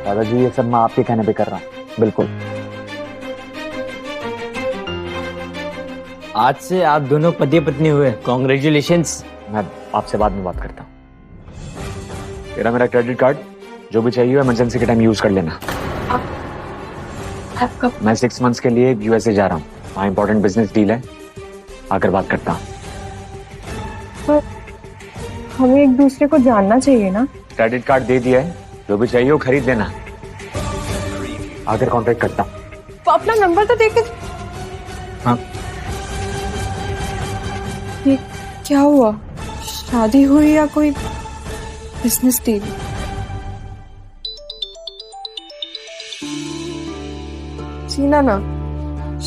दादाजी ये सब मैं आपके कहने पे कर रहा हूँ। बिल्कुल। आज से आप दोनों पति पत्नी हुए। कॉन्ग्रेचुलेशंस। मैं आपसे बाद में बात करता हूँ। तेरा मेरा क्रेडिट कार्ड, जो भी चाहिए इमरजेंसी के टाइम यूज कर लेना। आपका मैं 6 मंथ्स के लिए यूएसए जा रहा हूँ। वहाँ इंपॉर्टेंट बिजनेस डील है, आकर बात करता हूँ। पर हमें एक दूसरे को जानना चाहिए ना। क्रेडिट कार्ड दे दिया है, जो भी चाहिए वो खरीद लेना। आकर कांटेक्ट करता हूँ। तो अपना नंबर तो देके। हाँ। ये क्या हुआ? शादी हुई या कोई बिजनेस डील? सीना ना,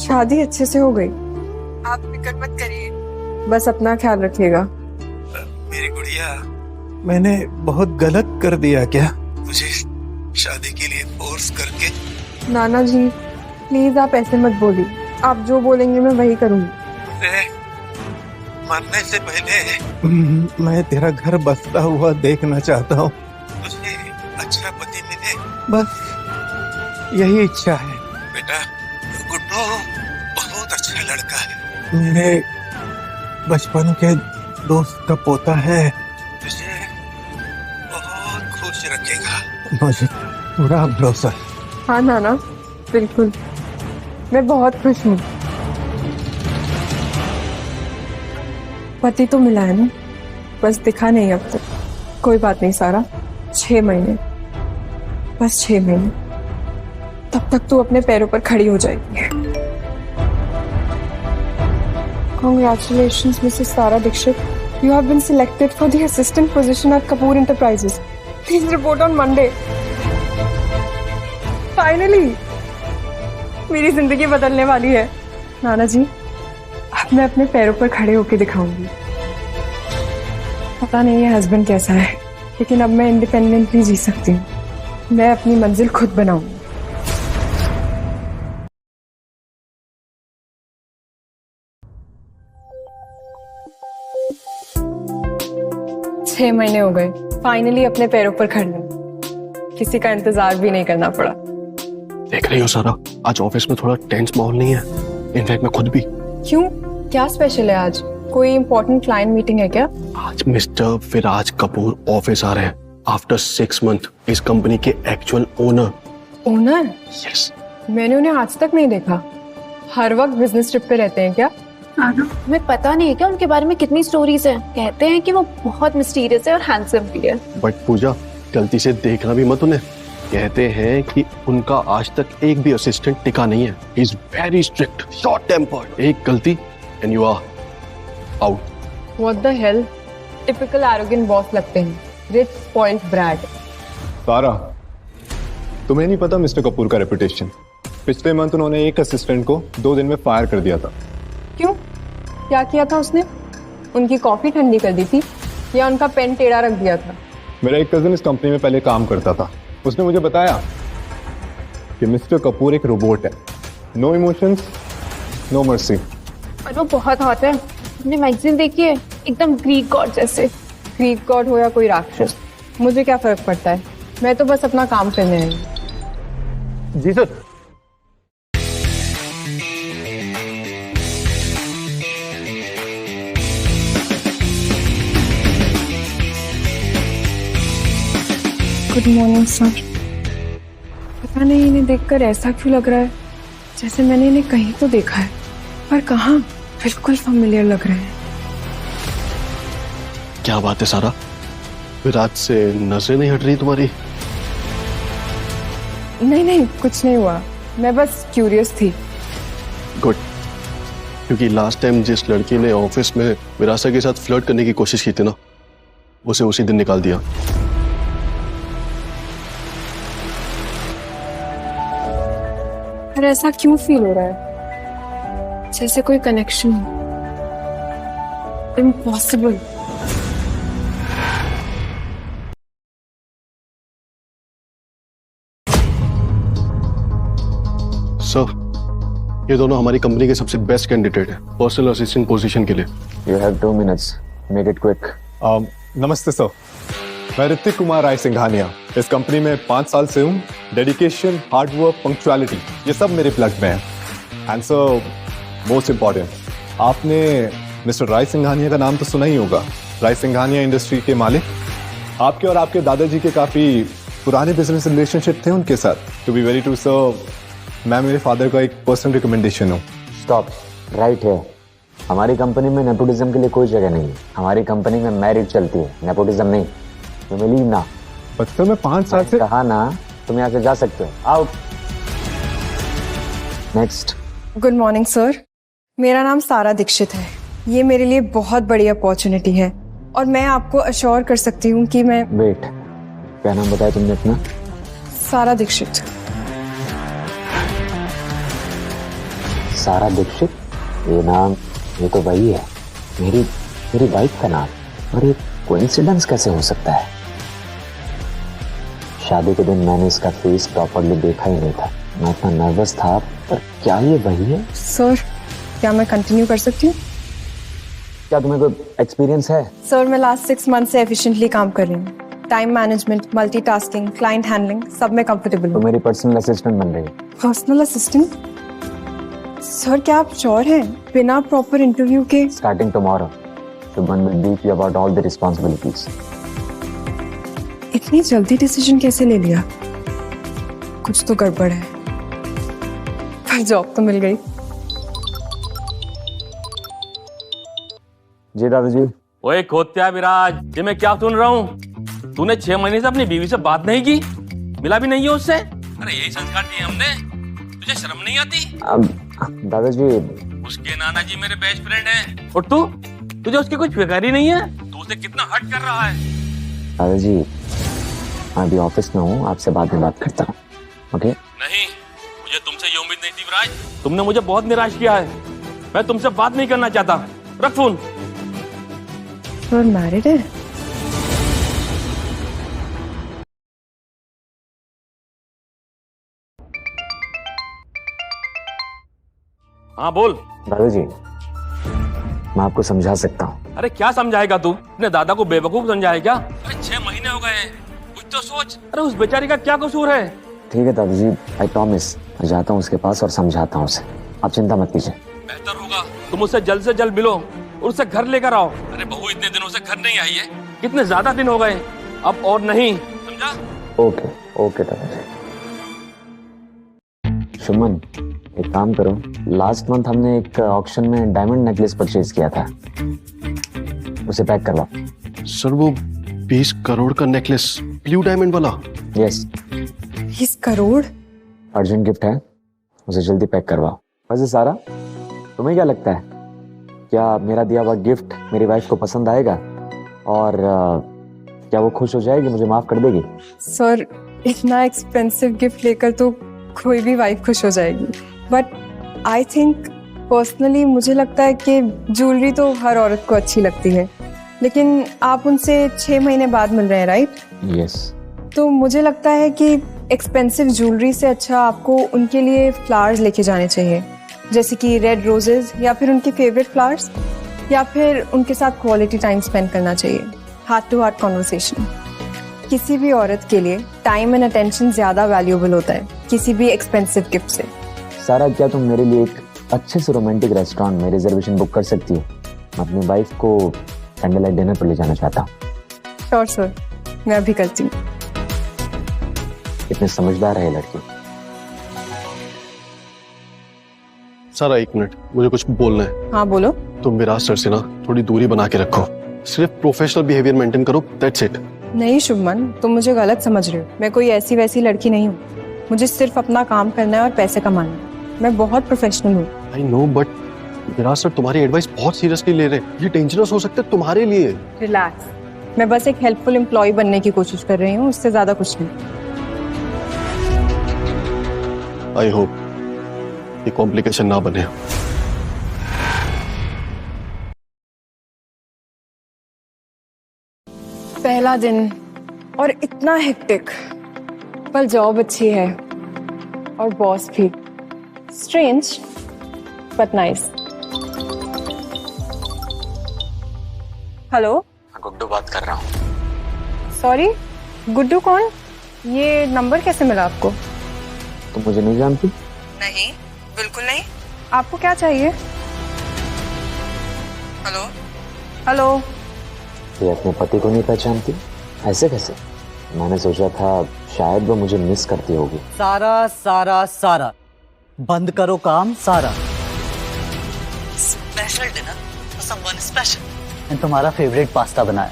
शादी अच्छे से हो गई। आप फिक्र मत करिए, बस अपना ख्याल रखिएगा। मेरी गुड़िया, मैंने बहुत गलत कर दिया क्या मुझे शादी के लिए फोर्स करके? नाना जी प्लीज आप ऐसे मत बोलिए। आप जो बोलेंगे मैं वही करूंगी। मरने से पहले मैं तेरा घर बसता हुआ देखना चाहता हूँ। तुझे अच्छा पति मिले, बस यही इच्छा है। बेटा गुड्डू बहुत अच्छा लड़का है, मेरे बचपन के दोस्त का पोता है। तुझे बहुत खुश रखेगा, मुझे पूरा भरोसा है। हाँ नाना, बिल्कुल, मैं बहुत खुश हूँ। पति तो मिला है ना, बस दिखा नहीं अब तक। कोई बात नहीं सारा, 6 महीने, बस 6 महीने, तब तक तू अपने पैरों पर खड़ी हो जाएगी। Congratulations, Mrs. Sara Dixit. You have been selected for the assistant position at Kapoor Enterprises. Please report on Monday. Finally, मेरी जिंदगी बदलने वाली है। नाना जी, अब मैं अपने पैरों पर खड़े होकर दिखाऊंगी। पता नहीं है हस्बैंड कैसा है, लेकिन अब मैं इंडिपेंडेंटली जी सकती हूँ। मैं अपनी मंजिल खुद बनाऊंगी। छह महीने हो गए, फाइनली अपने पैरों पर खड़ी हूँ। किसी का इंतजार भी नहीं करना पड़ा। देख रही हो सारा, आज ऑफिस में थोड़ा टेंस माहौल नहीं है। इनफैक्ट मैं खुद भी। क्यों, क्या स्पेशल है आज? कोई इम्पोर्टेंट क्लाइंट मीटिंग है क्या? आज मिस्टर विराज कपूर ऑफिस आ रहे हैं आफ्टर 6 मंथ। इस कंपनी के एक्चुअल ओनर। ओनर? यस। मैंने उन्हें आज तक नहीं देखा। हर वक्त बिजनेस ट्रिप पे रहते हैं क्या? हमें पता नहीं है क्या उनके बारे में कितनी स्टोरीज हैं। कहते हैं कि वो बहुत मिस्टीरियस है और हैंडसम भी है। बट पूजा, गलती से देखना भी मत उन्हें। कहते हैं कि उनका आज तक एक भी असिस्टेंट टिका नहीं है। He is very strict, short tempered. एक गलती and you are out. What the hell? Typical arrogant boss लगते हैं। Rich spoiled brat। सारा, तुम्हें नहीं पता मिस्टर कपूर का रेपुटेशन। पिछले मंथ उन्होंने एक असिस्टेंट को 2 दिन में फायर कर दिया था। क्यों, क्या किया था उसने? उनकी कॉफी ठंडी कर दी थी या उनका पेन टेढ़ा रख दिया था? मेरा एक कजिन इस कंपनी में पहले काम करता था। उसने मुझे बताया कि मिस्टर कपूर एक रोबोट है। No emotions, no mercy. और वो बहुत हॉट है। हमने मैगजीन देखी है, एकदम ग्रीक गॉड जैसे। ग्रीक गॉड हो या कोई राक्षस, मुझे क्या फर्क पड़ता है? मैं तो बस अपना काम करने आई हूँ। जी सर। Good morning sir. पता नहीं इन्हें देखकर ऐसा क्यों लग रहा है जैसे मैंने इन्हें कहीं तो देखा है, पर कहाँ? बिल्कुल फेमिलियर लग रहे हैं। क्या बात है सारा, विराज से नजरें नहीं हट रही तुम्हारी? नहीं नहीं, कुछ नहीं हुआ, मैं बस क्यूरियस थी। गुड, क्योंकि लास्ट टाइम जिस लड़की ने ऑफिस में विरासा के साथ फ्लर्ट करने की कोशिश की थी ना, उसे उसी दिन निकाल दिया। पर ऐसा क्यों फील हो रहा है जैसे कोई कनेक्शन हो? इम्पॉसिबल। सर, ये दोनों हमारी कंपनी के सबसे बेस्ट कैंडिडेट है पर्सनल असिस्टेंट पोजीशन के लिए। You have 2 minutes. Make it quick. नमस्ते सर, मैं ऋतिक कुमार राय सिंघानिया, इस कंपनी में 5 साल से हूँ। डेडिकेशन, हार्ड वर्क, पंक्चुअलिटी, ये सब मेरे ब्लड में है। एंड सो मोस्ट इम्पॉर्टेंट, आपने मिस्टर राय सिंघानिया का नाम तो सुना ही होगा। राय सिंघानिया इंडस्ट्री के मालिक। आपके और आपके दादाजी के काफी पुराने बिजनेस रिलेशनशिप थे उनके साथ। To be very true sir, मैं मेरे फादर का एक पर्सनल रिकमेंडेशन हूँ। स्टॉप राइट है। हमारी कंपनी में नेपोटिज्म के लिए कोई जगह नहीं है। हमारी कंपनी में मैरिट चलती है, नेपोटिज्म नहीं। यू मे लीव ना। बच्चों में 5 साल से कहा ना, तुम यहाँ से जा सकते हो। Out. Next. Good morning sir, मेरा नाम सारा दीक्षित है। ये मेरे लिए बहुत बड़ी अपॉर्चुनिटी है और मैं आपको अश्योर कर सकती हूँ कि मैं। वेट, क्या नाम बताया तुमने अपना? सारा दीक्षित। सारा दीक्षित? ये नाम, ये तो वही है, मेरी वाइफ का नाम। और ये कोइंसिडेंस कैसे हो सकता है? शादी के दिन मैंने इसका फेस प्रॉपर्ली देखा ही नहीं था। मैं इतना नर्वस था, पर क्या ये वही है? सर, क्या मैं कंटिन्यू कर सकती हूँ? क्या तुम्हें कोई एक्सपीरियंस है? सर, मैं लास्ट 6 मंथ से एफिशिएंटली काम कर रही हूँ। Time management, multitasking, client handling, सब में कंफर्टेबल तो हूँ। मेरी पर्सनल असिस्टेंट बन रही है। Personal assistant? सर, क्या आप श्योर हैं? बिना प्रॉपर इंटरव्यू के? Starting tomorrow, Shubman will brief you about all the responsibilities. इतनी जल्दी डिसीजन कैसे ले लिया? कुछ तो गड़बड़ है। पर जॉब तो मिल गई। जी दादाजी। ओए खोत्या विराज, ये मैं क्या सुन रहा हूँ? तूने 6 महीने से अपनी बीवी से बात नहीं की, मिला भी नहीं है उससे? अरे यही संस्कार दिए हमने, तुझे शर्म नहीं आती? दादाजी, उसके नाना जी मेरे बेस्ट फ्रेंड हैं, और तू, तुझे उसकी कुछ फिक्र ही नहीं है? तू उसे कितना हर्ट कर रहा है? दादाजी, मैं अभी ऑफिस में हूँ, आपसे बाद में बात करता हूँ। ओके? नहीं, मुझे तुमसे ये उम्मीद नहीं थी विराज। तुमने मुझे बहुत निराश किया है। मैं तुमसे बात नहीं करना चाहता। रख फोन। सर मैरिड है? हाँ बोल। दादाजी, मैं आपको समझा सकता हूँ। अरे क्या समझाएगा तू? अपने दादा को बेवकूफ समझाए क्या? अरे 6 महीने हो गए हैं, कुछ तो सोच। अरे उस बेचारी का क्या कसूर है? ठीक है दादाजी, आई प्रॉमिस। मैं जाता हूँ उसके पास और समझाता हूँ उसे। आप चिंता मत कीजिए। बेहतर होगा तुम उससे जल्द से जल्द मिलो और उसे घर लेकर आओ। अरे बहू इतने दिनों से घर नहीं आई है, कितने ज्यादा दिन हो गए, अब और नहीं, समझा? ओके ओके दादाजी। शुभमन, एक काम करो, लास्ट मंथ हमने एक ऑक्शन में डायमंड नेकलेस परचेज किया था, उसे पैक करवाओ। सर वो 20 करोड़ का नेकलेस, ब्लू डायमंड वाला? यस। 20 करोड़? अर्जेंट गिफ्ट है, उसे जल्दी पैक करवाओ। वैसे सारा, तुम्हें क्या लगता है, क्या मेरा दिया हुआ गिफ्ट मेरी वाइफ को पसंद आएगा? और क्या वो खुश हो जाएगी, मुझे माफ कर देगी? सर, इतना एक्सपेंसिव गिफ्ट लेकर तो कोई भी वाइफ खुश हो जाएगी। बट आई थिंक पर्सनली मुझे लगता है कि ज्वेलरी तो हर औरत को अच्छी लगती है, लेकिन आप उनसे 6 महीने बाद मिल रहे हैं, राइट? यस। तो मुझे लगता है कि एक्सपेंसिव ज्वेलरी से अच्छा आपको उनके लिए फ्लावर्स लेके जाने चाहिए, जैसे कि रेड रोजेस या फिर उनके फेवरेट फ्लावर्स, या फिर उनके साथ क्वालिटी टाइम स्पेंड करना चाहिए, हार्ट टू हार्ट कॉन्वर्सेशन। किसी भी औरत के लिए टाइम एंड अटेंशन ज्यादा वैल्यूएबल होता है किसी भी एक्सपेंसिव गिफ्ट से। सारा, क्या तुम मेरे लिए एक अच्छे से रोमांटिक रेस्टोरेंट में रिजर्वेशन बुक कर सकती हो? मैं अपनी वाइफ को कैंडल लाइट डिनर पर ले जाना चाहता हूँ। श्योर सर, मैं अभी करती हूँ। कितने समझदार है ये लड़की। सारा 1 मिनट, मुझे कुछ बोलना है। हाँ बोलो। तुम विराज सर से ना थोड़ी दूरी बना के रखो, सिर्फ प्रोफेशनल बिहेवियर मेंटेन करो, दैट्स इट। नहीं शुभमन, तुम मुझे गलत समझ रहे हो। मैं कोई ऐसी वैसी लड़की नहीं हूँ। मुझे सिर्फ अपना काम करना है और पैसे कमाना है। मैं बहुत प्रोफेशनल हूँ। I know, but Viraj sir तुम्हारी एडवाइस बहुत सीरियसली ले रहे हैं। ये डेंजरस हो सकता है तुम्हारे लिए। रिलैक्स, मैं बस एक हेल्पफुल एम्प्लॉय बनने की कोशिश कर रही हूँ, उससे ज्यादा कुछ नहीं। आई होप ये कॉम्प्लिकेशन ना बने। पहला दिन और इतना हेक्टिक, पर जॉब अच्छी है और बॉस भी strange but nice. Hello, Guddu बात कर रहा हूँ। सॉरी, गुड्डू कौन? ये नंबर कैसे मिला आपको? तुम मुझे नहीं जानती? नहीं, बिल्कुल नहीं। आपको क्या चाहिए? Hello hello. ये अपने पति को नहीं पहचानती? ऐसे कैसे? मैंने सोचा था शायद वो मुझे मिस करती होगी। सारा सारा सारा बंद करो काम सारा। Special dinner for someone special. तुम्हारा फेवरेट पास्ता बनाया।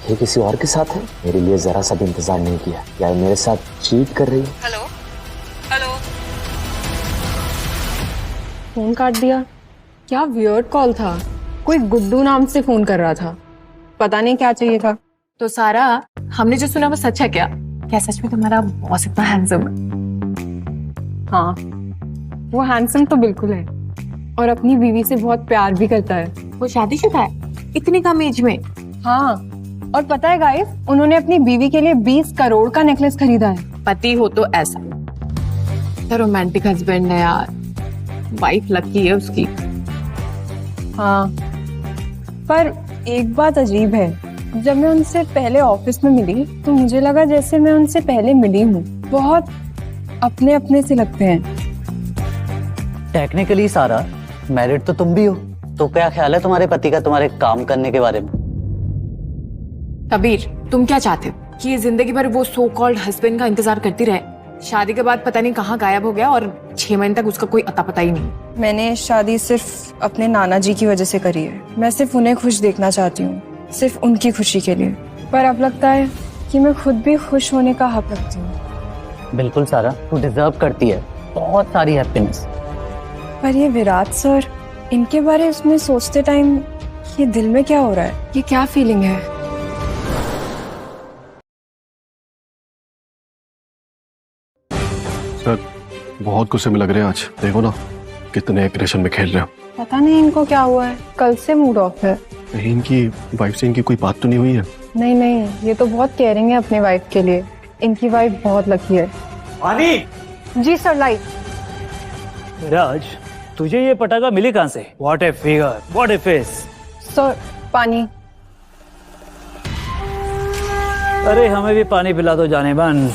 ये किसी और के साथ है? मेरे लिए जरा सा भी इंतजार नहीं किया। क्या ये मेरे साथ चीट कर रही है? Hello hello. फोन काट दिया। क्या वियर्ड कॉल था। कोई गुड्डू नाम से फोन कर रहा था। पता नहीं क्या चाहिए था। तो सारा, हमने जो सुना वो सच है क्या? क्या सच में तुम्हारा बॉस इतना हैंडसम है? हाँ, वो हैंडसम तो बिल्कुल है और अपनी बीवी से बहुत प्यार भी करता है। वो शादीशुदा है इतनी कम एज में? हाँ, और पता है गाइस, उन्होंने अपनी बीवी के लिए 20 करोड़ का नेकलेस खरीदा है। पति हो तो ऐसा तो रोमांटिक हस्बैंड है यार। वाइफ लकी है उसकी। हाँ, पर एक बात अजीब है। जब मैं उनसे पहले ऑफिस में मिली तो मुझे लगा जैसे मैं उनसे पहले मिली हूँ। बहुत अपने अपने से लगते हैं। टेक्निकली सारा मैरिड तो तुम भी हो, तो क्या ख्याल है तुम्हारे पति का तुम्हारे काम करने के बारे में? कबीर, तुम क्या चाहते हो कि ये जिंदगी भर वो सो कॉल्ड हस्बैंड का इंतजार करती रहे? शादी के बाद पता नहीं कहाँ गायब हो गया और 6 महीने तक उसका कोई अता पता ही नहीं। मैंने शादी सिर्फ अपने नाना जी की वजह से करी है। मैं सिर्फ उन्हें खुश देखना चाहती हूँ, सिर्फ उनकी खुशी के लिए। पर अब लगता है कि मैं खुद भी खुश होने का हक रखती हूँ। बिल्कुल सारा, तू डिजर्व करती है बहुत सारी हैप्पीनेस। पर ये विराट सर, इनके बारे में सोचते टाइम ये दिल में क्या हो रहा है? ये क्या फीलिंग है? सर बहुत गुस्से में लग रहे हैं आज। देखो ना कितने एग्रेशन में खेल रहे हो। पता नहीं इनको क्या हुआ है, कल से मूड ऑफ है। कहीं इनकी वाइफ से इनकी कोई बात तो नहीं हुई है? नहीं नहीं, ये तो बहुत केयरिंग है अपनी वाइफ के लिए। इनकी वाइफ बहुत लकी है। पानी। जी सर, लाइट। राज, तुझे ये पटाखा मिली कहाँ से? What a figure, what a face। Sir, पानी। अरे हमें भी पानी पिला दो जाने मन,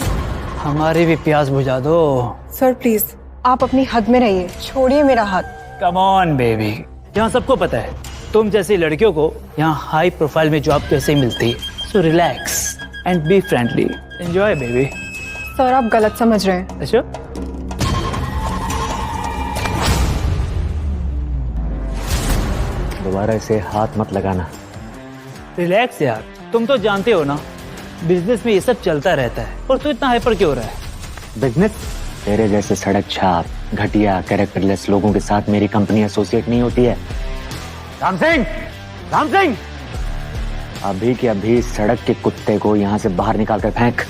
हमारी भी प्यास बुझा दो। सर प्लीज, आप अपनी हद में रहिए, छोड़िए मेरा हाथ। कम ऑन बेबी, यहाँ सबको पता है तुम जैसी लड़कियों को यहाँ हाई प्रोफाइल में जॉब कैसे मिलती है। So relax and be friendly, enjoy baby. Sir आप गलत समझ रहे हैं। अच्छा, दोबारा इसे हाथ मत लगाना। रिलैक्स यार, तुम तो जानते हो ना बिजनेस में ये सब चलता रहता है। और तू इतना हाइपर क्यों हो रहा है? बिजनेस? तेरे जैसे सड़क छाप, घटिया, कैरेक्टरलेस लोगों के साथ मेरी कंपनी एसोसिएट नहीं होती है। राम सिंह, राम सिंह, अभी के अभी सड़क के कुत्ते को यहाँ से बाहर निकाल कर फेंक।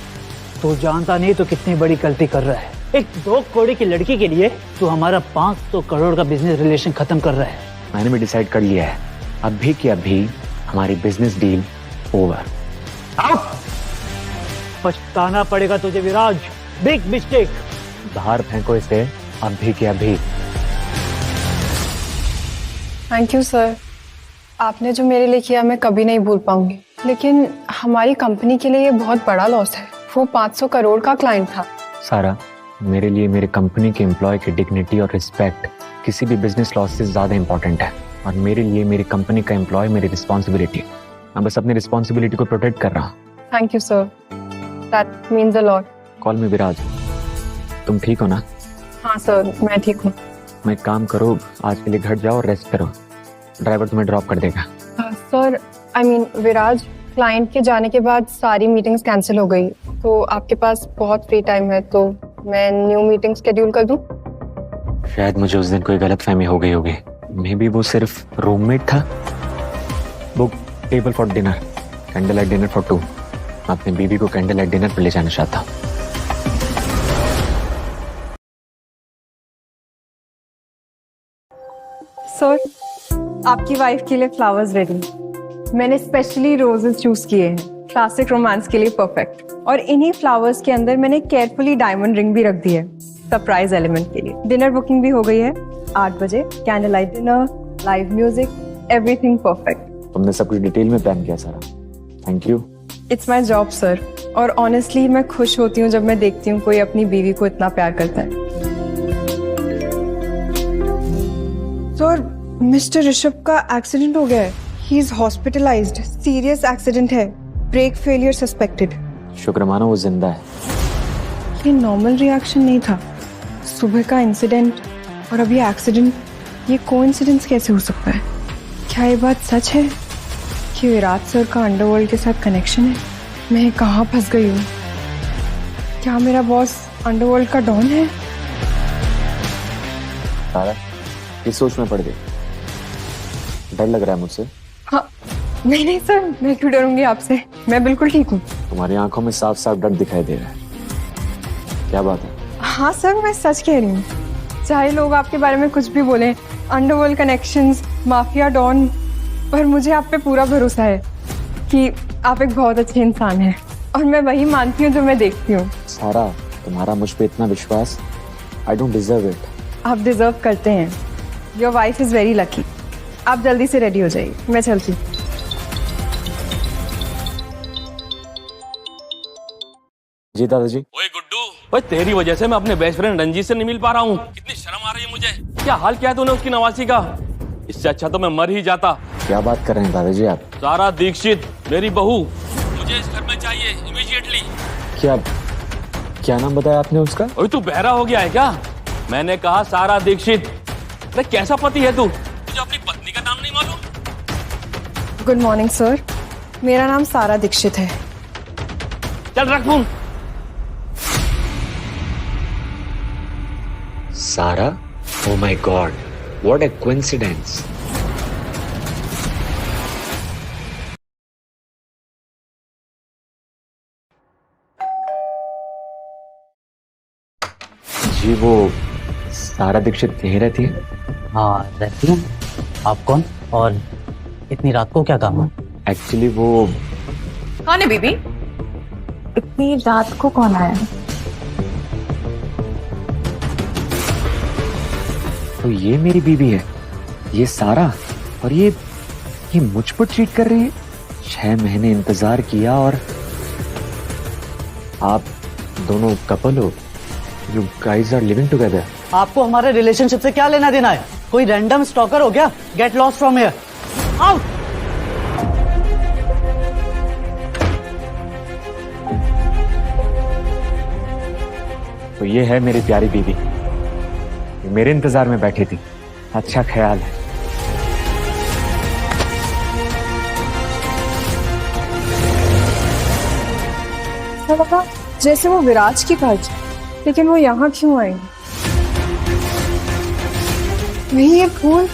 तू जानता नहीं तो कितनी बड़ी गलती कर रहा है। एक 2 करोड़ की लड़की के लिए तू हमारा 500 करोड़ का बिजनेस रिलेशन खत्म कर रहा है। मैंने भी डिसाइड कर लिया है, अभी के अभी हमारी बिजनेस डील ओवर। पछताना पड़ेगा तुझे विराज, बिग मिस्टेक। बाहर फेंको इसे अभी के अभी। थैंक यू सर, आपने जो मेरे लिए किया मैं कभी नहीं भूल पाऊंगी। लेकिन हमारी कंपनी के लिए ये बहुत बड़ा लॉस है। वो 500 करोड़ का क्लाइंट था। सारा, मेरे लिए मेरे कंपनी के एम्प्लॉय की डिग्निटी और रिस्पेक्ट किसी भी बिजनेस लॉस से ज्यादा इंपॉर्टेंट है। और मेरे लिए मेरी कंपनी का एम्प्लॉय मेरी रिस्पॉन्सिबिलिटी। मैं बस अपनी रिस्पॉन्सिबिलिटी को प्रोटेक्ट कर रहा हूँ। Thank you sir, that means a lot. Call me Viraj. तुम ठीक हो ना? हाँ सर, मैं ठीक हूँ। मैं एक काम करो, आज के लिए घर जाओ और रेस्ट करो। ड्राइवर तुम्हें ड्रॉप कर देगा। Sir, I mean Viraj, client के जाने के बाद सारी मीटिंग्स कैंसिल हो गई, तो आपके पास बहुत फ्री टाइम है, तो मैं न्यू मीटिंग शेड्यूल कर दूं? शायद मुझे उस दिन कोई गलतफहमी हो गई होगी। मे बी वो सिर्फ रूममेट था। Book table for dinner, candle light dinner for 2। मैं अपनी बीवी को कैंडल लाइट डिनर पर ले जाना चाहता हूँ। सर, आपकी वाइफ के लिए फ्लावर्स रेडी। मैंने स्पेशली रोजेस चूज किए हैं, क्लासिक रोमांस के लिए परफेक्ट। और इन्हीं फ्लावर्स के अंदर मैंने केयरफुली डायमंड रिंग भी रख दी है, सरप्राइज एलिमेंट के लिए। डिनर बुकिंग भी हो गई है, 8 बजे candle light dinner, live music, everything perfect. तुमने सब कुछ डिटेल में प्लान किया सारा। Thank you. It's my job sir, और ऑनेस्टली मैं खुश होती हूँ जब मैं देखती हूँ कोई अपनी बीवी को इतना प्यार करता है। सर, मिस्टर ऋषभ का एक्सीडेंट हो गया है। He is hospitalised, serious accident है, ब्रेक फेलियर सस्पेक्टेड। शुक्र मानो वो जिंदा है। ये नॉर्मल रिएक्शन नहीं था। सुबह का इंसिडेंट और अभी एक्सीडेंट, ये कोइंसिडेंस कैसे हो सकता है? क्या ये बात सच है कि विराट सर का अंडरवर्ल्ड के साथ कनेक्शन है? मैं कहाँ फंस गई हूँ? क्या मेरा बॉस अंडरवर्ल्ड का डॉन है? सारा किस सोच में पड़ गई? डर लग रहा है मुझसे? हाँ, नहीं नहीं सर, मैं क्यों डरूंगी आपसे? मैं बिल्कुल ठीक हूँ। तुम्हारी आंखों में साफ साफ डर दिखाई दे रहा है। क्या बात है? हाँ सर, मैं सच कह रही हूँ। चाहे लोग आपके बारे में कुछ भी बोले, अंडरवर्ल्ड कनेक्शंस, माफिया डॉन, पर मुझे आप पे पूरा भरोसा है कि आप एक बहुत अच्छे इंसान हैं, और मैं वही मानती हूँ जो मैं देखती हूँ। सारा, तुम्हारा मुझ पे इतना विश्वास, आई डोंट डिजर्व इट। आप डिजर्व करते हैं। Your wife is very lucky. आप जल्दी से रेडी हो जाइए, मैं चलती हूँ। जी दादाजी। ओए गुड्डू, भाई तेरी वजह से मैं अपने बेस्ट फ्रेंड रंजीत से नहीं मिल पा रहा हूँ। कितनी शर्म आ रही है मुझे। क्या हाल किया तूने उसकी नवासी का? इससे अच्छा तो मैं मर ही जाता। क्या बात कर रहे हैं दादाजी आप? सारा दीक्षित मेरी बहू, मुझे इस घर में चाहिए इमीडिएटली। क्या नाम बताया आपने उसका? ओए तू बहरा हो गया है क्या? मैंने कहा सारा दीक्षित। अरे कैसा पति है तू? तुझे अपनी पत्नी का नाम नहीं मालूम? गुड मॉर्निंग सर, मेरा नाम सारा दीक्षित है। चल रख फोन। सारा? Oh my God, what a coincidence. जी वो सारा दीक्षित यहीं रहती है? हाँ रहती हूँ। आप कौन और इतनी रात को क्या काम है? एक्चुअली वो कौन है बीबी? इतनी रात को कौन आया? तो ये मेरी बीवी है, ये सारा, और ये मुझ पर चीट कर रही है। 6 महीने इंतजार किया और आप दोनों कपल हो? You guys are living together? आपको हमारे रिलेशनशिप से क्या लेना देना है? कोई रैंडम स्टॉकर हो क्या? Get lost from here, out. तो ये है मेरी प्यारी बीवी, मेरे इंतजार में बैठी थी। अच्छा ख्याल है। लगा जैसे वो विराज की बात, लेकिन वो यहाँ क्यों आई? नहीं, ये फूल।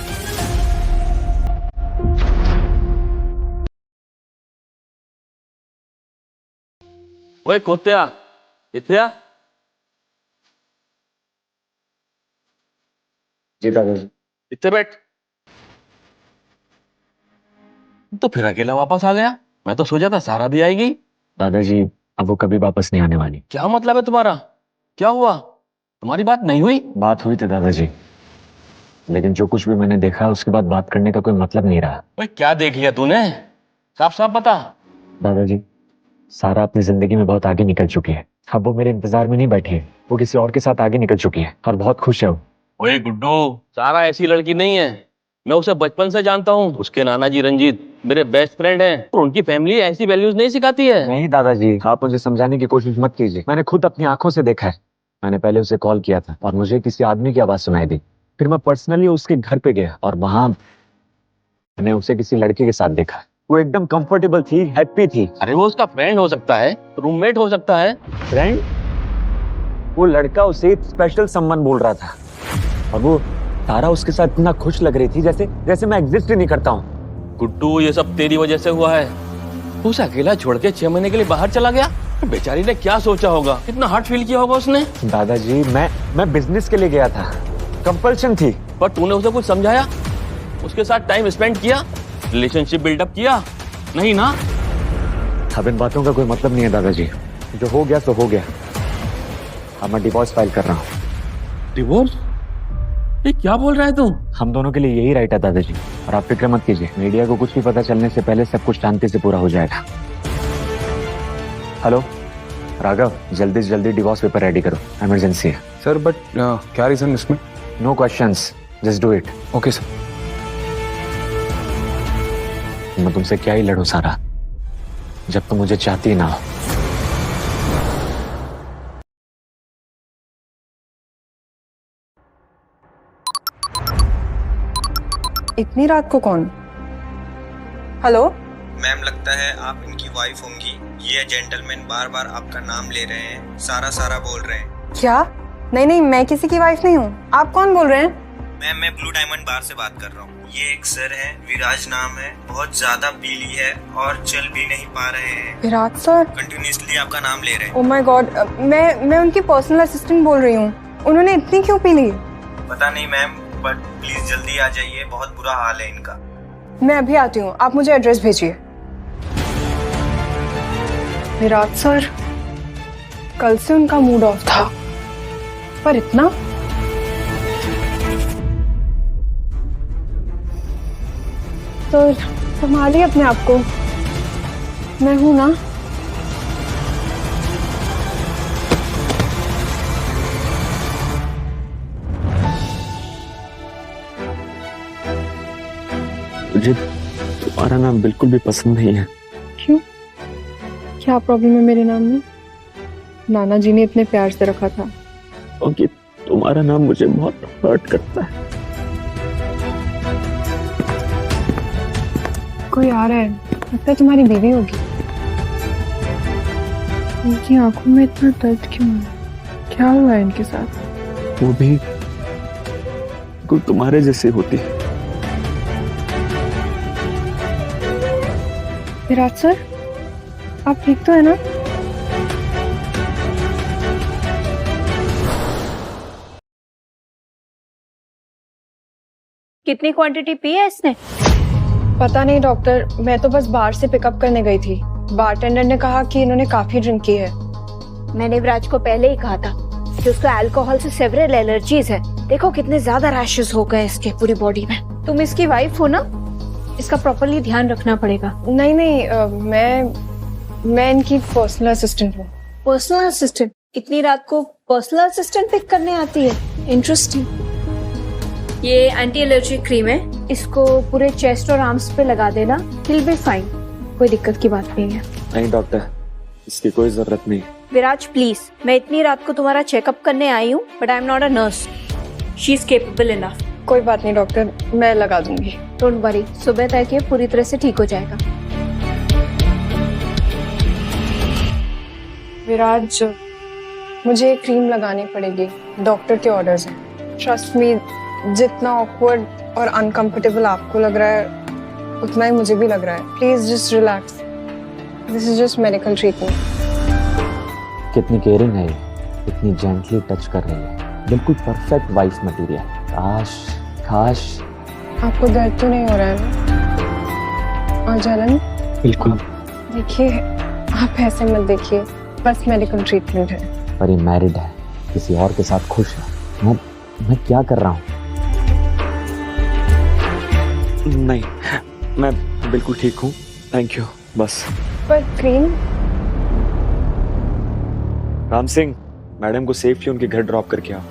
ओए कुत्तिया, इत्या जी दादाजी। इतने बैठ। तो फिर अकेला वापस आ गया? मैं तो सोचा था सारा भी आएगी। दादाजी अब वो कभी वापस नहीं आने वाली। क्या मतलब है तुम्हारा? क्या हुआ? तुम्हारी बात नहीं हुई? बात हुई थी दादाजी, लेकिन जो कुछ भी मैंने देखा उसके बाद बात करने का कोई मतलब नहीं रहा। ओए क्या देख लिया तूने? साफ साफ बता। दादाजी सारा अपनी जिंदगी में बहुत आगे निकल चुकी है। अब वो मेरे इंतजार में नहीं बैठी है, वो किसी और के साथ आगे निकल चुकी है और बहुत खुश है वो। ओए गुड्डू, सारा ऐसी लड़की नहीं है। मैं उसे बचपन से जानता हूँ। उसके नाना जी रंजीत मेरे बेस्ट फ्रेंड हैं, और उनकी फैमिली ऐसी वैल्यूज नहीं सिखाती है। नहीं दादाजी, आप मुझे समझाने की कोशिश मत कीजिए। मैंने खुद अपनी आंखों से देखा है। मैंने पहले उसे कॉल किया था और मुझे किसी आदमी की आवाज सुनाई दी। फिर मैं पर्सनली उसके घर पे गया और वहां मैंने उसे किसी लड़के के साथ देखा। वो एकदम कंफर्टेबल थी, हैप्पी थी। अरे वो उसका फ्रेंड हो सकता है, रूममेट हो सकता है। फ्रेंड? वो लड़का उसे स्पेशल समवन बोल रहा था और वो सारा उसके साथ इतना खुश लग रही थी जैसे मैं एग्जिस्ट ही नहीं करता हूँ। गुड्डू ये सब तेरी वजह से हुआ है। तू उसे अकेला छोड़ के 6 महीने के लिए बाहर चला गया। बेचारी ने क्या सोचा होगा, कितना हार्ट फील किया होगा उसने। दादाजी मैं बिजनेस के लिए गया था, कंपल्शन थी। पर तूने उसे कुछ समझाया? उसके साथ टाइम स्पेंड किया? रिलेशनशिप बिल्डअप किया? नहीं ना? अब इन बातों का कोई मतलब नहीं है दादाजी। जो हो गया तो हो गया। अब मैं डिवोर्स फाइल कर रहा हूँ। डिवोर्स? ये क्या बोल रहा है तू? हम दोनों के लिए यही राइट है दादाजी, और आप फिक्र मत कीजिए। मीडिया को कुछ भी पता चलने से पहले सब कुछ शांति से पूरा हो जाएगा। हेलो राघव, जल्दी से जल्दी डिवोर्स पेपर रेडी करो, इमरजेंसी है। सर बट क्या रीजन इसमें? No questions, just do it. Okay sir. मैं तुमसे क्या ही लड़ूं सारा, जब तुम मुझे चाहती ना हो। इतनी रात को कौन? हेलो मैम, लगता है आप इनकी वाइफ होंगी। ये जेंटलमैन बार बार आपका नाम ले रहे हैं, सारा बोल रहे हैं। क्या? नहीं, मैं किसी की वाइफ नहीं हूँ। आप कौन बोल रहे हैं? मैम, मैं ब्लू डायमंड बार से बात कर रहा हूँ। ये एक सर है, विराज नाम है, बहुत ज्यादा पीली है और चल भी नहीं पा रहे हैं। विराज सर? कंटिन्यूसली आपका नाम ले रहे हैं। ओह माय गॉड, मैं उनकी पर्सनल असिस्टेंट बोल रही हूँ। उन्होंने इतनी क्यों पी ली? पता नहीं मैम, बट प्लीज जल्दी आ जाइए, बहुत बुरा हाल है इनका। मैं अभी आती हूँ, आप मुझे एड्रेस भेजिए। विराज सर, कल से उनका मूड ऑफ था, पर इतना? तो संभालिए अपने आप को, मैं हूं ना। मुझे तुम्हारा नाम बिल्कुल भी पसंद नहीं है। क्यों? क्या प्रॉब्लम है मेरे नाम में? नाना जी ने इतने प्यार से रखा था। क्योंकि तुम्हारा नाम मुझे बहुत हर्ट करता है। कोई आ रहा है, लगता है तुम्हारी बीवी होगी। इनकी आंखों में इतना दर्द क्यों है? क्या हुआ है इनके साथ? वो भी बिल्कुल तुम्हारे जैसे होती है। विराज सर, आप ठीक तो है ना? कितनी क्वांटिटी पी है इसने? पता नहीं डॉक्टर, मैं तो बस बाहर से पिकअप करने गई थी। बारटेंडर ने कहा कि इन्होंने काफी ड्रिंक की है। मैंने विराज को पहले ही कहा था कि उसको अल्कोहल से सेवरल एलर्जीज है। देखो कितने ज्यादा रैशेस हो गए इसके पूरी बॉडी में। तुम इसकी वाइफ हो ना, इसका प्रॉपर्ली ध्यान रखना पड़ेगा। नहीं, मैं इनकी पर्सनल असिस्टेंट हूँ। Personal assistant? इतनी रात को पर्सनल असिस्टेंट पिक करने आती है? इंटरेस्टिंग। ये एंटी एलर्जी क्रीम है, इसको पूरे चेस्ट और आर्म्स पे लगा देना, विल बी फाइन। कोई दिक्कत की बात नहीं है। नहीं डॉक्टर, इसकी कोई जरूरत नहीं। विराज प्लीज, मैं इतनी रात को तुम्हारा चेकअप करने आई हूँ, but I am not a nurse. She is capable enough. कोई बात नहीं डॉक्टर, मैं लगा दूंगी। डोंट वरी, सुबह तक ये पूरी तरह से ठीक हो जाएगा। विराज, मुझे क्रीम लगानी पड़ेगी, डॉक्टर के ऑर्डर्स हैं। ट्रस्ट मी, जितना ऑकवर्ड और अनकंफर्टेबल आपको लग रहा है उतना ही मुझे भी लग रहा है। Please just relax, this is just medical treatment. कितनी केयरिंग है ये, इतनी जेंटली टच कर रही है, बिल्कुल परफेक्ट वाइफ मटेरियल। काश आपको दर्द तो नहीं हो रहा है ना? और जलन? बिल्कुल। देखिए, आप ऐसे मत देखिए, बस मेडिकल ट्रीटमेंट है। पर ये मैरिड है, किसी और के साथ खुश है। मैं क्या कर रहा हूँ? नहीं, मैं बिल्कुल ठीक हूँ, थैंक यू। बस। पर क्रीम? राम सिंह, मैडम को सेफली उनके घर ड्रॉप करके आओ।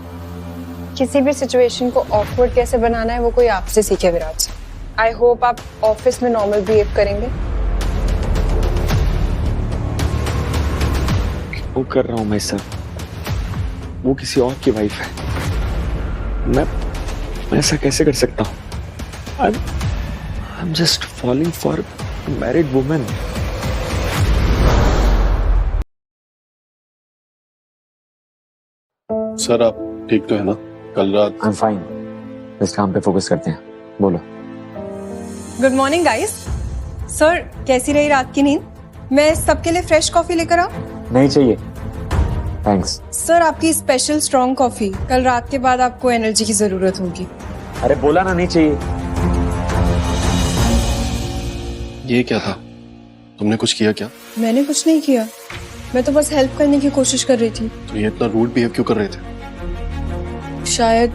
किसी भी सिचुएशन को ऑकवर्ड कैसे बनाना है वो कोई आपसे सीखे विराज। आई होप आप ऑफिस में नॉर्मल बिहेव करेंगे। वो कर रहा हूँ मैं सर, वो किसी और की वाइफ है। मैं ऐसा कैसे कर सकता हूँ? I'm just falling for a married woman. Sir आप ठीक तो है ना? कल रात I'm fine. इस काम पे फोकस करते हैं, बोलो। Good morning guys. सर, कैसी रही रात की नींद? मैं सबके लिए फ्रेश कॉफी लेकर आऊं? नहीं चाहिए, थैंक्स। सर, आपकी स्पेशल स्ट्रॉन्ग कॉफी। कल रात के बाद आपको एनर्जी की जरूरत होगी। अरे बोला ना नहीं चाहिए। ये क्या था? तुमने कुछ किया क्या? मैंने कुछ नहीं किया, मैं तो बस हेल्प करने की कोशिश कर रही थी। तो ये इतना रूड बिहेव क्यों कर रहे थे? शायद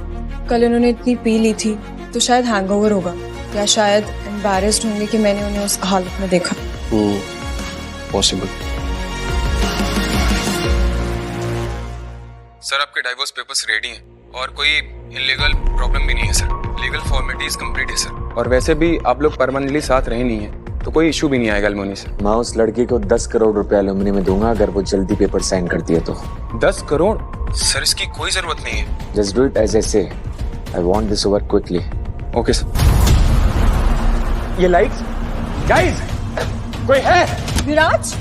कल इन्होंने इतनी पी ली थी तो शायद हैंगओवर होगा, या शायद एम्बैरेस्ड होंगे कि मैंने उन्हें उस हालत में देखा। पॉसिबल। सर आपके डाइवोर्स पेपर्स रेडी हैं और कोई इलीगल प्रॉब्लम भी नहीं है सर। लीगल फॉर्मेलिटीज कंप्लीट है सर। और वैसे भी आप लोग परमानेंटली साथ रहे नहीं है तो कोई इशू भी नहीं आएगा एलिमनी से। मैं उस लड़की को 10 करोड़ रुपए एलिमनी में दूंगा अगर वो जल्दी पेपर साइन करती है तो। 10 करोड़? सर इसकी कोई जरूरत नहीं है। Just do it as I say. I want this over quickly. Okay sir. ये लाइट्स गाइस, कोई है? विराज,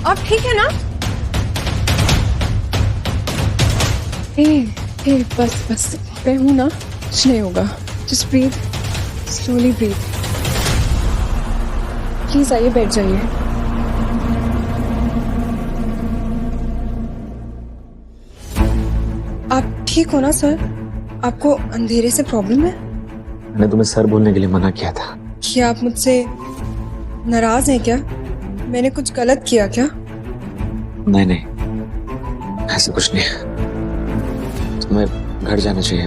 आप ठीक है ना? ए, बस मैं हूं ना, कुछ नहीं होगा। Just breathe, slowly breathe. Please आइए, बैठ जाइए। आप ठीक हो ना सर? आपको अंधेरे से प्रॉब्लम है? मैंने तुम्हें सर बोलने के लिए मना किया था। क्या आप मुझसे नाराज हैं क्या? मैंने कुछ गलत किया क्या? नहीं, ऐसा कुछ नहीं। तुम्हें घर जाना चाहिए,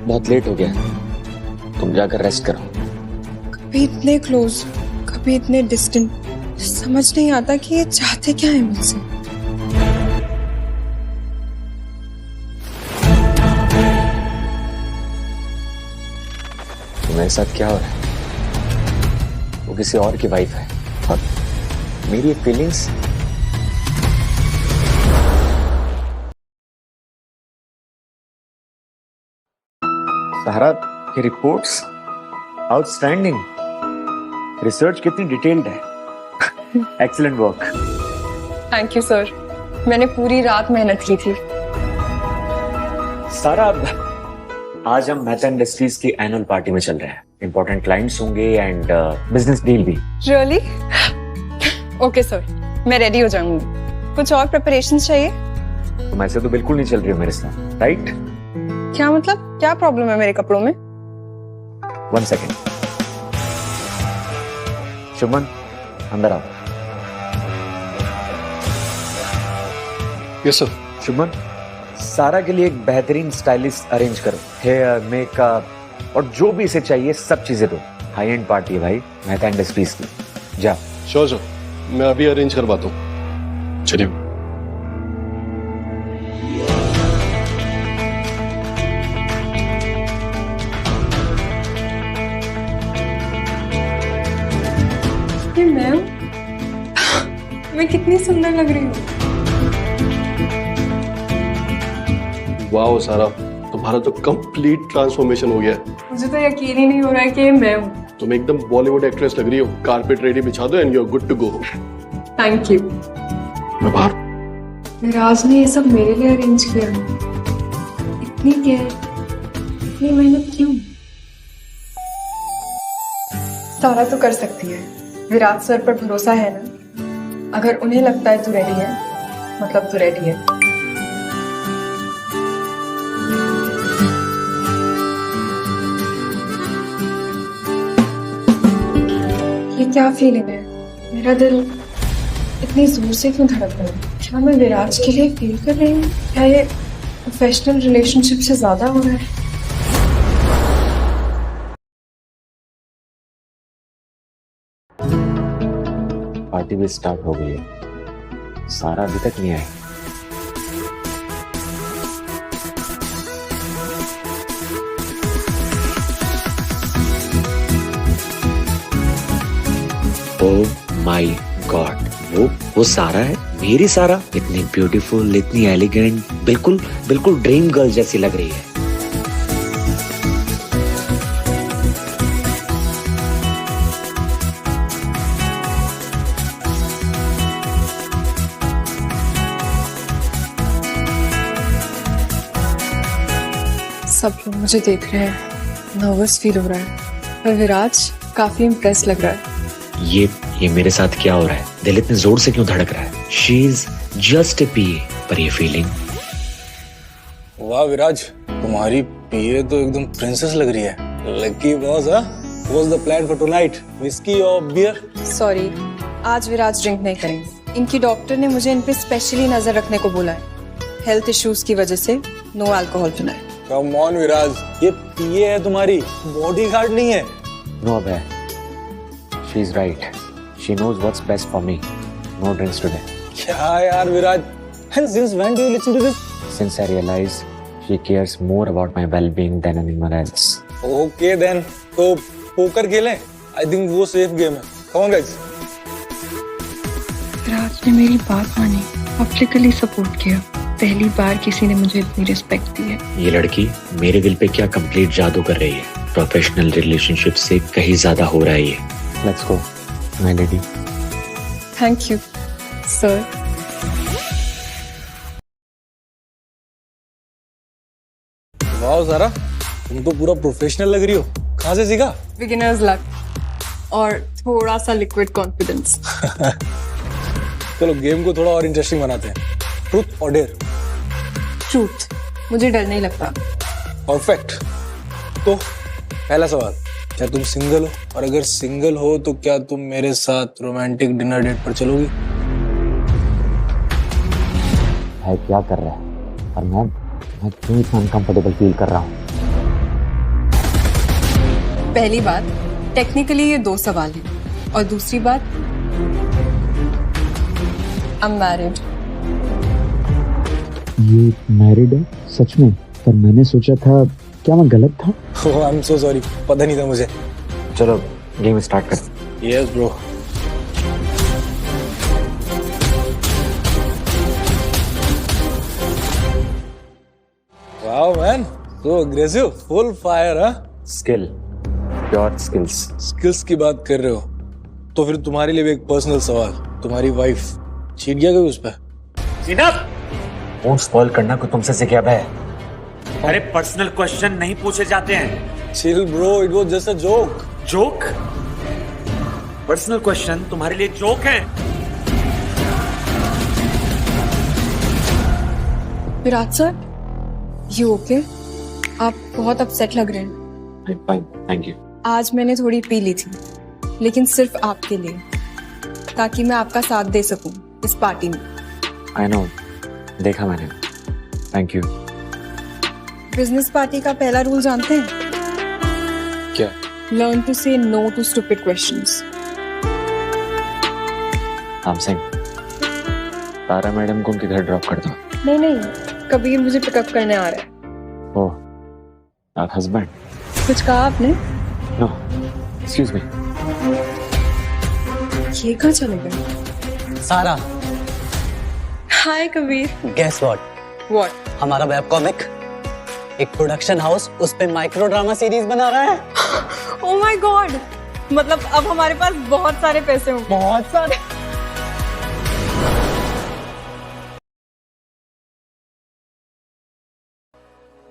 बहुत लेट हो गया। तुम जाकर रेस्ट करो। कभी इतने क्लोज, कभी इतने डिस्टेंट। समझ नहीं आता कि ये चाहते क्या है मुझसे। तुम्हारे साथ क्या हो रहा है? वो किसी और की वाइफ है और मेरी फीलिंग्स। सहारा, ये रिपोर्ट्स आउटस्टैंडिंग। रिसर्च कितनी डिटेल्ड है। Excellent work. Thank you sir, मैंने पूरी रात मेहनत की थी। सारा, आज हम मेहता इंडस्ट्रीज की एनुअल पार्टी में चल रहे हैं। इंपॉर्टेंट क्लाइंट्स होंगे एंड बिजनेस डील भी। रियली? ओके सर, मैं रेडी हो जाऊंगी। कुछ और प्रिपरेशन चाहिए? तुम ऐसे तो बिल्कुल नहीं चल रही हो मेरे साथ, राइट? क्या मतलब? क्या प्रॉब्लम है मेरे कपड़ों में? 1 सेकेंड। शुभमन, अंदर आओ। Yes sir. शुभमन, सारा के लिए एक बेहतरीन स्टाइलिस्ट अरेंज करो। हेयर, मेकअप और जो भी इसे चाहिए सब चीजें दो। हाई एंड पार्टी है भाई, मेहता इंडस्ट्रीज की। जा। श्योर सर, मैं अभी अरेंज करवाता हूँ। चलिए। ये मैं कितनी सुंदर लग रही हूँ। वाओ सारा, तुम्हारा तो कंप्लीट ट्रांसफॉर्मेशन हो गया है। मुझे तो यकीन ही नहीं हो रहा है कि ये मैं हूँ। तुम एकदम बॉलीवुड एक्ट्रेस लग रही हो। कारपेट रेडी बिछा दो and you are good to go. Thank you. मैं बाहर। विराज ने ये सब मेरे लिए अरेंज किया। इतनी केयर, इतनी मेहनत क्यों? सारा तो कर सकती है। विराज सर पर भरोसा है ना? अगर उन्हें लगता है तू रेडी है, मतलब तू रेडी है। ये क्या फीलिंग है? मेरा दिल इतनी जोर से क्यों धड़क रहा है? क्या मैं विराज के लिए फील कर रही हूँ? क्या ये प्रोफेशनल रिलेशनशिप से ज्यादा हो रहा है? पार्टी भी स्टार्ट हो गई है। सारा अभी तक नहीं आई। ओह माय गॉड, वो सारा है, मेरी सारा। इतनी ब्यूटीफुल, इतनी एलिगेंट, बिल्कुल ड्रीम गर्ल जैसी लग रही है। सब लोग मुझे देख रहे हैं, नर्वस फील हो रहा है, पर विराज काफी इम्प्रेस लग रहा है। ये मेरे साथ क्या हो रहा है? दिल इतने जोर से क्यों धड़क रहा है? शी इज जस्ट ए पीए, पर ये फीलिंग। वाह विराज, तुम्हारी पीए तो एकदम प्रिंसेस लग रही है। Lucky boss. What's the plan for tonight? Whisky और बियर? सॉरी, आज विराज ड्रिंक नहीं करेंगे। इनकी डॉक्टर ने मुझे इन पे स्पेशली नजर रखने को बोला है। हेल्थ इश्यूज की वजह से no alcohol tonight. Come on Viraj, ये पीए है तुम्हारी, बॉडीगार्ड नहीं है। नो अबे, she is right. She knows what's best for me. No drinks today. क्या यार Viraj, And since when do you listen to this? Since I realized she cares more about my well-being than anyone else. Okay then. तो poker खेलें? I think वो safe game है. Come on guys. राज ने मेरी बात मानी, पब्लिकली सपोर्ट किया। पहली बार किसी ने मुझे इतनी रिस्पेक्ट दी है। ये लड़की मेरे दिल पे क्या कंप्लीट जादू कर रही है। प्रोफेशनल रिलेशनशिप से कहीं ज्यादा हो रहा है ये। Let's go my lady. Thank you sir. वाह सारा, तुम तो पूरा प्रोफेशनल लग रही हो। कहाँ से सीखा? बिगिनर्स लक और थोड़ा सा लिक्विड कॉन्फिडेंस। चलो गेम को थोड़ा और इंटरेस्टिंग बनाते हैं। ट्रूथ और डेयर? ट्रूथ। मुझे डर नहीं लगता। परफेक्ट। तो पहला सवाल, क्या तुम सिंगल हो? और अगर सिंगल हो तो क्या तुम मेरे साथ रोमांटिक डिनर डेट पर चलोगी? भाई क्या कर रहा है? और मैं क्यों इतना अनकंफर्टेबल फील कर रहा हूँ? पहली बात, टेक्निकली ये 2 सवाल हैं। और दूसरी बात, आई एम मैरिड। ये मैरिड है सच में? पर मैंने सोचा था, क्या मैं गलत था? ओह आई एम सो सॉरी, पता नहीं था मुझे। चलो गेम स्टार्ट कर। Yes bro. वाओ मैन, सो अग्रेसिव, फुल फायर। हाँ, स्किल, प्योर स्किल्स। स्किल्स की बात कर रहे हो तो फिर तुम्हारे लिए भी एक पर्सनल सवाल। तुम्हारी वाइफ चीट गया कभी उस पर? फोन स्पॉइल करना को तुमसे सीखा है? अरे पर्सनल क्वेश्चन नहीं पूछे जाते हैं। Chill bro, it was just a joke. Joke? Personal question तुम्हारे लिए जोक है? Virat sir, you okay? आप बहुत अपसेट लग रहे हैं। Fine, thank you. आज मैंने थोड़ी पी ली थी, लेकिन सिर्फ आपके लिए, ताकि मैं आपका साथ दे सकूं इस पार्टी में। आई नो, देखा मैंने। Thank you. बिजनेस पार्टी का पहला रूल जानते हैं? क्या? Learn to say no to stupid questions. Ram Singh, Tara madam को उनके घर ड्रॉप कर दो। नहीं नहीं, कबीर मुझे पिकअप करने आ रहा है। ओह, आप हस्बैंड? कुछ कहा आपने? No, excuse me. ये कहाँ चले गए? Sara, hi Kabir. Guess what? What? हमारा वेब कॉमिक एक प्रोडक्शन हाउस उस पे माइक्रो ड्रामा सीरीज बना रहा है। ओह माय गॉड, मतलब अब हमारे पास बहुत सारे पैसे होंगे। बहुत सारे।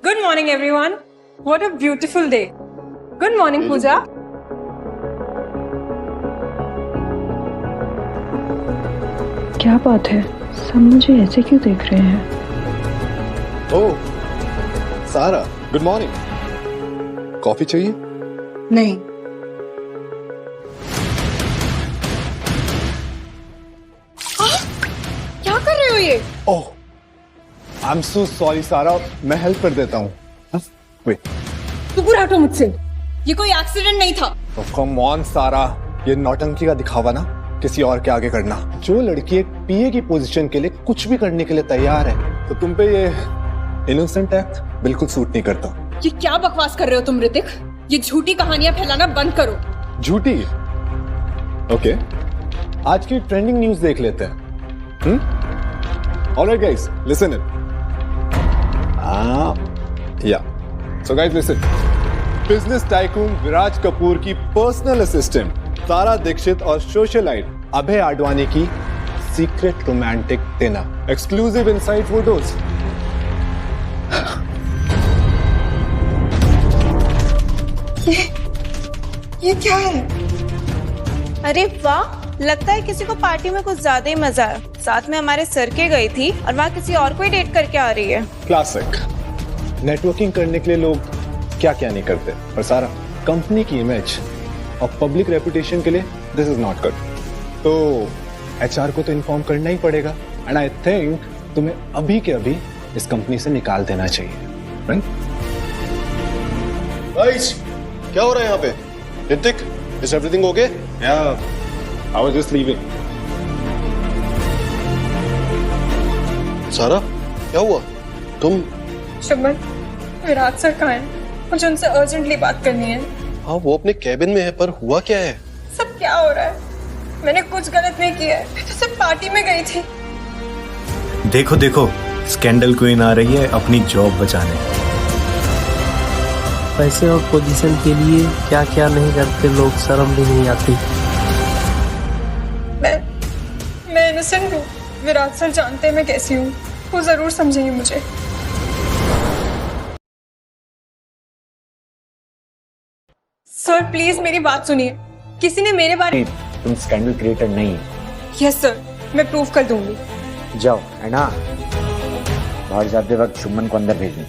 Good morning everyone, what a beautiful day. Good morning Pooja. क्या बात है, सब मुझे ऐसे क्यों देख रहे हैं? ओह सारा, गुड मॉर्निंग। कॉफी चाहिए? नहीं। क्या कर रहे हो ये? ओह, आई एम सो सॉरी सारा, मैं हेल्प कर देता हूँ। वेट, तू पूरा हटो मुझसे, ये कोई एक्सीडेंट नहीं था। कम ऑन सारा, ये नौटंकी का दिखावा ना किसी और के आगे करना। जो लड़की एक पीए की पोजीशन के लिए कुछ भी करने के लिए तैयार है, तो तुम पे ये इनोसेंट एक्ट बिल्कुल सूट नहीं करता। ये क्या बकवास कर रहे हो तुम ऋतिक? ये झूठी कहानियां फैलाना बंद करो। झूठी? ओके, आज की ट्रेंडिंग न्यूज़ देख लेते हैं। Alright guys, listen it. So guys listen, business tycoon Viraj Kapoor की पर्सनल असिस्टेंट तारा दीक्षित और सोशलाइट अभय आडवाणी की secret romantic dinner, exclusive inside photos. ये क्या है? अरे वाह, लगता है किसी को पार्टी में कुछ ज्यादा ही मजा है। साथ में हमारे सर के गई थी और वहाँ किसी और को ही डेट करके आ रही है। क्लासिक। नेटवर्किंग करने के लिए लोग क्या क्या नहीं करते, पर सारा कंपनी की इमेज और पब्लिक रेपुटेशन के लिए दिस इज नॉट गुड। तो एचआर को तो इन्फॉर्म करना ही पड़ेगा, एंड आई थिंक तुम्हें अभी के अभी इस कंपनी से निकाल देना चाहिए। गाइस, क्या हो रहा है यहाँ पे? Hrithik, is everything okay? Yeah, I was just leaving. सारा क्या हुआ? तुम? शुभमन, विराट सर कहाँ हैं? मुझे उनसे अर्जेंटली बात करनी है। हाँ, वो अपने कैबिन में है, पर हुआ क्या है? सब क्या हो रहा है? मैंने कुछ गलत नहीं किया है, मैं तो सिर्फ पार्टी में गई थी। देखो देखो, स्कैंडल क्वीन आ रही है अपनी जॉब बचाने। पैसे और पोजीशन के लिए क्या क्या नहीं करते लोग, शर्म भी नहीं आती। मैं इनोसेंट हूँ। विराट सर जानते हैं मैं कैसी हूँ, वो जरूर समझेंगे मुझे। सर प्लीज मेरी बात सुनिए, किसी ने मेरे बारे में। तुम स्कैंडल क्रिएटर नहीं है। यस सर, मैं प्रूव कर दूंगी। जाओ, है ना? बाहर जाते वक्त शुभमन को अंदर भेजना।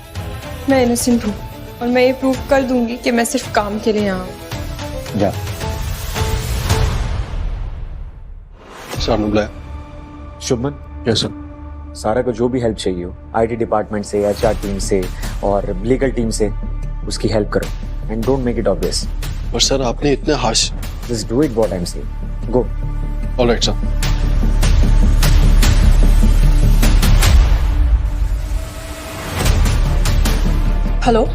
मैं इनोसेंट हूँ और मैं ये प्रूव कर दूंगी कि मैं सिर्फ काम के लिए यहाँ हूँ। जाओ। सर ने बुलाया। शुभमन। Yes sir. सारा को जो भी हेल्प चाहिए हो, आईटी डिपार्टमेंट से, एचआर टीम से और लीगल टीम से, उसकी हेल्प करो and don't make it obvious. पर सर आपने इतने harsh. Just do it what I am saying. Go. Alright sir. Hello,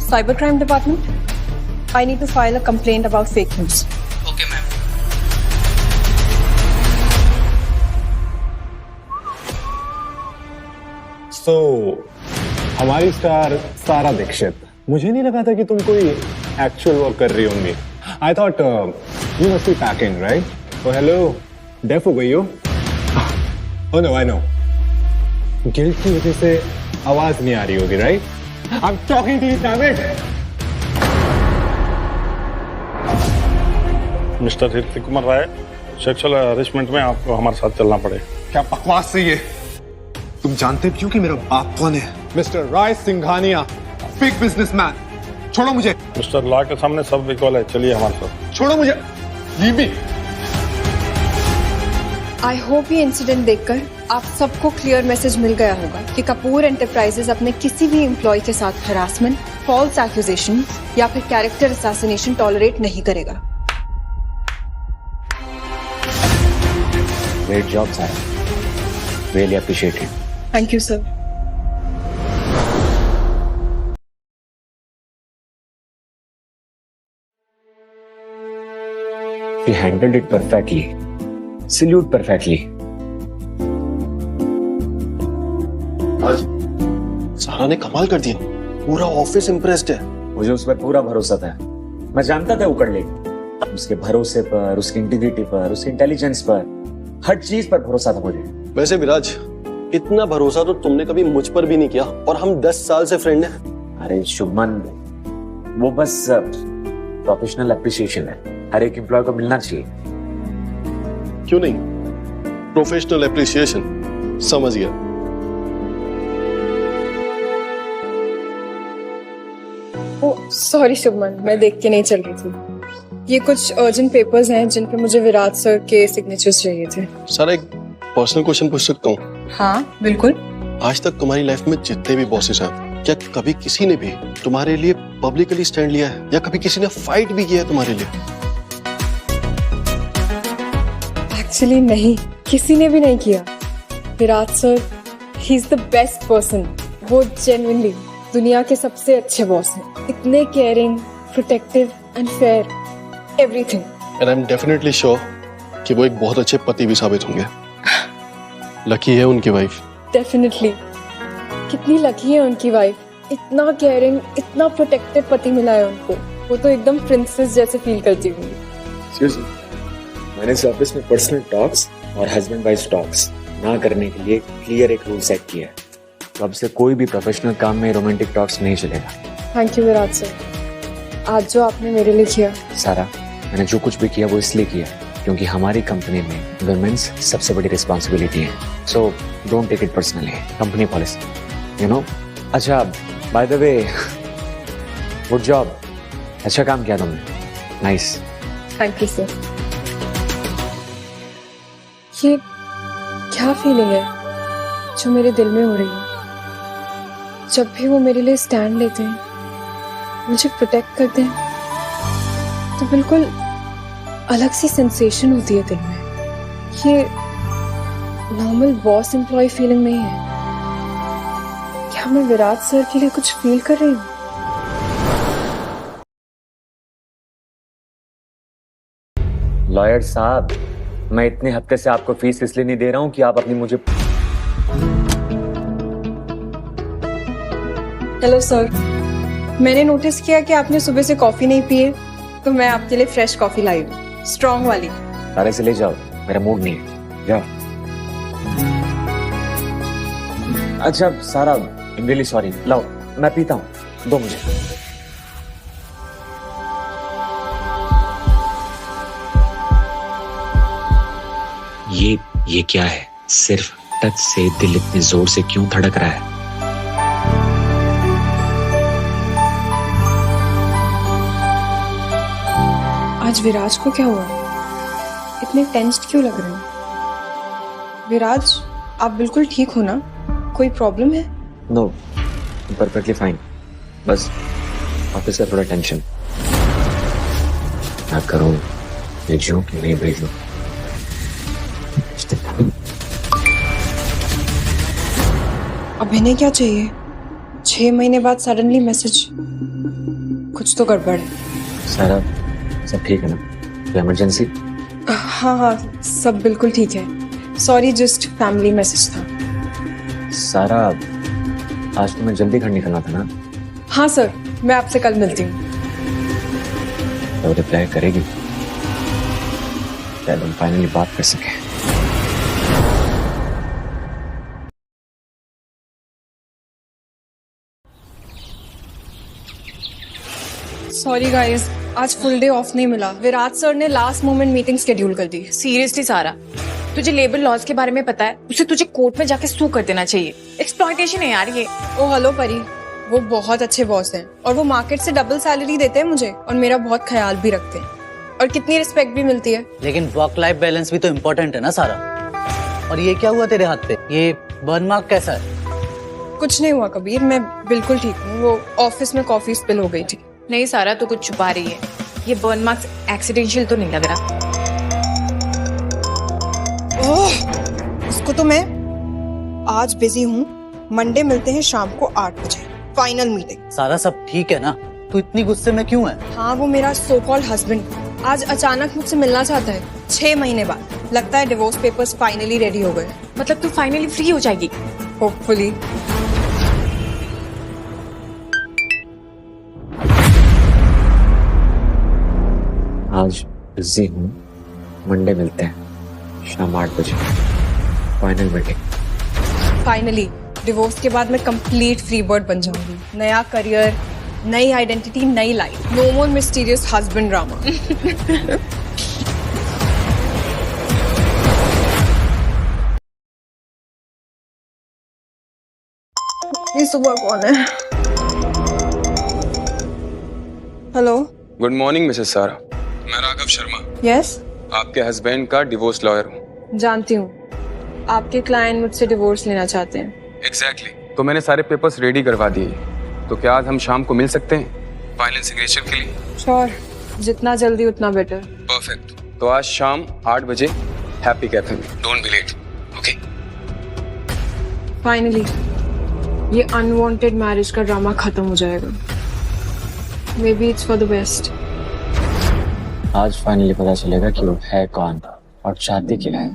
cyber crime department. I need to file a complaint about fake news. Okay ma'am. हमारी star Sara Dixit, मुझे नहीं लगा था कि तुम कोई एक्चुअल वर्क कर रही होंगी। I thought you must be packing, right? Oh hello, deaf हो गई हो? Oh no, I know, guilt की वजह से आवाज नहीं आ रही होगी, right? I am talking to you, damn it. Mister Hrithik Kumar Rai, sexual harassment में आपको हमारे साथ चलना पड़े। क्या बकवास है ये? तुम जानते क्यों कि मेरा बाप कौन है? मिस्टर राय सिंघानिया, बिग बिजनेसमैन। छोड़ो मुझे। मिस्टर लॉ के सामने सब इक्वल है, चलिए हमारे साथ। छोड़ो मुझे। Leave me. आई होप ये इंसिडेंट देखकर आप सबको क्लियर मैसेज मिल गया होगा कि कपूर एंटरप्राइजेस अपने किसी भी एम्प्लॉय के साथ हरासमेंट, फॉल्स एक्यूजेशन या फिर कैरेक्टर असैसिनेशन टॉलरेट नहीं करेगा। Great job Sara, really appreciate it. Thank you sir. He handled it perfectly. Salute perfectly. आज सारा ने कमाल कर दिया, पूरा ऑफिस इम्प्रेस्ड है। मुझे उस पर पूरा भरोसा था। मैं जानता था वो कर लेगी। उसके भरोसे पर, उसकी इंटीग्रिटी पर, उसकी इंटेलिजेंस पर, हर चीज पर भरोसा था मुझे। वैसे विराज, इतना भरोसा तो तुमने कभी मुझ पर भी नहीं किया, और हम 10 साल से फ्रेंड हैं। अरे शुभमन, वो बस प्रोफेशनल एप्रिसिएशन है, हर एक एम्प्लॉय को मिलना चाहिए। क्यों नहीं? प्रोफेशनल एप्रिसिएशन, समझ गया। ओह सॉरी शुभमन, मैं देख के नहीं चल रही थी। ये कुछ अर्जेंट पेपर्स हैं जिन पे मुझे विराट सर के सिग्नेचर्स चाहिए थे। सारा एक पर्सनल क्वेश्चन पूछ सकता हूँ? हाँ बिल्कुल। आज तक तुम्हारी लाइफ में जितने भी बॉसेस हैं, क्या कभी किसी ने भी तुम्हारे लिए पब्लिकली स्टैंड लिया है, या कभी किसी ने फाइट भी किया है तुम्हारे लिए? एक्चुअली नहीं, किसी ने भी नहीं किया। Virat sir, he is the best person. वो जेन्युइनली दुनिया के सबसे अच्छे बॉस हैं। इतने caring, protective and fair, everything. And I am definitely sure कि वो एक बहुत अच्छे पति भी साबित होंगे। लकी है उनकी वाइफ। डेफिनेटली, कितनी लकी है उनकी वाइफ। इतना केयरिंग, इतना प्रोटेक्टिव पति मिला है उनको। वो तो एकदम प्रिंसेस जैसे फील करती होंगी। Seriously, मैंने इस ऑफिस में पर्सनल टॉक्स और हस्बैंड वाइफ टॉक्स ना करने के लिए क्लियर एक रूल सेट किया है। तो अब से कोई भी प्रोफेशनल काम में रोमांटिक टॉक्स नहीं चलेगा। थैंक यू विराट सर, आज जो आपने मेरे लिए किया। सारा, मैंने जो कुछ भी किया वो इसलिए किया क्योंकि हमारी कंपनी में वुमेन्स सबसे बड़ी रिस्पॉन्सिबिलिटी है। So don't take it personally, company policy, you know. अच्छा, by the way, good job, अच्छा काम किया तुमने, नाइस। Thank you sir. ये क्या फीलिंग है जो मेरे दिल में हो रही है? जब भी वो मेरे लिए स्टैंड लेते हैं, मुझे प्रोटेक्ट करते हैं, तो बिल्कुल अलग सी सेंसेशन होती है दिल में। ये नॉर्मल बॉस एम्प्लॉय फीलिंग नहीं है। क्या मैं विराट सर के लिए कुछ फील कर रही हूँ? लॉयर साहब, मैं इतने हफ्ते से आपको फीस इसलिए नहीं दे रहा हूँ कि आप अपनी मुझे। हेलो सर, मैंने नोटिस किया कि आपने सुबह से कॉफी नहीं पी है, तो मैं आपके लिए फ्रेश कॉफी लाई हूँ, स्ट्रॉन्ग वाली। सारे से ले जाओ, मेरा मूड नहीं है, जाओ। अच्छा सारा, आई एम रियली सॉरी, लाओ मैं पीता हूँ, दो मुझे। ये क्या है? सिर्फ टच से दिल इतने जोर से क्यों धड़क रहा है? आज विराज को क्या हुआ? इतने टेंस्ड क्यों लग रहे हैं? विराज, आप बिल्कुल ठीक हो ना? कोई प्रॉब्लम है? नो, परफेक्टली फाइन, बस ऑफिस का थोड़ा टेंशन। क्या करूं, भेजूं कि नहीं भेजूं? अब इन्हें क्या चाहिए? 6 महीने बाद सडनली मैसेज, कुछ तो गड़बड़ है। सारा सब ठीक है ना? कोई इमरजेंसी? हाँ, सब बिल्कुल ठीक है। सॉरी, जस्ट फैमिली मैसेज था। सारा, आज तुम्हें जल्दी घर निकलना था ना? हाँ सर, मैं आपसे कल मिलती हूँ। तो रिप्लाई करेगी? शायद हम फाइनली बात कर सके। सॉरी गाइस, आज फुल डे ऑफ नहीं मिला। विराट सर ने लास्ट मोमेंट मीटिंग शेड्यूल कर दी। सीरियसली सारा, तुझे लेबर लॉज के बारे में पता है? उसे तुझे कोर्ट में जाके सू कर देना चाहिए। एक्सप्लॉयटेशन है यार ये। ओ हेलो परी, वो बहुत अच्छे बॉस हैं और वो मार्केट से डबल सैलरी देते हैं मुझे, और मेरा बहुत ख्याल भी रखते हैं, और कितनी रिस्पेक्ट भी मिलती है। लेकिन वर्क लाइफ बैलेंस भी तो इम्पोर्टेंट है ना सारा। और ये क्या हुआ तेरे हाथ पे? ये बर्न मार्क कैसा है? कुछ नहीं हुआ कबीर, मैं बिल्कुल ठीक हूँ। वो ऑफिस में कॉफी स्पिल हो गई थी। नहीं सारा, तू कुछ छुपा रही है। ये बर्न मार्क्स एक्सीडेंशियल तो नहीं लग रहा। उसको तो मैं आज बिजी हूँ, मंडे मिलते हैं शाम को 8 बजे, फाइनल मीटिंग। सारा सब ठीक है ना? तू इतनी गुस्से में क्यों है? हाँ, वो मेरा सो कॉल्ड हस्बैंड आज अचानक मुझसे मिलना चाहता है 6 महीने बाद। लगता है डिवोर्स पेपर्स फाइनली रेडी हो गए। मतलब तू फाइनली फ्री हो जाएगी? होपफुली। आज बिजी हूँ, मंडे मिलते हैं शाम 8 बजे, फाइनल मीटिंग। फाइनली डिवोर्स के बाद मैं कंप्लीट फ्री बर्ड बन जाऊंगी। नया करियर, नई आइडेंटिटी, नई लाइफ। नो मोर मिस्टीरियस हस्बैंड ड्रामा। ये सुबह कौन है? हेलो। गुड मॉर्निंग मिसेस सारा, मैं राघव शर्मा। यस। आपके हस्बैंड का डिवोर्स लॉयर हूँ। जानती हूँ, आपके क्लाइंट मुझसे डिवोर्स लेना चाहते हैं। एग्जैक्टली। तो मैंने सारे पेपर्स रेडी करवा दिए, तो क्या आज हम शाम को मिल सकते हैं फाइनल सिग्नेचर के लिए? श्योर, जितना जल्दी उतना बेटर। परफेक्ट। तो आज शाम 8 बजे हैप्पी कैफे में, don't be late. Okay. Finally ये अनवांटेड मैरिज का ड्रामा खत्म हो जाएगा। Maybe it's for the best. आज फाइनली पता चलेगा कि वो है कौन और चाहती क्या है।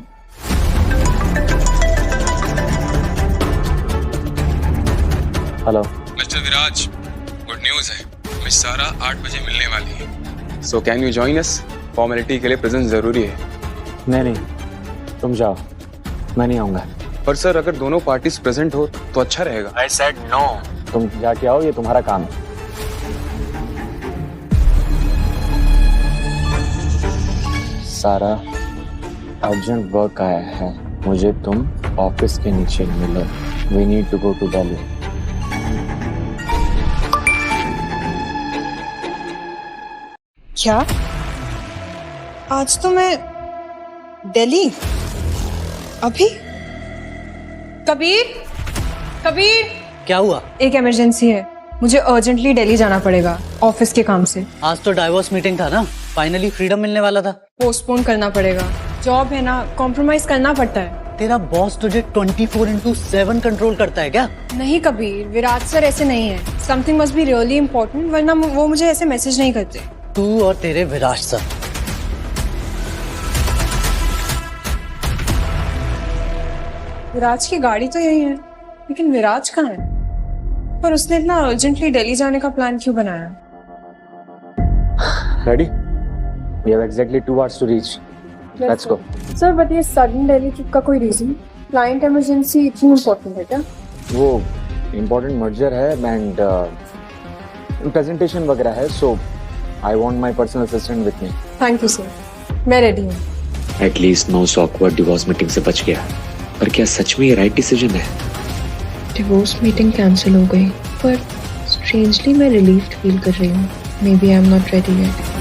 हेलो मिस्टर विराज, गुड न्यूज है, मिस सारा 8 बजे मिलने वाली है। So can you join us? Formality के लिए प्रेजेंस जरूरी है। नहीं, तुम जाओ, मैं नहीं आऊंगा। पर सर, अगर दोनों पार्टीज प्रेजेंट हो तो अच्छा रहेगा। I said no. तुम जाके आओ, ये तुम्हारा काम है। सारा, अर्जेंट वर्क आया है, मुझे तुम ऑफिस के नीचे मिलो। We need to go to Delhi. क्या? आज तो मैं दिल्ली? अभी? कबीर, कबीर। क्या हुआ? एक इमरजेंसी है, मुझे अर्जेंटली दिल्ली जाना पड़ेगा ऑफिस के काम से। आज तो डाइवोर्स मीटिंग था ना, फाइनली फ्रीडम मिलने वाला था। पोस्टपोन करना पड़ेगा। जॉब है ना, कॉम्प्रोमाइज करना पड़ता है। तेरा बॉस तुझे 24/7 कंट्रोल करता है क्या? नहीं कबीर, विराट सर ऐसे नहीं है। Something must be really important, वरना वो मुझे ऐसे मैसेज नहीं करते। तू और तेरे विराट सर। विराज की गाड़ी तो यही है, लेकिन विराज कहाँ है? पर उसने इतना अर्जेंटली दिल्ली जाने का प्लान क्यों बनाया? Ready? We have exactly 2 hours to reach. Let's go. Sir but ये सडन दिल्ली ट्रिप का कोई रीजन? क्लाइंट इमरजेंसी इतनी इम्पोर्टेंट है क्या? वो इम्पोर्टेंट मर्जर है एंड प्रेजेंटेशन वगैरह है, so I want my personal assistant with me. Thank you sir, मैं रेडी हूँ। एटलीस्ट 9 ऑकवर्ड डिवोर्स मीटिंग से बच गया। पर क्या सच में ये राइट डिसीजन है? डिवोर्स मीटिंग कैंसिल हो गई, पर स्ट्रेंजली मैं रिलीव्ड फील कर रही हूँ। Maybe I am not ready yet.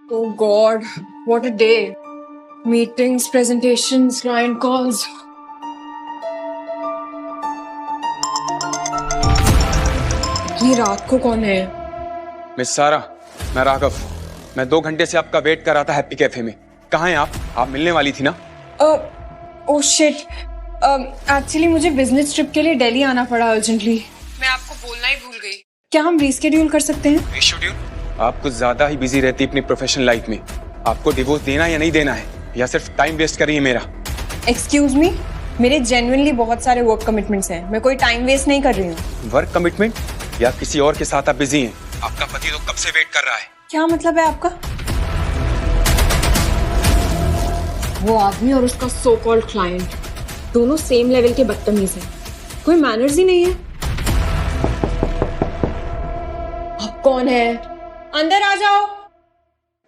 Oh God, what a day. Meetings, presentations, client calls. ये रात को कौन है? मिस सारा, मैं राघव। मैं 2 घंटे से आपका वेट कर रहा था हैप्पी कैफे में। कहाँ हैं आप? आप मिलने वाली थी ना? ओह शिट, एक्चुअली मुझे बिजनेस ट्रिप के लिए दिल्ली आना पड़ा अर्जेंटली। मैं आपको बोलना ही भूल गई। क्या हम रीशेड्यूल कर सकते हैं? रीशेड्यूल? आप कुछ ज्यादा ही बिजी रहती अपनी प्रोफेशनल लाइफ में। आपको डिवोर्स देना या नहीं देना है, या सिर्फ टाइम वेस्ट कर रही है मेरा? एक्सक्यूज मी, मेरे जेन्युइनली बहुत सारे वर्क कमिटमेंट्स हैं। मैं कोई टाइम वेस्ट नहीं कर रही हूँ। Work commitment? या किसी और के साथ आप बिजी हैं? आपका पति तो कब से वेट कर रहा है। क्या मतलब है आपका? वो आदमी और उसका सो कॉल्ड क्लाइंट दोनों सेम लेवल के बदतमीज हैं। कोई मैनर्स ही नहीं है। आप कौन है? अंदर आ जाओ।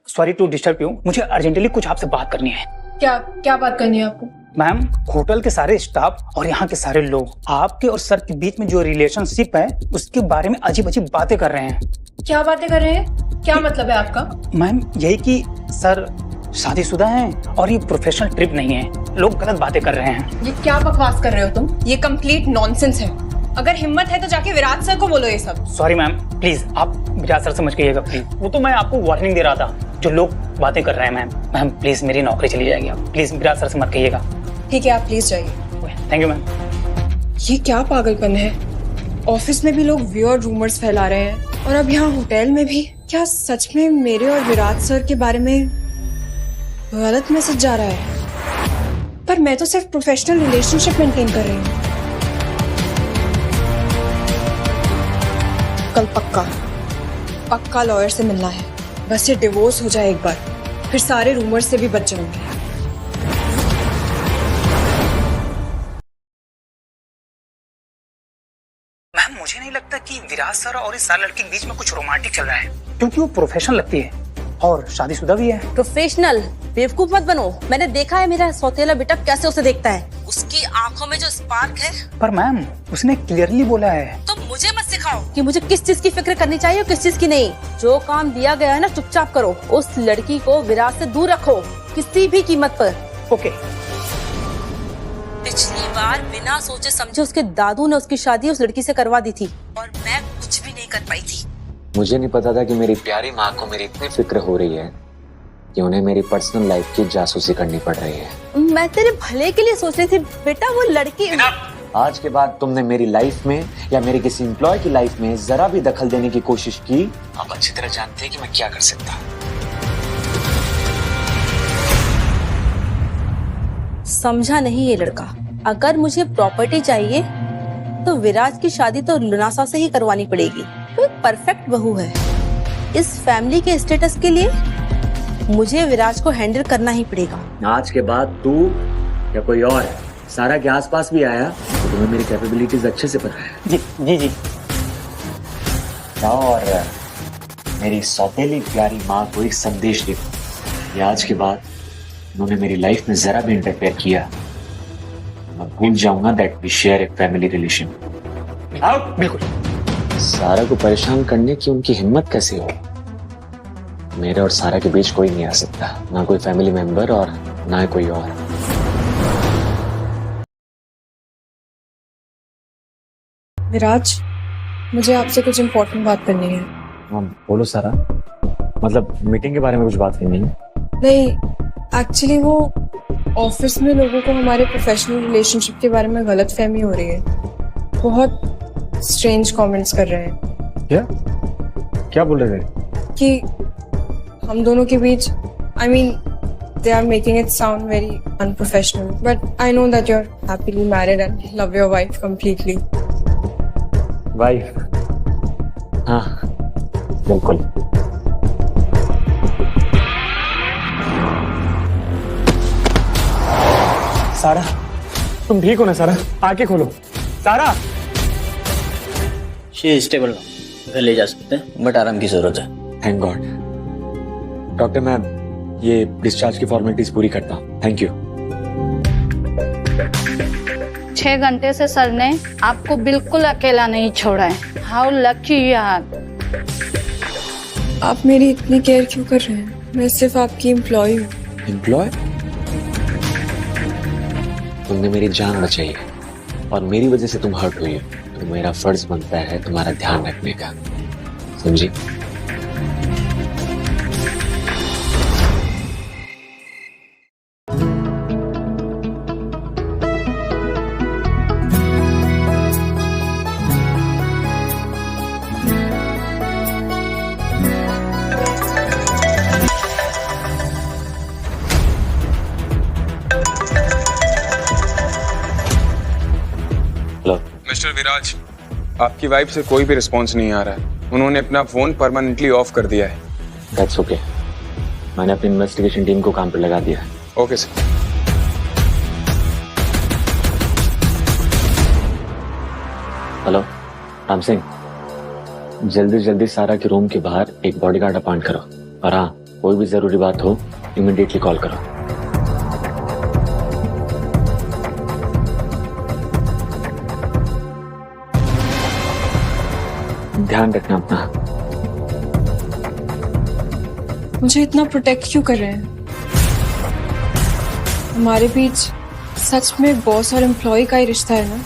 सॉरी टू डिस्टर्ब यू, मुझे अर्जेंटली कुछ आपसे बात करनी है। क्या बात करनी है आपको? मैम, होटल के सारे स्टाफ और यहाँ के सारे लोग आपके और सर के बीच में जो रिलेशनशिप है उसके बारे में अजीब अजीब बातें कर रहे हैं। क्या बातें कर रहे हैं? क्या मतलब है आपका? मैम, यही कि सर शादीशुदा हैं और ये प्रोफेशनल ट्रिप नहीं है। लोग गलत बातें कर रहे हैं। ये क्या बकवास कर रहे हो तुम? ये कंप्लीट नॉनसेंस है। अगर हिम्मत है तो जाके विराट सर को बोलो ये सब। सॉरी मैम, प्लीज आप विराट सर समझ कहिएगा प्लीज। वो तो मैं आपको वार्निंग दे रहा था, जो लोग बातें कर रहे हैं। मैम प्लीज, मेरी नौकरी चली जाएगी। आप प्लीज विराट सर से मत कहिएगा। ठीक है, आप प्लीज जाइए। Thank you ma'am. ये क्या पागलपन है? ऑफिस में भी लोग वियर्ड रूमर्स फैला रहे हैं और अब यहाँ होटल में भी। क्या सच में मेरे और विराट सर के बारे में गलत मैसेज जा रहा है? पर मैं तो सिर्फ प्रोफेशनल रिलेशनशिप मेंटेन कर रही हूँ। कल पक्का लॉयर से मिलना है। बस ये डिवोर्स हो जाए एक बार, फिर सारे रूमर्स से भी बच जाऊंगी। मैम, मुझे नहीं लगता कि विराट सर और इस सारे लड़के के बीच में कुछ रोमांटिक चल रहा है, क्योंकि वो प्रोफेशनल लगती है और शादीशुदा भी है। प्रोफेशनल? बेवकूफ मत बनो। मैंने देखा है मेरा सौतेला बेटा कैसे उसे देखता है। उसकी आंखों में जो स्पार्क है। पर मैम, उसने क्लियरली बोला है। तो मुझे मत सिखाओ कि मुझे किस चीज की फिक्र करनी चाहिए और किस चीज की नहीं। जो काम दिया गया है ना, चुपचाप करो। उस लड़की को विराट से दूर रखो, किसी भी कीमत पर। ओके। पिछली बार बिना सोचे समझे उसके दादू ने उसकी शादी उस लड़की से करवा दी थी और मैं कुछ भी नहीं कर पाई थी। मुझे नहीं पता था कि मेरी प्यारी माँ को मेरी इतनी फिक्र हो रही है कि उन्हें मेरी पर्सनल लाइफ की जासूसी करनी पड़ रही है। मैं तेरे भले के लिए सोच रही थी बेटा। वो लड़की आज के बाद तुमने मेरी लाइफ में या मेरी किसी एम्प्लॉय की लाइफ में जरा भी दखल देने की कोशिश की, आप अच्छी तरह जानते हैं कि मैं क्या कर सकता। समझा नहीं ये लड़का। अगर मुझे प्रॉपर्टी चाहिए तो विराज की शादी तो लुनासा से ही करवानी पड़ेगी। वो परफेक्ट बहू है। इस फैमिली के स्टेटस के लिए मुझे विराज को हैंडल करना ही पड़ेगा। आज के बाद तू या कोई और सारा के आसपास भी आया तो तुम्हें मेरी कैपेबिलिटीज अच्छे से पता है। जी जी जी। जाओ और मेरी सौतेली प्यारी माँ को एक संदेश दे कि आज के बाद उन्होंने मेरी लाइफ में जरा भी इंटरफेयर किया, मैं भूल जाऊंगा that we share a family relation. बिल्कुल। सारा को परेशान करने की उनकी हिम्मत कैसे हो? मेरे और सारा के बीच कोई नहीं आ सकता, ना कोई फैमिली मेंबर और ना कोई और। विराज, मुझे आपसे कुछ इम्पोर्टेंट बात करनी है। बोलो सारा। मतलब मीटिंग के बारे में कुछ बात करनी है? नहीं, एक्चुअली वो ऑफिस में लोगों को हमारे प्रोफेशनल रिलेशनशिप के बारे में गलत फहमी हो रही है। बहुत स्ट्रेंज कमेंट्स कर रहे हैं। क्या बोल रहे थे? कि हम दोनों के बीच, I mean, they are making it sound very unprofessional. But I know that you're happily married and love your wife completely. Wife? हाँ, बिल्कुल। सारा, तुम ठीक हो ना सारा? आंखें खोलो। सारा! शी स्टेबल घर ले जा सकते हैं, बट आराम की जरूरत है। Thank God. डॉक्टर मैम, ये डिस्चार्ज की फॉर्मेलिटीज पूरी करता हूँ। Thank you. 6 घंटे से सर ने आपको बिल्कुल अकेला नहीं छोड़ा है। How lucky you are. आप मेरी इतनी केयर क्यों कर रहे हैं? मैं सिर्फ आपकी एम्प्लॉय हूँ। एम्प्लॉय? तुमने मेरी जान बचाई है और मेरी वजह से तुम हर्ट हुई हो, तो मेरा फर्ज बनता है तुम्हारा ध्यान रखने का, समझी? मिस्टर विराज, आपकी वाइफ से कोई भी रिस्पॉन्स नहीं आ रहा है। उन्होंने अपना फोन परमानेंटली ऑफ कर दिया है। That's okay. मैंने अपनी इन्वेस्टिगेशन टीम को काम पे लगा दिया है। Okay sir. Hello Ram Singh, जल्दी जल्दी सारा के रूम के बाहर एक बॉडीगार्ड अपॉइंट करो, और हाँ, कोई भी जरूरी बात हो इमीडिएटली कॉल करो। ध्यान रखना अपना। मुझे इतना प्रोटेक्ट क्यों कर रहे हैं? हमारे बीच सच में बॉस और एम्प्लॉय का ही रिश्ता है ना?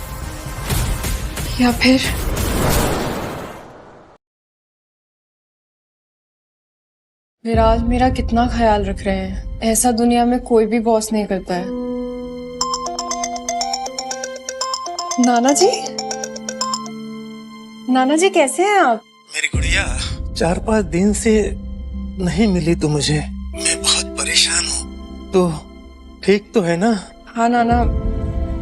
या फिर विराज मेरा कितना ख्याल रख रहे हैं। ऐसा दुनिया में कोई भी बॉस नहीं करता है। नाना जी, नाना जी कैसे हैं आप? मेरी गुड़िया, 4-5 दिन से नहीं मिली तो मुझे, मैं बहुत परेशान हूँ। तो ठीक तो है ना? हाँ नाना,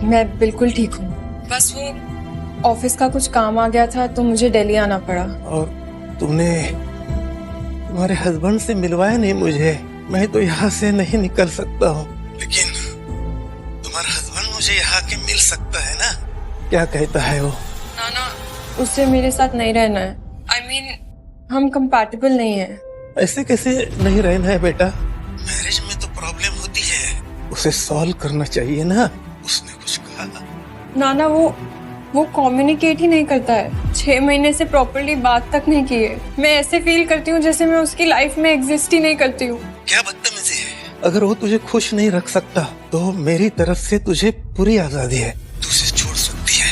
मैं बिल्कुल ठीक हूँ। बस वो ऑफिस का कुछ काम आ गया था तो मुझे दिल्ली आना पड़ा। और तुमने तुम्हारे हस्बैंड से मिलवाया नहीं मुझे। मैं तो यहाँ से नहीं निकल सकता हूँ, लेकिन तुम्हारा हस्बैंड मुझे यहाँ के मिल सकता है ना? क्या कहता है वो? नाना, उससे मेरे साथ नहीं रहना है। I mean, हम कंपैटिबल नहीं हैं। ऐसे कैसे नहीं रहना है बेटा? मैरिज में तो प्रॉब्लम होती है, उसे सॉल्व करना चाहिए ना। उसने कुछ कहा? नाना, वो कम्युनिकेट ही नहीं करता है। 6 महीने से प्रॉपर्ली बात तक नहीं की है। मैं ऐसे फील करती हूँ जैसे मैं उसकी लाइफ में एग्जिस्ट ही नहीं करती हूँ। क्या बदतमीजी है। अगर वो तुझे खुश नहीं रख सकता तो मेरी तरफ से तुझे पूरी आजादी है, तू उसे छोड़ सकती है।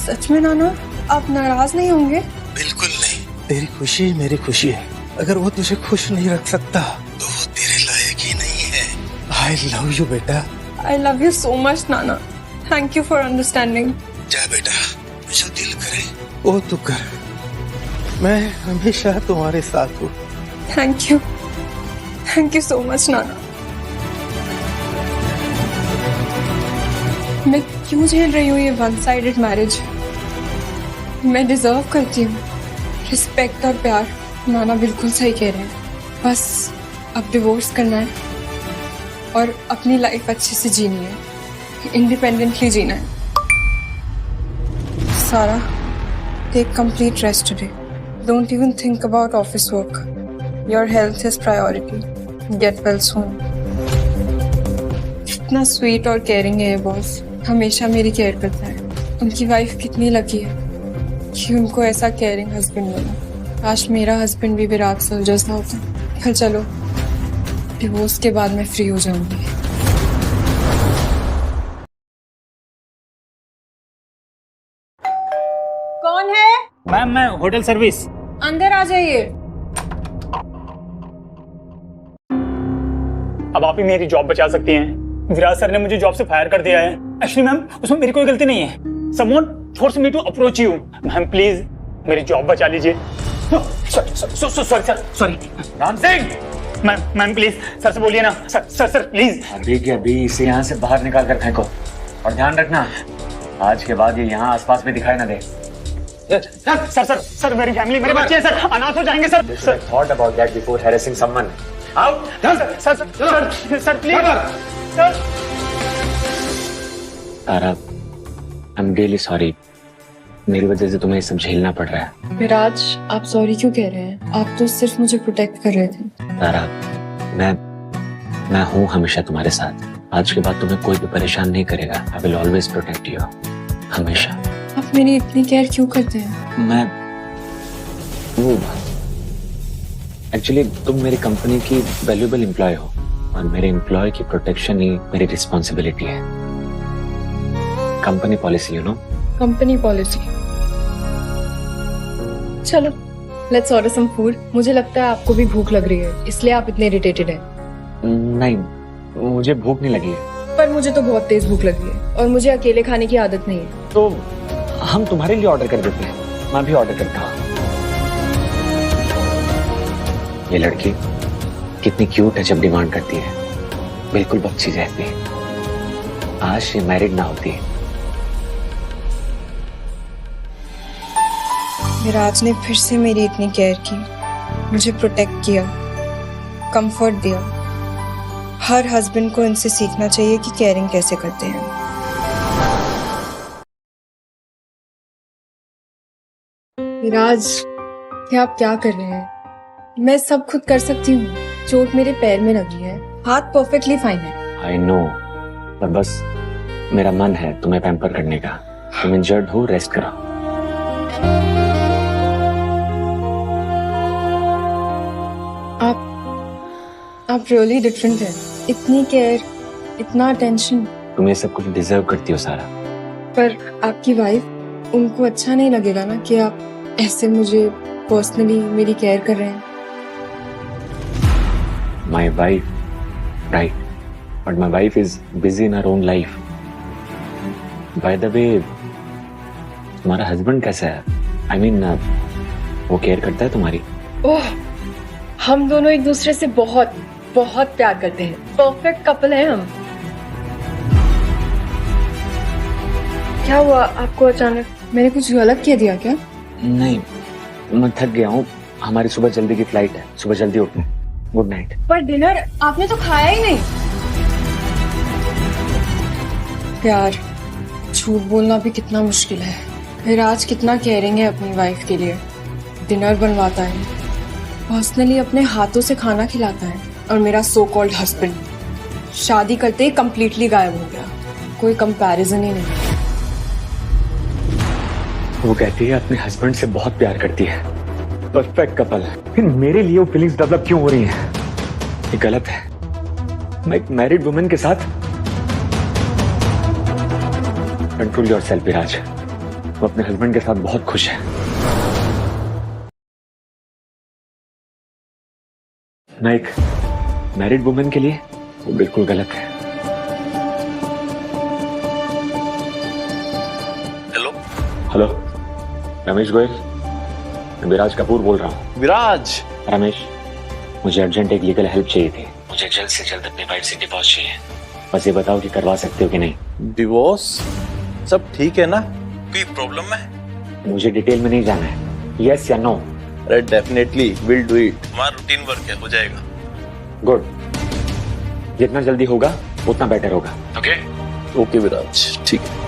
सच में नाना, आप नाराज नहीं होंगे? बिल्कुल नहीं, तेरी खुशी मेरी खुशी है। अगर वो तुझे खुश नहीं रख सकता तो वो तेरे लायक ही नहीं है। आई लव यू बेटा। I love you so much नाना। Thank you for understanding. जा बेटा, जो दिल करे वो तू कर। मैं हमेशा तुम्हारे साथ हूँ। थैंक यू सो मच नाना। मैं क्यों झेल रही हूँ ये वन साइडेड मैरिज? मैं डिजर्व करती हूँ रिस्पेक्ट और प्यार। नाना बिल्कुल सही कह रहे हैं। बस अब डिवोर्स करना है और अपनी लाइफ अच्छे से जीनी है, इंडिपेंडेंटली जीना है। सारा, take complete rest today. Don't even think about office work. Your health is priority. Get well soon. कितना स्वीट और केयरिंग है ये बॉस। हमेशा मेरी केयर करता है। उनकी वाइफ कितनी लकी है कि उनको ऐसा केयरिंग हस्बैंड मिला। काश मेरा हस्बैंड भी विराट सर जैसा होता। फिर चलो, डिवोर्स के बाद मैं फ्री हो जाऊंगी। कौन है? मैम, मैं होटल सर्विस। अंदर आ जाइए। अब आप ही मेरी जॉब बचा सकती हैं। विराज सर ने मुझे जॉब से फायर कर दिया है। एक्चुअली मैम उसमें मेरी कोई गलती नहीं है। Someone force me to approach you. Ma'am please मेरी जॉब बचा लीजिए। Sorry Ram Singh, ma'am please sir से बोलिए ना। Sir please. अभी के अभी इसे यहाँ से बाहर निकाल कर फेंको, और ध्यान रखना आज के बाद ये यहाँ आसपास में दिखाई ना दे। सर मेरी फैमिली, मेरे बच्चे हैं सर, अनाथ हो जाएंगे sir. Thought about that before harassing someone. Out. Sir please sir. Tara, I am really sorry, मेरी वजह से तुम्हें सब झेलना पड़ रहा है। विराज, आप सॉरी क्यों कह रहे हैं? आप तो सिर्फ मुझे प्रोटेक्ट कर रहे थे। तारा, मैं हूँ हमेशा तुम्हारे साथ। आज के बाद तुम्हें कोई भी परेशान नहीं करेगा। I will always protect you, हमेशा। आप मेरी इतनी केयर क्यों करते हैं? मैं वो एक्चुअली तुम मेरी कंपनी की वैल्यूएबल एम्प्लॉय हो, और मेरे एम्प्लॉय की प्रोटेक्शन ही मेरी रिस्पॉन्सिबिलिटी है। Company policy, you no. Company policy. चलो लेट्स ऑर्डर सम फूड। मुझे लगता है आपको भी भूख लग रही है, इसलिए आप इतने इरिटेटेड हैं। नहीं, मुझे भूख नहीं लगी है। पर मुझे तो बहुत तेज भूख लगी है, और मुझे अकेले खाने की आदत नहीं है। तो हम तुम्हारे लिए ऑर्डर कर देते हैं। मैं भी ऑर्डर करता हूँ। ये लड़की कितनी क्यूट है जब डिमांड करती है, बिल्कुल बच्ची जैसी। आज ये मैरिड ना होती। विराज ने फिर से मेरी इतनी केयर की, मुझे प्रोटेक्ट किया, कंफर्ट दिया। हर हस्बैंड को इनसे सीखना चाहिए कि केयरिंग कैसे करते हैं। विराज, ये आप क्या कर रहे हैं? मैं सब खुद कर सकती हूँ। चोट मेरे पैर में लगी है, हाथ परफेक्टली फाइन है। आई नो, पर बस मेरा मन है तुम्हें पैम्पर करने का। तुम इंजर्ड हो, रेस्ट करो। आप रियली डिफरेंट हैं। इतनी केयर, इतना अटेंशन। तुम ये सब कुछ डिजर्व करती हो सारा। पर आपकी वाइफ, उनको अच्छा नहीं लगेगा ना कि आप ऐसे मुझे पर्सनली मेरी केयर कर रहे हैं। My wife, right? But my wife is busy in her own life. By the way, तुम्हारा हस्बैंड कैसा है? I mean, वो केयर करता है तुम्हारी? ओह, हम दोनों एक दूसरे से बहुत बहुत प्यार करते हैं। परफेक्ट कपल है हम। क्या हुआ आपको अचानक? मैंने कुछ गलत कह दिया क्या? नहीं, मैं थक गया हूँ। हमारी सुबह जल्दी की फ्लाइट है, सुबह जल्दी उठना। Good night. पर डिनर आपने तो खाया ही नहीं। प्यार, झूठ बोलना भी कितना मुश्किल है। विराज कितना केयरिंग है अपनी वाइफ के लिए। डिनर बनवाता है, पर्सनली अपने हाथों से खाना खिलाता है। और मेरा सो कॉल्ड हस्बैंड शादी करते ही कंप्लीटली गायब हो गया। कोई कंपैरिजन ही नहीं। वो कहती है अपने हस्बैंड से बहुत प्यार करती है, परफेक्ट कपल है। फिर मेरे लिए वो फीलिंग्स डेवलप क्यों हो रही हैं? ये गलत है। मैं एक मैरिड वुमेन के साथ। कंट्रोल योरसेल्फ विराज। वो अपने हस्बैंड के साथ बहुत खुश है। मैं एक मैरिड वुमेन के लिए वो बिल्कुल गलत है। हेलो, रमेश गोयल, मैं विराज कपूर बोल रहा हूँ। विराज। रमेश, मुझे अर्जेंट एक लीगल हेल्प चाहिए थी। मुझे जल्द से जल्द अपनी वाइफ से डिवोर्स चाहिए। बस ये बताओ कि करवा सकते हो कि नहीं। डिवोर्स? सब ठीक है ना? कोई प्रॉब्लम है? मुझे डिटेल में नहीं जाना है। यस या नो? अरे डेफिनेटली विल डू इट। हमारा रूटीन वर्क है, हो जाएगा। गुड, जितना जल्दी होगा उतना बेटर होगा। ओके विराज, ठीक है।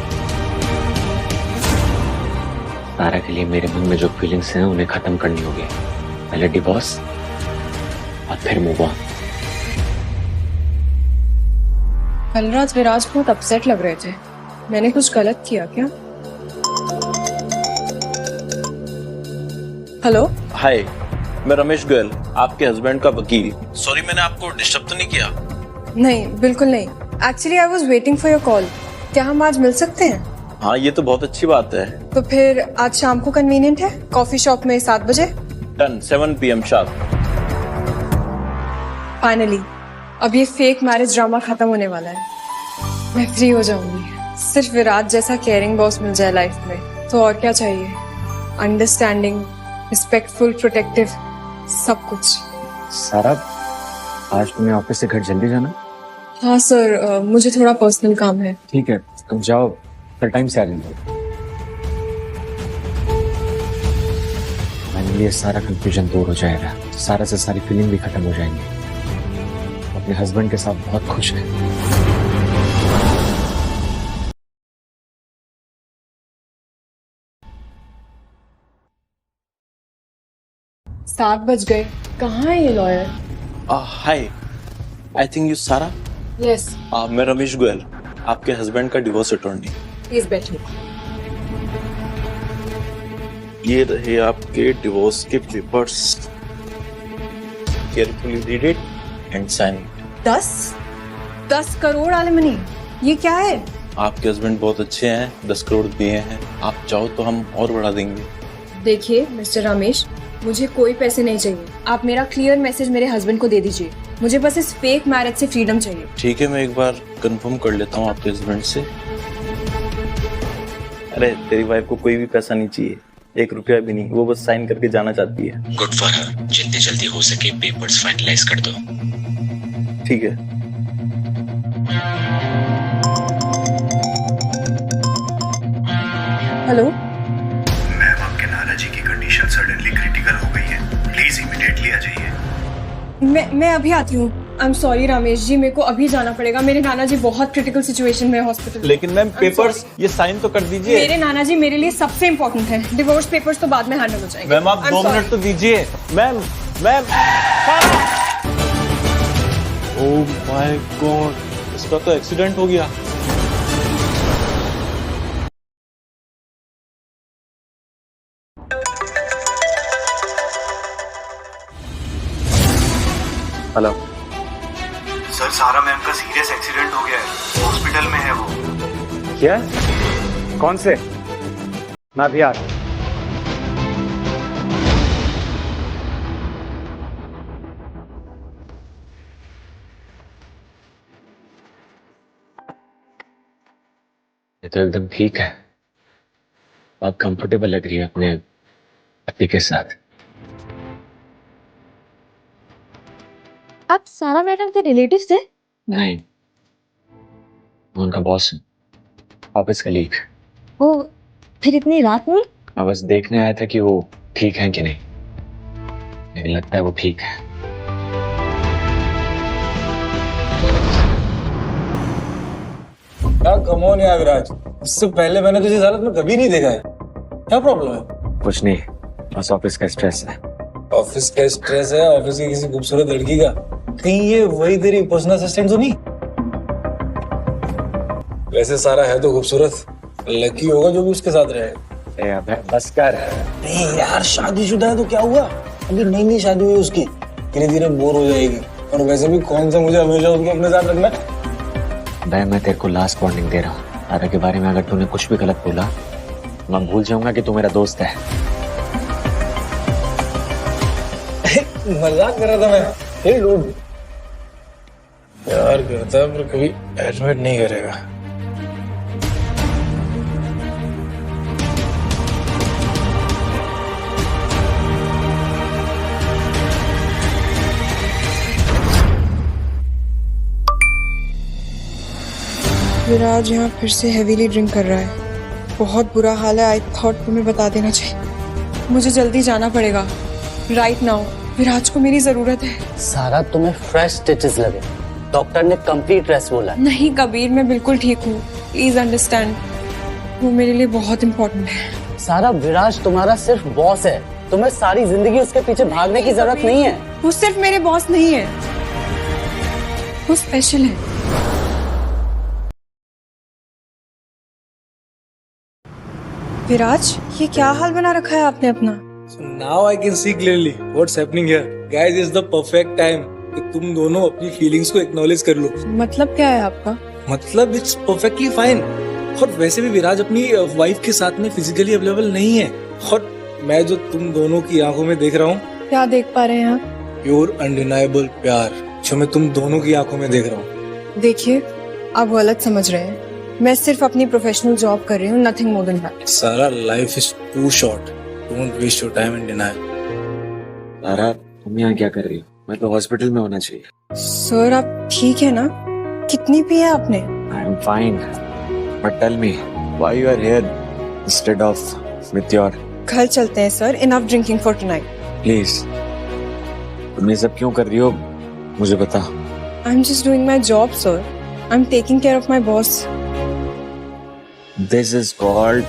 तारा के लिए मेरे मन में जो फीलिंग्स हैं उन्हें खत्म करनी होगी। पहले डिवोर्स और फिर मूव ऑन। कल रात विराज बहुत अपसेट लग रहे थे। मैंने कुछ गलत किया क्या? हेलो। हाय, मैं रमेश गोयल, आपके हस्बैंड का वकील। सॉरी, मैंने आपको डिस्टर्ब तो नहीं किया? नहीं, बिल्कुल नहीं। Actually I was waiting for your call. क्या हम आज मिल सकते हैं? हाँ, ये तो बहुत अच्छी बात है। तो फिर आज शाम को कन्वीनियंट है? कॉफी शॉप में 7 बजे। Done, 7 PM sharp. फाइनली अब ये फेक मैरिज ड्रामा खत्म होने वाला है। मैं फ्री हो जाऊंगी। सिर्फ विराज जैसा केयरिंग बॉस मिल जाए लाइफ में तो और क्या चाहिए। अंडरस्टैंडिंग, रिस्पेक्टफुल, प्रोटेक्टिव, सब कुछ। सारा, आज तुम्हें ऑफिस से घर जल्दी जाना? हाँ सर, मुझे थोड़ा पर्सनल काम है। ठीक है, तुम जाओ, फिर टाइम से आ जाइए। ये सारा कंफ्यूजन दूर हो जाएगा, सारा से सारी फीलिंग भी खत्म हो जाएंगी। अपने हस्बैंड के साथ बहुत खुश है। 7 बज गए। कहाँ है ये lawyer? Hi, I think you सारा। यस। मैं रमेश गोयल, आपके हस्बैंड का डिवोर्स अटॉर्नी। प्लीज बैठिए। ये रहे आपके डिवोर्स के papers. Carefully read it and sign it. 10 crore alimony, ये क्या है? आपके हस्बैंड बहुत अच्छे हैं, 10 करोड़ दिए हैं। आप चाहो तो हम और बढ़ा देंगे। देखिए मिस्टर रमेश, मुझे कोई पैसे नहीं चाहिए। आप मेरा क्लियर मैसेज मेरे हस्बैंड को दे दीजिए। मुझे बस इस फेक मैरिज से फ्रीडम चाहिए। ठीक है, मैं एक बार कंफर्म कर लेता हूँ आपके हस्बैंड से। अरे तेरी वाइफ को कोई भी पैसा नहीं चाहिए, 1 रुपया भी नहीं। वो बस साइन करके जाना चाहती है। Good for her. जितनी जल्दी हो सके पेपर्स फाइनलाइज कर दो। ठीक है। हेलो मैम, आपके नाना जी की कंडीशन सडनली क्रिटिकल हो गई है, प्लीज इमीडिएटली आ जाइए। मैं अभी आती हूँ। I am sorry Ramesh ji, मेरे को अभी जाना पड़ेगा। मेरे नाना जी बहुत क्रिटिकल सिचुएशन में हॉस्पिटल। लेकिन मैम पेपर्स ये साइन तो कर दीजिए। मेरे नाना जी मेरे लिए सबसे इम्पोर्टेंट है। डिवोर्स पेपर्स तो बाद में हैंडल हो जाएंगे। मैम आप 2 मिनट तो दीजिए। मैम ओह माय गॉड, इसका तो एक्सीडेंट हो गया। हेलो सर, सारा मैम का सीरियस एक्सीडेंट हो गया है, हॉस्पिटल में है वो। क्या? कौन से? मैं भी आ रहा हूं। ये तो एकदम ठीक है। आप कंफर्टेबल लग रही है अपने पति के साथ। आप सारा मैडम के रिलेटिव्स थे? नहीं, उनका बॉस है, ऑफिस कलीग। वो फिर इतनी रात में? मैं बस देखने आया था कि वो ठीक है कि नहीं। मुझे लगता है वो ठीक है। कम ऑन यार विराज, इससे पहले मैंने तुझे इस हालत में कभी नहीं देखा है। क्या प्रॉब्लम है? कुछ नहीं, बस ऑफिस का स्ट्रेस है। ऑफिस का स्ट्रेस है? ऑफिस की किसी खूबसूरत लड़की का? कहीं ये वही तेरी पर्सनल असिस्टेंट तो नहीं? वैसे सारा है तो खूबसूरत, लकी होगा जो भी उसके साथ रहे। अबे बस कर। नहीं यार, शादीशुदा है तो क्या हुआ? अभी नई शादी हुई उसकी, धीरे धीरे बोर हो जाएगी। और वैसे भी कौन सा मुझे हमेशा उसको अपने साथ रखना। मैं तेरे को लास्ट वार्निंग दे रहा हूँ। तारा के बारे में अगर तूने कुछ भी गलत बोला, मैं भूल जाऊंगा कि तू मेरा दोस्त है। मजाक कर रहा था मैं। हे डूड, प्यार करता है पर कभी एडमिट नहीं करेगा। विराज यहाँ फिर से हेवीली ड्रिंक कर रहा है। बहुत बुरा हाल है। आई थॉट तुम्हें बता देना चाहिए। मुझे जल्दी जाना पड़ेगा, राइट नाउ। विराज को मेरी जरूरत है। सारा तुम्हें फ्रेश स्टिचेस लगे, डॉक्टर ने कंप्लीट रेस्ट बोला। नहीं कबीर, मैं बिल्कुल ठीक हूँ। प्लीज अंडरस्टैंड, वो मेरे लिए बहुत इम्पोर्टेंट है। सारा, विराज तुम्हारा सिर्फ बॉस है, तुम्हें सारी जिंदगी उसके पीछे भागने की जरूरत नहीं है। वो सिर्फ मेरे बॉस नहीं है, वो स्पेशल है। विराज, ये क्या हाल बना रखा है आपने अपना? So now I can see clearly what's happening here. Guys, it's the perfect time कि तुम दोनों अपनी फीलिंग्स को एक्नॉलेज कर लो। मतलब क्या है आपका? मतलब इट्स परफेक्टली फाइन। और वैसे भी विराज अपनी वाइफ के साथ में फिजिकली अवेलेबल नहीं है। और मैं जो तुम दोनों की आंखों में देख रहा हूँ, क्या देख पा रहे हैं आप? प्योर अनडिनाइबल प्यार, जो मैं तुम दोनों की आंखों में देख रहा हूँ। देखिए, आप गलत समझ रहे हैं। मैं सिर्फ अपनी प्रोफेशनल जॉब कर रही हूँ, nothing more than that. Sara, life is too short, don't waste your time in denial. Sara, तुम यहाँ क्या कर रही हो? मैं तो हॉस्पिटल में होना चाहिए। सर, आप ठीक है ना? कितनी पी है आपने? I am fine, but tell me why you are here instead of with your. घर चलते हैं sir, enough drinking for tonight. Please, तुम ये सब क्यों कर रही हो मुझे बता। I am just doing my job sir, I am taking care of my boss. This is called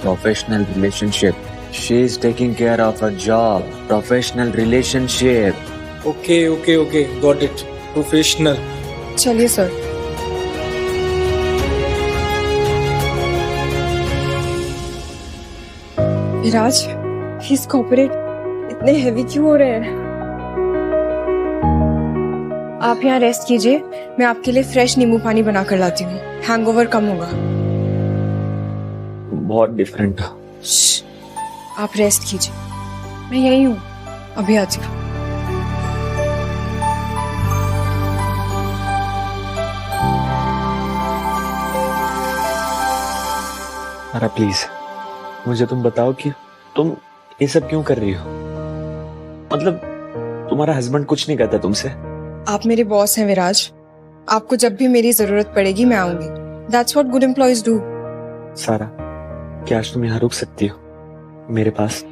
professional relationship. She is taking care of her job, professional relationship. Okay okay okay, got it, professional. चलिए sir. Viraj, please cooperate. इतने heavy क्यों हो रहे हैं? आप यहाँ rest कीजिए, मैं आपके लिए फ्रेश नींबू पानी बना कर लाती हूँ, हैंगओवर कम होगा। बहुत डिफरेंट। आप रेस्ट कीजिए, मैं यही हूँ, अभी आती हूँ। अरे प्लीज, मुझे तुम बताओ कि तुम ये सब क्यों कर रही हो? मतलब तुम्हारा हस्बैंड कुछ नहीं कहता तुमसे? आप मेरे बॉस हैं विराज, आपको जब भी मेरी जरूरत पड़ेगी मैं आऊंगी। That's what good employees do. सारा, क्या आज तुम यहाँ रुक सकती हो मेरे पास?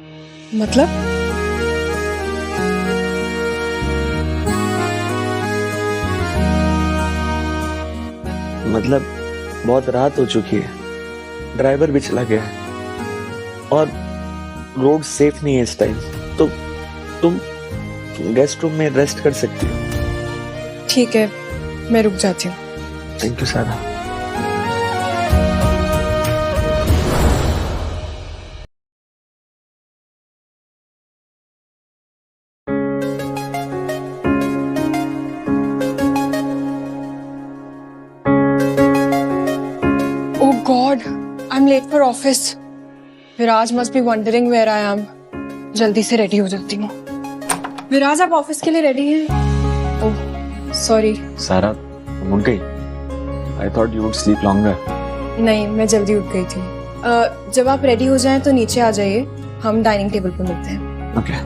मतलब? मतलब बहुत रात हो चुकी है, ड्राइवर भी चला गया है और रोड सेफ नहीं है इस टाइम, तो तुम गेस्ट रूम में रेस्ट कर सकती हो। ठीक है, मैं रुक जाती हूँ। थैंक यू सारा। Oh God, I'm late for office. Viraj must be wondering where I am. जल्दी से रेडी हो जाती हूँ। विराज, आप ऑफिस के लिए रेडी हैं? ओह, सॉरी। सारा, तुम उठ गई? I thought you would sleep longer. नहीं, मैं जल्दी उठ गई थी। जब आप रेडी हो जाएं तो नीचे आ जाइए, हम डाइनिंग टेबल पर मिलते हैं। Okay.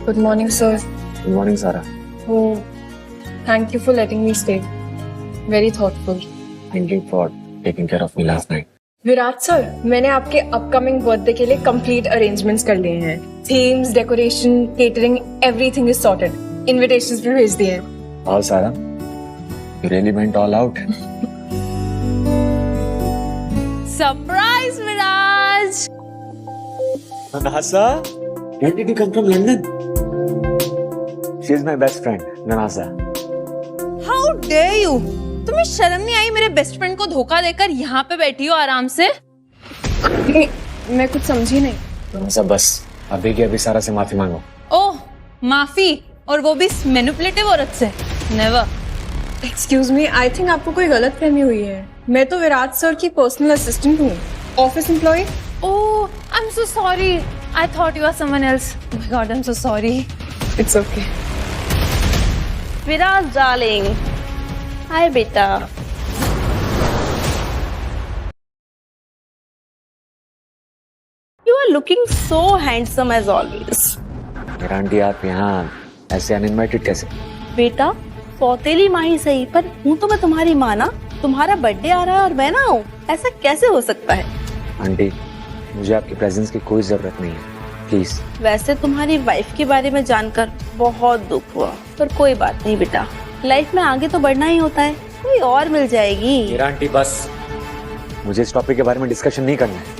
Good morning, sir. Good morning, Sara. Oh, thank you for letting me stay. Very thoughtful. Thank you for taking care of me last night. Virat sir, मैंने आपके अपकमिंग बर्थडे के लिए कंप्लीट अरेंजमेंट्स कर लिए हैं। Themes, decoration, catering, everything is sorted. Invitations भी भेज दिए हैं। Wow, Sara, you really went all out. Surprise Viraj. Nanasa, when did you come from London? She is my best friend, Nanasa. How dare you! तुम्हें शर्म नहीं आई मेरे best friend को धोखा देकर यहाँ पे बैठी हो आराम से? मैं कुछ समझी नहीं। Nanasa, बस अभी के अभी सारा से माफी मांगो। ओह, माफी? और वो भी मैनिपुलेटिव औरत से? Never. Excuse me, I think आपको कोई गलत फहमी हुई है। मैं तो विराट सर की पर्सनल असिस्टेंट हूँ, office employee. Oh, I am so sorry, I thought you are someone else. Oh my God, I am so sorry. It's okay. Viraj darling, hi बेटा। You are looking so handsome as always. Aunty, आप यहाँ ऐसे uninvited कैसे? बेटा, सौतेली माँ ही सही, पर हूँ तो मैं तुम्हारी माँ ना। तुम्हारा बर्थडे आ रहा है और मैं ना हूँ, ऐसा कैसे हो सकता है? आंटी, मुझे आपकी प्रेजेंस की कोई जरूरत नहीं है, प्लीज। वैसे तुम्हारी वाइफ के बारे में जानकर बहुत दुख हुआ, पर कोई बात नहीं बेटा, लाइफ में आगे तो बढ़ना ही होता है, कोई और मिल जाएगी। आंटी बस, मुझे इस टॉपिक के बारे में डिस्कशन नहीं करना है।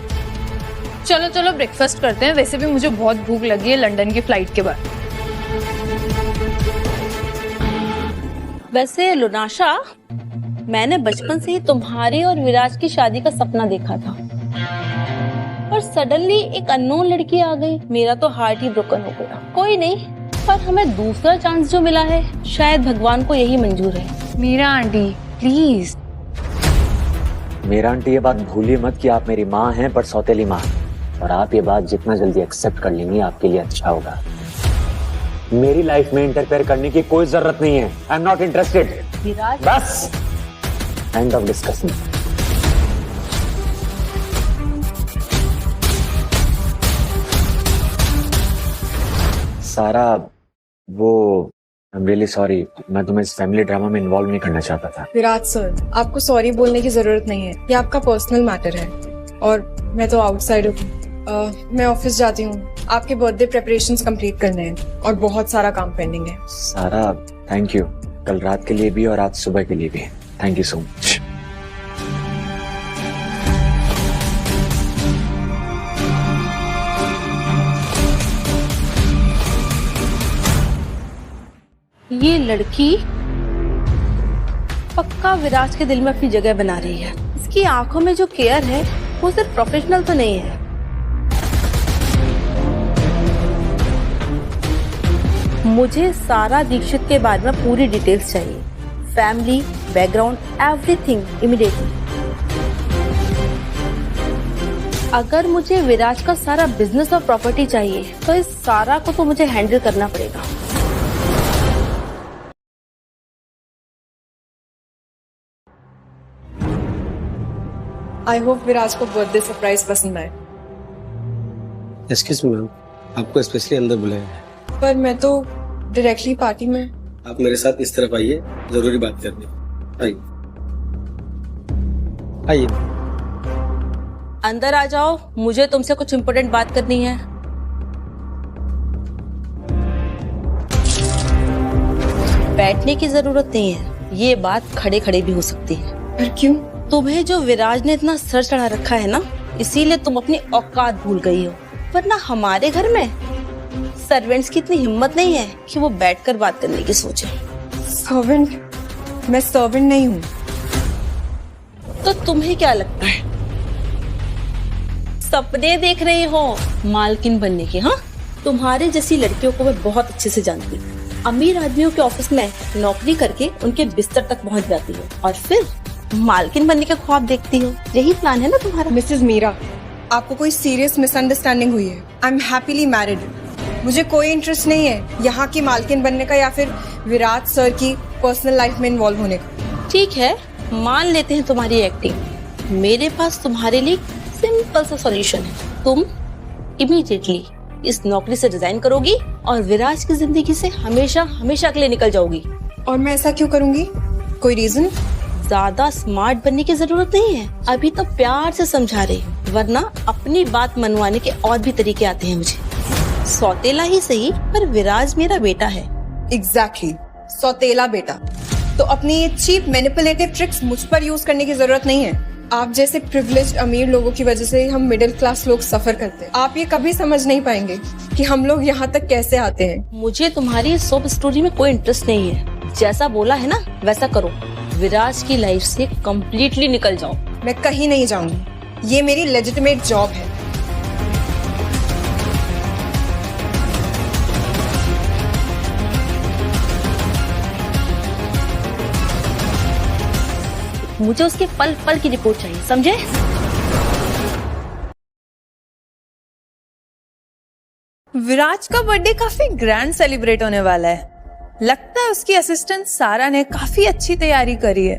चलो चलो ब्रेकफास्ट करते हैं, वैसे भी मुझे बहुत भूख लगी है लंदन की फ्लाइट के बाद। वैसे लुनाशा, मैंने बचपन से ही तुम्हारे और विराज की शादी का सपना देखा था, और सडनली एक अननोन लड़की आ गई, मेरा तो हार्ट ही ब्रोकन हो गया। कोई नहीं, पर हमें दूसरा चांस जो मिला है, शायद भगवान को यही मंजूर है। Meera aunty please. मेरा आंटी, ये बात भूलिए मत कि आप मेरी माँ हैं, पर सौतेली माँ। और आप ये बात जितना जल्दी एक्सेप्ट कर लेंगे आपके लिए अच्छा होगा। मेरी लाइफ में इंटरफेयर करने की कोई जरूरत नहीं है। I am not interested. Viraj, बस, एंड ऑफ डिस्कशन। सारा, वो आई एम रियली सॉरी, मैं तुम्हें इस फैमिली ड्रामा में इन्वॉल्व नहीं करना चाहता था। विराज सर, आपको सॉरी बोलने की जरूरत नहीं है, ये आपका पर्सनल मैटर है और मैं तो आउटसाइडर हूँ। मैं ऑफिस जाती हूँ, आपके बर्थडे प्रेपरेशंस कंप्लीट करने हैं और बहुत सारा काम पेंडिंग है। सारा, थैंक यू, कल रात के लिए भी और आज सुबह के लिए भी। Thank you so much. ये लड़की पक्का विराज के दिल में अपनी जगह बना रही है। इसकी आंखों में जो केयर है वो सिर्फ प्रोफेशनल तो नहीं है। मुझे सारा दीक्षित के बारे में पूरी डिटेल्स चाहिए, फैमिली, बैकग्राउंड, एवरीथिंग इमीडिएटली। अगर मुझे विराज का सारा बिजनेस और प्रॉपर्टी चाहिए तो इस सारा को तो मुझे हैंडल करना पड़ेगा। आई होप विराज को बर्थडे सरप्राइज पसंद आए। एक्सक्यूज मी मैम, आपको स्पेशली अंदर बुलाया है। पर मैं तो डायरेक्टली पार्टी में। आप मेरे साथ इस तरफ आइए, जरूरी बात करनी। आइए आइए। अंदर आ जाओ, मुझे तुमसे कुछ इम्पोर्टेंट बात करनी है। बैठने की जरूरत नहीं है, ये बात खड़े खड़े भी हो सकती है। पर क्यों? तुम्हें जो विराज ने इतना सर चढ़ा रखा है ना, इसीलिए तुम अपनी औकात भूल गई हो। वरना हमारे घर में सर्वेंट्स की इतनी हिम्मत नहीं है कि वो बैठकर बात करने की सोचे। सर्वेंट? मैं सर्वेंट नहीं हूँ। तो तुम्हें क्या लगता है, सपने देख रही हो मालकिन बनने के? हाँ, तुम्हारे जैसी लड़कियों को मैं बहुत अच्छे से जानती हूँ। अमीर आदमियों के ऑफिस में नौकरी करके उनके बिस्तर तक पहुँच जाती हो और फिर मालकिन बनने का ख्वाब देखती हो। यही प्लान है ना तुम्हारा? मिसेस मीरा, आपको कोई सीरियस मिसअंडरस्टैंडिंग हुई है। I M happily married. मुझे कोई इंटरेस्ट नहीं है यहाँ की मालकिन बनने का या फिर विराज सर की पर्सनल लाइफ में इन्वॉल्व होने का। ठीक है, मान लेते हैं तुम्हारी एक्टिंग। मेरे पास तुम्हारे लिए सिंपल सा सॉल्यूशन है। तुम इमीडिएटली इस नौकरी से रिजाइन करोगी और विराज की जिंदगी से हमेशा हमेशा के लिए निकल जाओगी। और मैं ऐसा क्यों करूंगी? कोई रीजन? ज्यादा स्मार्ट बनने की जरूरत नहीं है, अभी तो प्यार से समझा रही हूँ, वरना अपनी बात मनवाने के और भी तरीके आते हैं मुझे। सौतेला ही सही, पर विराज मेरा बेटा है। एग्जैक्टली, सौतेला बेटा। तो अपनी ये चीप मैनिपुलेटिव ट्रिक्स मुझ पर यूज करने की जरूरत नहीं है। आप जैसे प्रिविलेज्ड अमीर लोगों की वजह से हम मिडिल क्लास लोग सफर करते हैं। आप ये कभी समझ नहीं पाएंगे कि हम लोग यहाँ तक कैसे आते हैं। मुझे तुम्हारी सोप स्टोरी में कोई इंटरेस्ट नहीं है। जैसा बोला है ना वैसा करो, विराज की लाइफ से कंप्लीटली निकल जाओ। मैं कहीं नहीं जाऊंगी, ये मेरी लेजिटिमेट जॉब है। मुझे उसके पल पल की रिपोर्ट चाहिए, समझे? विराज का बर्थडे काफी ग्रैंड सेलिब्रेट होने वाला है। लगता है उसकी असिस्टेंट सारा ने काफी अच्छी तैयारी करी है।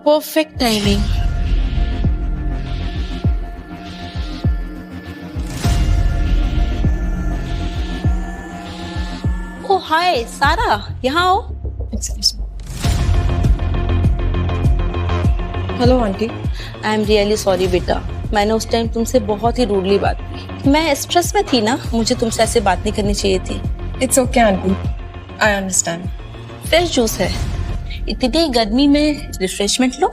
Perfect timing. ओ हाय सारा, यहाँ आओ। Hello aunty. I am really sorry बेटा, मैंने उस टाइम तुमसे बहुत ही रूडली बात की। मैं स्ट्रेस में थी ना, मुझे तुमसे ऐसे बात नहीं करनी चाहिए थी। It's okay aunty, I understand. Fresh juice है, इतनी गर्मी में रिफ्रेशमेंट लो।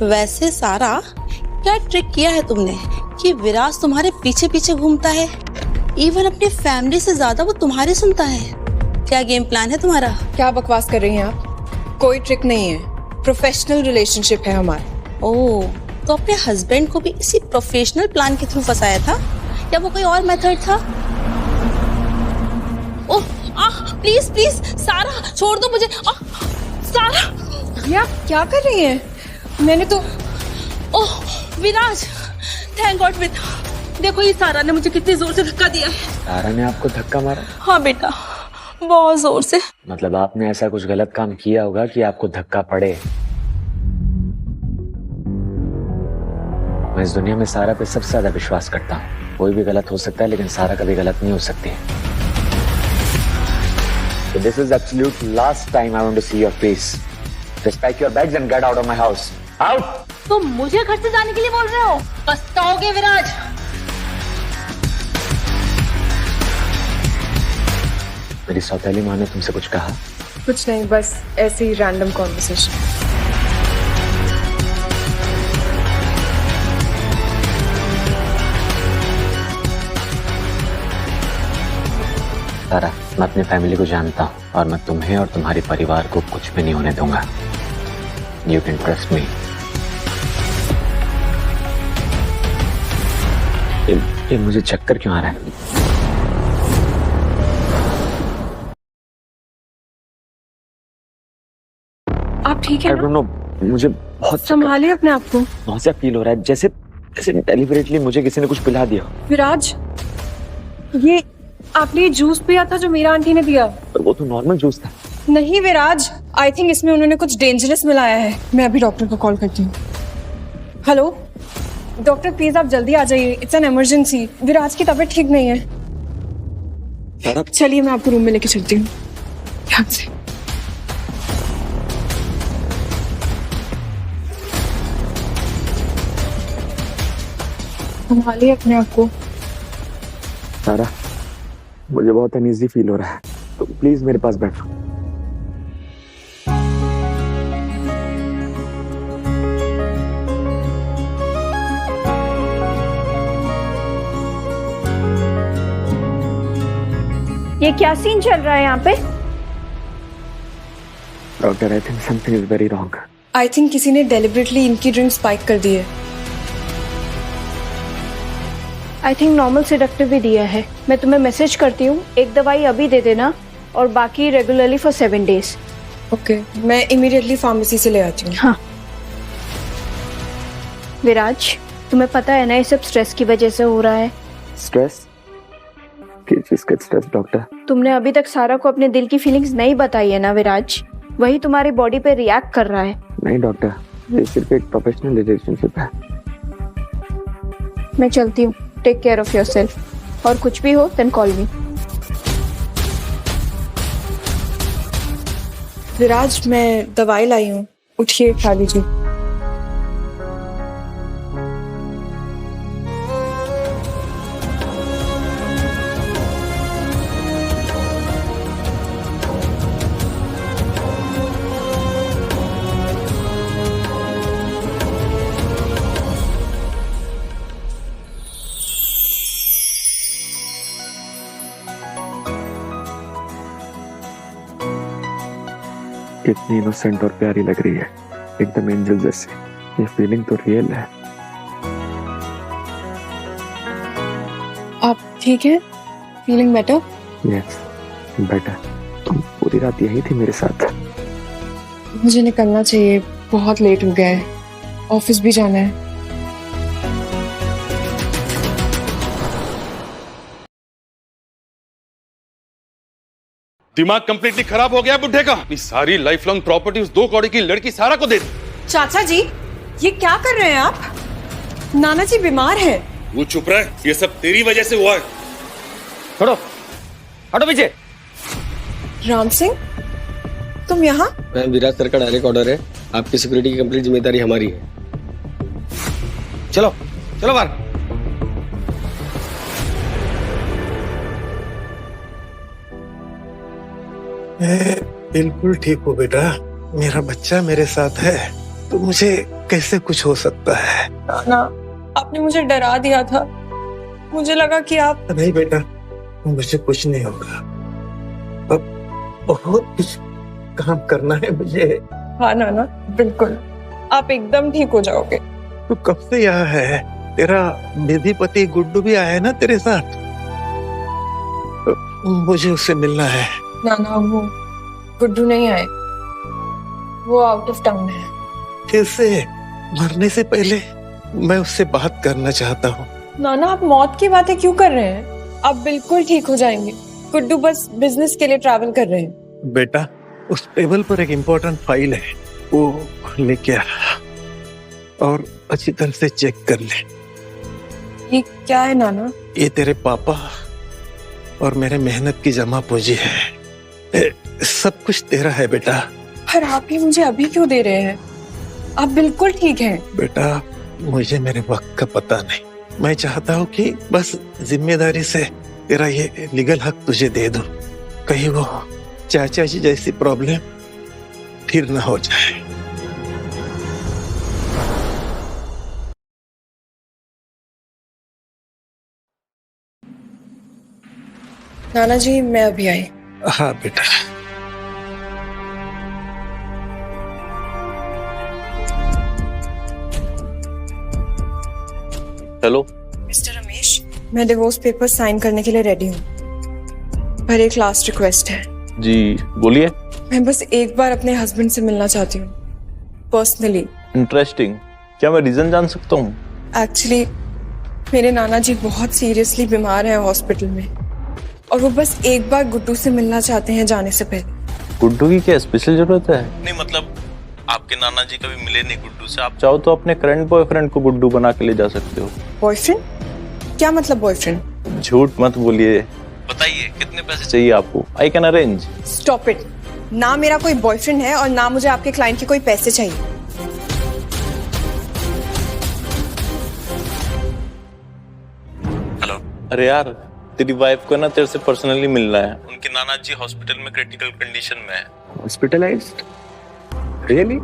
वैसे सारा, क्या ट्रिक किया है तुमने कि विराज तुम्हारे पीछे पीछे घूमता है? इवन अपनी फैमिली से ज्यादा वो तुम्हारी सुनता है। क्या गेम प्लान है तुम्हारा? क्या बकवास कर रही हैं आप? कोई ट्रिक नहीं है, प्रोफेशनल रिलेशनशिप है हमारा। ओह, तो अपने हस्बैंड को भी इसी प्रोफेशनल प्लान के थ्रू फंसाया था या वो कोई और मेथड था? ओह, प्लीज प्लीज सारा छोड़ दो मुझे। सारा, ये आप क्या कर रही हैं? मैंने तो ओह विराज, थैंक गॉड देखो ये सारा ने मुझे कितनी जोर से धक्का दिया है। सारा ने आपको धक्का मारा? हाँ बेटा, बहुत जोर से। मतलब आपने ऐसा कुछ गलत काम किया होगा कि आपको धक्का पड़े। मैं इस दुनिया में सारा पे सबसे ज्यादा विश्वास करता हूँ। कोई भी गलत हो सकता है लेकिन सारा कभी गलत नहीं हो सकती। So this is absolute last time I want to see your face. Just pack your bags and get out of my house. Out! तुम मुझे घर से जाने के लिए बोल रहे हो? पछताओगे विराज। मेरी सौतेली माँ ने तुमसे कुछ कहा? कुछ नहीं, बस ऐसे ही रैंडम कॉन्वर्सेशन। सारा, मैं अपनी फैमिली को जानता हूँ और मैं तुम्हें और तुम्हारे परिवार को कुछ भी नहीं होने दूंगा। You can trust me. ये मुझे चक्कर क्यों आ रहा है? आप ठीक है? I don't know, मुझे बहुत संभालिए अपने आप को। बहुत सा फील हो रहा है, जैसे जैसे डेलिबरेटली मुझे किसी ने कुछ पिला दिया। विराज, ये आपने जूस पिया था जो मेरा आंटी ने दिया? पर वो तो नॉर्मल जूस था। नहीं विराज, आई थिंक इसमें उन्होंने कुछ डेंजरस मिलाया है। मैं अभी डॉक्टर को कॉल करती हूँ। हेलो डॉक्टर, प्लीज आप जल्दी आ जाइए, इट्स एन इमरजेंसी। विराज की तबीयत ठीक नहीं है। चलिए मैं आपको रूम में लेके चलती हूँ। ध्यान से। संभालिए अपने आप को। सारा, मुझे बहुत अनईजी फील हो रहा है, तो प्लीज मेरे पास बैठो। ये क्या सीन चल रहा है यहाँ पे? Doctor, I think something is very wrong. I think किसी ने डेलिबरेटली इनकी ड्रिंक स्पाइक कर दी है। आई थिंक नॉर्मल सेडेक्टिव भी दिया है। मैं तुम्हें मैसेज करती हूँ, एक दवाई अभी दे देना और बाकी रेगुलरली फॉर 7 days। ओके, मैं इमीडिएटली फार्मेसी से ले आती हूँ। हाँ विराज, तुम्हें पता है ना ये सब स्ट्रेस की वजह से हो रहा है। स्ट्रेस? किस चीज का स्ट्रेस डॉक्टर? तुमने अभी तक सारा को अपने दिल की फीलिंग्स नहीं बताई है ना विराज, वही तुम्हारी बॉडी पे रिएक्ट कर रहा है। नहीं डॉक्टर, ये सिर्फ एक प्रोफेशनल रिलेशनशिप है। मैं चलती हूँ, टेक केयर ऑफ योरसेल्फ, और कुछ भी हो देन कॉल मी। विराज, मैं दवाई लाई हूँ, उठिए खा लीजिए। कितनी इनोसेंट और प्यारी लग रही है, एकदम एंजल जैसी। ये फीलिंग तो रियल है। आप ठीक है? Feeling better? Yes, better. तुम पूरी रात यही थी मेरे साथ। मुझे निकलना चाहिए, बहुत लेट हो गया है, ऑफिस भी जाना है। दिमाग कंप्लीटली खराब हो गया बुढ़े का। अपनी सारी लाइफ लॉन्ग प्रॉपर्टी उस 2 कौड़ी की लड़की सारा को दे दी। चाचा जी, ये क्या कर रहे हैं आप? नाना जी बीमार है। वो चुप रहे, ये सब तेरी वजह से हुआ है। छोड़ो, हटो पीछे। राम सिंह, तुम यहाँ? मैम, विराज सर का डायरेक्ट ऑर्डर है, आपकी सिक्योरिटी की कंप्लीट जिम्मेदारी हमारी है। चलो चलो बाहर। मैं बिल्कुल ठीक हूँ बेटा, मेरा बच्चा मेरे साथ है, तो मुझे कैसे कुछ हो सकता है? नाना, आपने मुझे डरा दिया था, मुझे लगा कि आप। नहीं बेटा, मुझे कुछ नहीं होगा। अब बहुत कुछ काम करना है मुझे। हाँ नाना, बिल्कुल, आप एकदम ठीक हो जाओगे। तो कब से यहाँ है? तेरा निधि पति गुड्डू भी आया है ना तेरे साथ? मुझे उससे मिलना है। नाना, वो गुड्डू नहीं आए, वो आउट ऑफ टाउन है। कैसे? मरने से पहले मैं उससे बात करना चाहता हूँ। नाना आप मौत की बातें क्यों कर रहे हैं? आप बिल्कुल ठीक हो जाएंगे। गुड्डू बस बिजनेस के लिए ट्रैवल कर रहे हैं। बेटा उस टेबल पर एक इम्पोर्टेंट फाइल है, वो लेके आ और अच्छी तरह से चेक कर ले। ये क्या है नाना? ये तेरे पापा और मेरे मेहनत की जमा पूंजी है। सब कुछ तेरा है बेटा। पर आप ये मुझे अभी क्यों दे रहे हैं? आप बिल्कुल ठीक हैं। बेटा मुझे मेरे वक्त का पता नहीं, मैं चाहता हूँ कि बस जिम्मेदारी से तेरा ये लीगल हक तुझे दे दूं, कहीं वो चाचा जी जैसी प्रॉब्लम फिर ना हो जाए। नाना जी मैं अभी आई। हाँ बेटा। हेलो मिस्टर रमेश, मैं डिवोर्स पेपर साइन करने के लिए रेडी हूँ, पर एक लास्ट रिक्वेस्ट है। जी बोलिए। मैं बस एक बार अपने हस्बैंड से मिलना चाहती हूँ, पर्सनली। इंटरेस्टिंग, क्या मैं रीजन जान सकता हूँ? एक्चुअली मेरे नाना जी बहुत सीरियसली बीमार हैं हॉस्पिटल में, और वो बस एक बार गुड्डू से मिलना चाहते हैं जाने से पहले। गुड्डू की क्या स्पेशल जरूरत है? नहीं मतलब आपके नाना जी कभी मिले नहीं गुड्डू से, आप चाहो तो अपने करंट बॉयफ्रेंड को गुड्डू बना के ले जा सकते हो। बॉयफ्रेंड? क्या मतलब बॉयफ्रेंड? झूठ मत बोलिए, बताइए कितने पैसे चाहिए आपको? I can arrange. Stop it. ना मेरा कोई बॉयफ्रेंड है और ना मुझे आपके क्लाइंट के कोई पैसे चाहिए। हेलो। अरे यार तेरी वाइफ को ना तेरे से पर्सनली मिलना है, उनके नाना जी हॉस्पिटल में क्रिटिकल कंडीशन में है। हॉस्पिटलाइज्ड? रियली?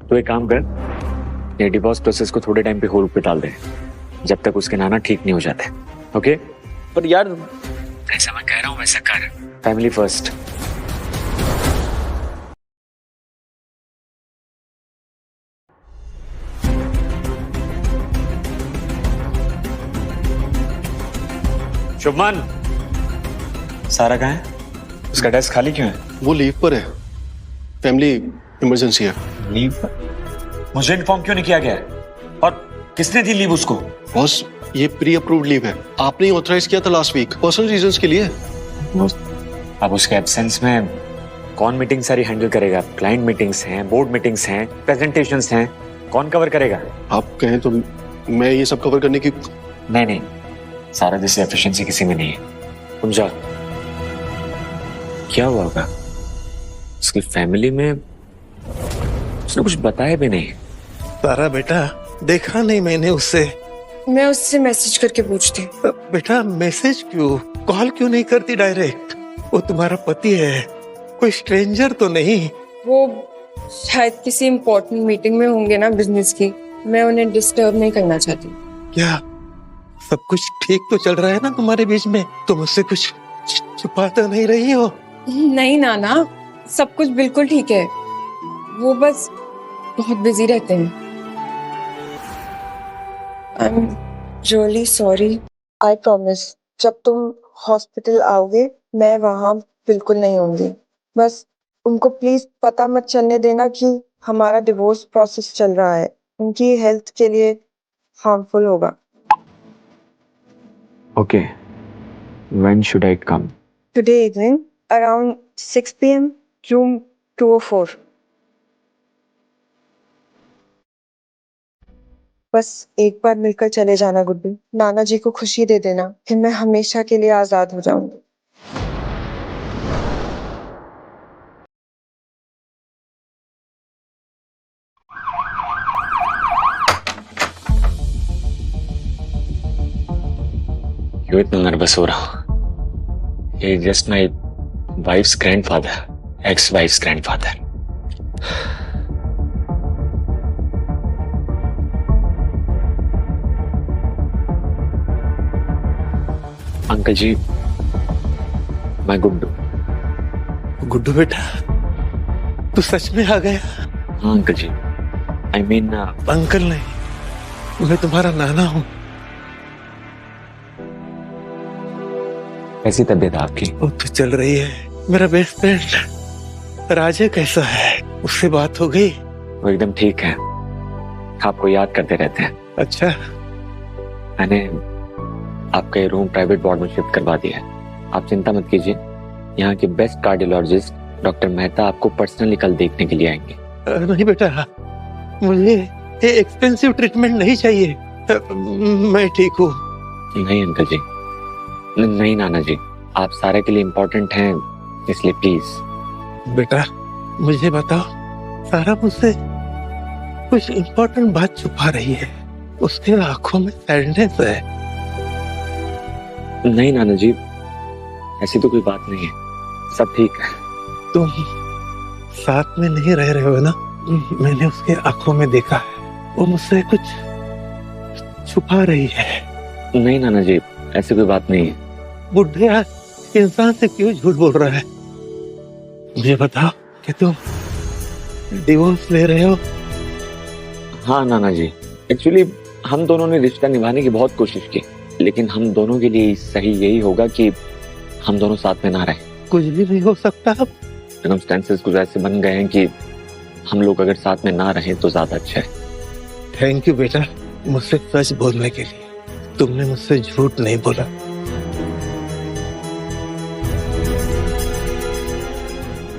तो एक काम कर, ये डिवोर्स प्रोसेस को थोड़े टाइम पे होल्ड पे डाल दे, जब तक उसके नाना ठीक नहीं हो जाते। ओके? पर यार ऐसा मैं कह रहा हूँ वैसा कर। Family first. शुभमान, सारा कहाँ है? उसका डेस्क खाली क्यों है? वो लीव पर है, फैमिली इमरजेंसी है। लीव पर? मुझे इन्फॉर्म क्यों नहीं किया गया है? और किसने दी लीव उसको? बॉस ये प्री अप्रूव्ड लीव है, आपने ही ऑथराइज किया था लास्ट वीक, पर्सनल रीजंस के लिए। अब उसके एब्सेंस में कौन मीटिंग सारी हैंडल करेगा? क्लाइंट मीटिंग्स हैं, बोर्ड मीटिंग्स हैं, प्रेजेंटेशंस हैं, कौन कवर करेगा? आप कहें तो मैं ये सब कवर करने की। नहीं, सारा जैसे एफिशिएंसी किसी में नहीं है। तुम जाओ। क्या हुआ होगा? उसकी फैमिली में उसने कुछ बताया भी नहीं। सारा बेटा देखा नहीं मैंने उससे। मैं उससे मैसेज करके पूछती। बेटा मैसेज क्यों, कॉल क्यों नहीं करती डायरेक्ट? वो तुम्हारा पति है, कोई स्ट्रेंजर तो नहीं। वो शायद किसी इम्पोर्टेंट मीटिंग में होंगे ना बिजनेस की, मैं उन्हें डिस्टर्ब नहीं करना चाहती। क्या सब कुछ ठीक तो चल रहा है ना तुम्हारे बीच में? तुम उससे कुछ छुपा तो नहीं रही हो? नहीं नाना, सब कुछ बिल्कुल ठीक है। वो बस बहुत बिजी रहते हैं। I am really sorry. I promise जब तुम हॉस्पिटल आओगे मैं वहाँ बिल्कुल नहीं होंगी। बस उनको प्लीज पता मत चलने देना कि हमारा डिवोर्स प्रोसेस चल रहा है, उनकी हेल्थ के लिए हार्मफुल होगा। Okay, when should I come? Today evening around 6 PM, room 204। बस एक बार मिलकर चले जाना गुड्डू, नाना जी को खुशी दे देना, फिर मैं हमेशा के लिए आजाद हो जाऊंगी। क्यों इतना नर्वस हो रहा हूँ? ये just my wife's grandfather, ex wife's grandfather. Uncle ji, मैं गुड्डू। गुड्डू बेटा, तू सच में आ गया? हाँ uncle ji, I mean uncle नहीं, मैं तुम्हारा नाना हूँ। कैसी तबीयत है आपकी? वो तो चल रही है। मेरा बेस्ट फ्रेंड राजे कैसा है? उससे बात हो गई? वो एकदम ठीक है, आपको याद करते रहते हैं। अच्छा, मैंने आपका ये रूम प्राइवेट वार्ड में शिफ्ट करवा दिया है। आप चिंता मत कीजिए, यहाँ के बेस्ट कार्डियोलॉजिस्ट डॉक्टर मेहता आपको पर्सनली कल देखने के लिए आएंगे। नहीं बेटा, मुझे ये एक्सपेंसिव ट्रीटमेंट नहीं चाहिए, मैं ठीक हूँ। नहीं अंकल जी, नहीं नाना जी, आप सारा के लिए इम्पोर्टेंट हैं, इसलिए प्लीज। बेटा मुझे बताओ, सारा मुझसे कुछ इम्पोर्टेंट बात छुपा रही है, उसके आंखों में सैडनेस है। नहीं नाना जी, ऐसी तो कोई बात नहीं है, सब ठीक है। तुम साथ में नहीं रह रहे हो ना, मैंने उसके आंखों में देखा है, वो मुझसे कुछ छुपा रही है। नहीं नाना जी, ऐसी कोई बात नहीं है। बुढ़े इंसान से क्यों झूठ बोल रहा है? मुझे बताओ कि तुम डिवोर्स ले रहे हो? हाँ नाना जी, एक्चुअली हम दोनों ने रिश्ता निभाने की बहुत कोशिश की, लेकिन हम दोनों के लिए सही यही होगा कि हम दोनों साथ में ना रहें। कुछ भी नहीं हो सकता अब। सर्कमस्टेंसेस कुछ ऐसे बन गए हैं कि हम लोग अगर साथ में ना रहें तो ज्यादा अच्छा है। थैंक यू बेटा, मुझसे सच बोलने के लिए। तुमने मुझसे झूठ नहीं बोला।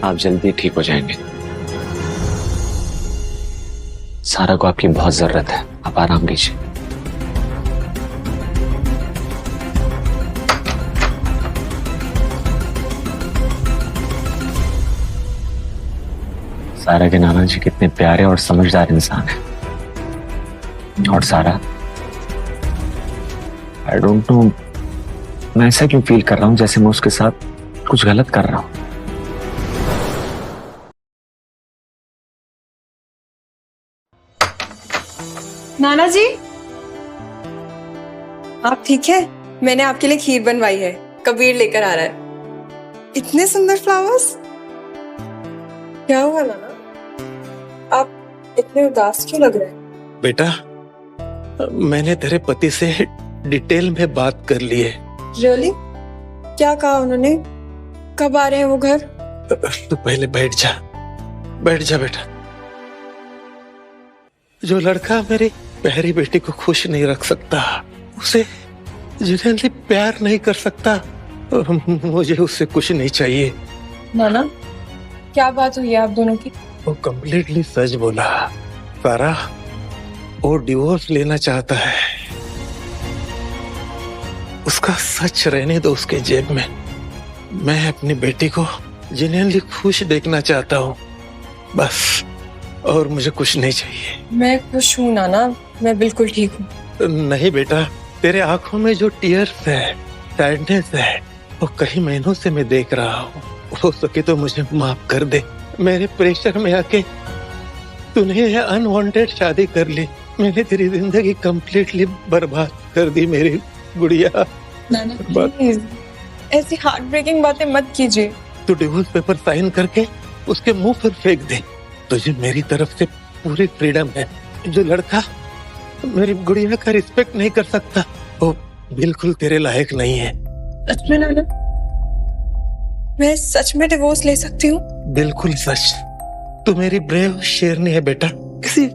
आप जल्दी ठीक हो जाएंगे। सारा को आपकी बहुत जरूरत है, आप आराम कीजिए। सारा के नाना जी कितने प्यारे और समझदार इंसान हैं। और सारा, आई डोंट नो, मैं ऐसा क्यों फील कर रहा हूं जैसे मैं उसके साथ कुछ गलत कर रहा हूं। नाना जी, आप ठीक है? मैंने आपके लिए खीर बनवाई है, कबीर लेकर आ रहा है। इतने सुंदर फ्लावर्स। क्या हुआ नाना, आप इतने उदास क्यों लग रहे हैं? बेटा, मैंने तेरे पति से डिटेल में बात कर ली है। रियली? क्या कहा उन्होंने? कब आ रहे हैं वो घर? तू पहले बैठ जा, बैठ जा बेटा। जो लड़का मेरी प्यारी बेटी को खुश नहीं रख सकता, उसे जिन्हें प्यार नहीं कर सकता, मुझे उससे कुछ नहीं चाहिए। नाना, क्या बात हुई है आप दोनों की? वो कंप्लीटली सच बोला। सारा, वो डिवोर्स लेना चाहता है। उसका सच रहने दो उसके जेब में। मैं अपनी बेटी को जिन्हें खुश देखना चाहता हूँ, बस, और मुझे कुछ नहीं चाहिए। मैं खुश हूँ नाना, मैं बिल्कुल ठीक हूँ। नहीं बेटा, तेरे आंखों में जो टीयर्स है, सैडनेस है, वो कई महीनों से मैं देख रहा हूँ। हो सके तो मुझे माफ कर दे। मेरे प्रेशर में आके तूने ये अनवांटेड शादी कर ली। मैंने तेरी जिंदगी कंप्लीटली बर्बाद कर दी मेरी गुड़िया। नाना प्लीज, ऐसी हार्ट ब्रेकिंग बातें मत कीजिए। तू डिवोर्स पेपर साइन करके उसके मुंह पर फेंक दे। तुझे मेरी तरफ से पूरी फ्रीडम है। जो लड़का मेरी गुड़िया का रिस्पेक्ट नहीं कर सकता, वो बिल्कुल तेरे लायक नहीं है। सच में नाना, मैं सच में डिवोर्स ले सकती हूँ? बिल्कुल सच। तू मेरी ब्रेव शेरनी है बेटा। किसी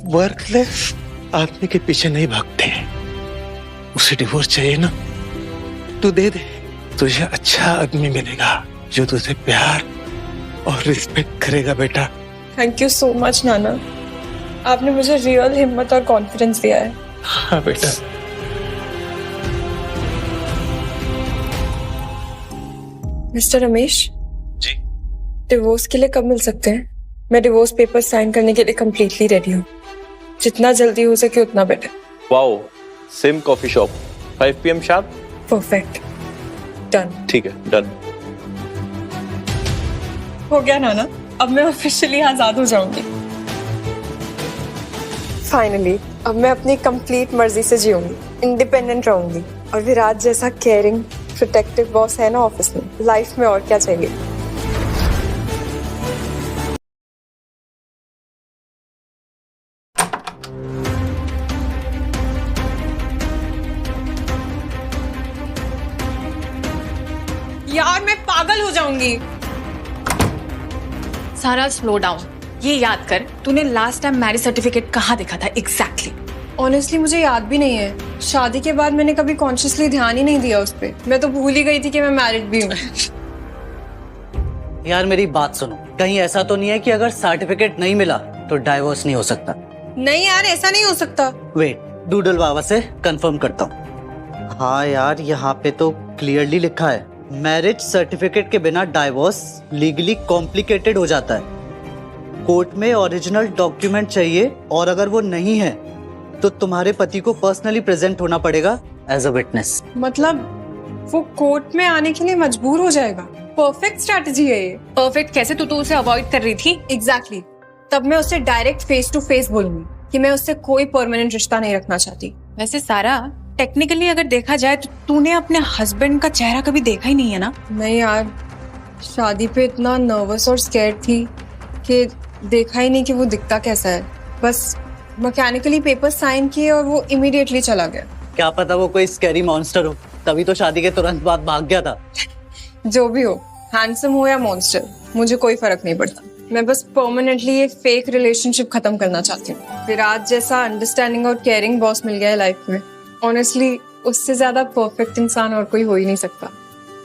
वर्कलेस आदमी के पीछे नहीं भागते। उसे डिवोर्स चाहिए ना, तू दे दे। तुझे अच्छा आदमी मिलेगा जो तुझे प्यार और रिस्पेक्ट करेगा बेटा। थैंक यू सो मच नाना, आपने मुझे रियल हिम्मत और कॉन्फिडेंस दिया है। हाँ बेटा। मिस्टर रमेश जी, डिवोर्स के लिए कब मिल सकते हैं? मैं डिवोर्स पेपर साइन करने के लिए कंप्लीटली रेडी हूँ। जितना जल्दी हो सके उतना better. Wow, same coffee shop, 5 PM sharp. Perfect, done. ठीक है, डन। हो गया नाना, अब मैं ऑफिशियली आजाद हो जाऊंगी। फाइनली अब मैं अपनी कंप्लीट मर्जी से जीऊंगी, इंडिपेंडेंट रहूंगी। और विराज जैसा केयरिंग प्रोटेक्टिव बॉस है ना ऑफिस में, लाइफ में और क्या चाहिए। यार मैं पागल हो जाऊंगी। सारा स्लो डाउन, ये याद कर, तूने लास्ट टाइम मैरिज सर्टिफिकेट कहाँ देखा था एग्जैक्टली? ऑनेस्टली मुझे याद भी नहीं है। शादी के बाद मैंने कभी कॉन्शियसली ध्यान ही नहीं दिया उस पे। मैं तो भूल ही गई थी कि मैं मैरिड भी हूँ। यार मेरी बात सुनो, कहीं ऐसा तो नहीं है कि अगर सर्टिफिकेट नहीं मिला तो डाइवोर्स नहीं हो सकता? नहीं यार, ऐसा नहीं हो सकता। वेट, डूडल बाबा से कंफर्म करता हूँ। हाँ यार, यहाँ पे तो क्लियरली लिखा है मैरिज सर्टिफिकेट के बिना डाइवोर्स लीगली कॉम्प्लिकेटेड हो जाता है। कोर्ट में ओरिजिनल डॉक्यूमेंट चाहिए और अगर वो नहीं है तो तुम्हारे पति को पर्सनली प्रेजेंट होना पड़ेगा एज अ विटनेस। मतलब वो कोर्ट में आने के लिए मजबूर हो जाएगा। परफेक्ट स्ट्रैटेजी है ये। परफेक्ट कैसे? तू तो उसे अवॉइड कर रही थी। एग्जैक्टली। तब मैं उससे डायरेक्ट फेस टू फेस बोलूंगी कि मैं उससे कोई परमानेंट रिश्ता नहीं रखना चाहती। वैसे सारा, टेक्निकली अगर देखा जाए तो तूने अपने हस्बैंड का चेहरा कभी देखा ही नहीं है ना? नहीं यार, शादी पे इतना नर्वस और स्कैर्ड थी कि देखा ही नहीं कि वो दिखता कैसा है। बस मैकेनिकली पेपर साइन किए और वो इमीडिएटली चला गया। क्या पता वो कोई स्कैरी मॉन्स्टर हो, तभी तो शादी के तुरंत बाद भाग गया था। जो भी हो, हैंडसम हो या मॉन्स्टर, मुझे कोई फर्क नहीं पड़ता। मैं बस परमानेंटली ये फेक रिलेशनशिप खत्म करना चाहती हूँ। विराज जैसा अंडरस्टैंडिंग और केयरिंग बॉस मिल गया है लाइफ में। ऑनेस्टली उससे ज्यादा परफेक्ट इंसान और कोई हो ही नहीं सकता।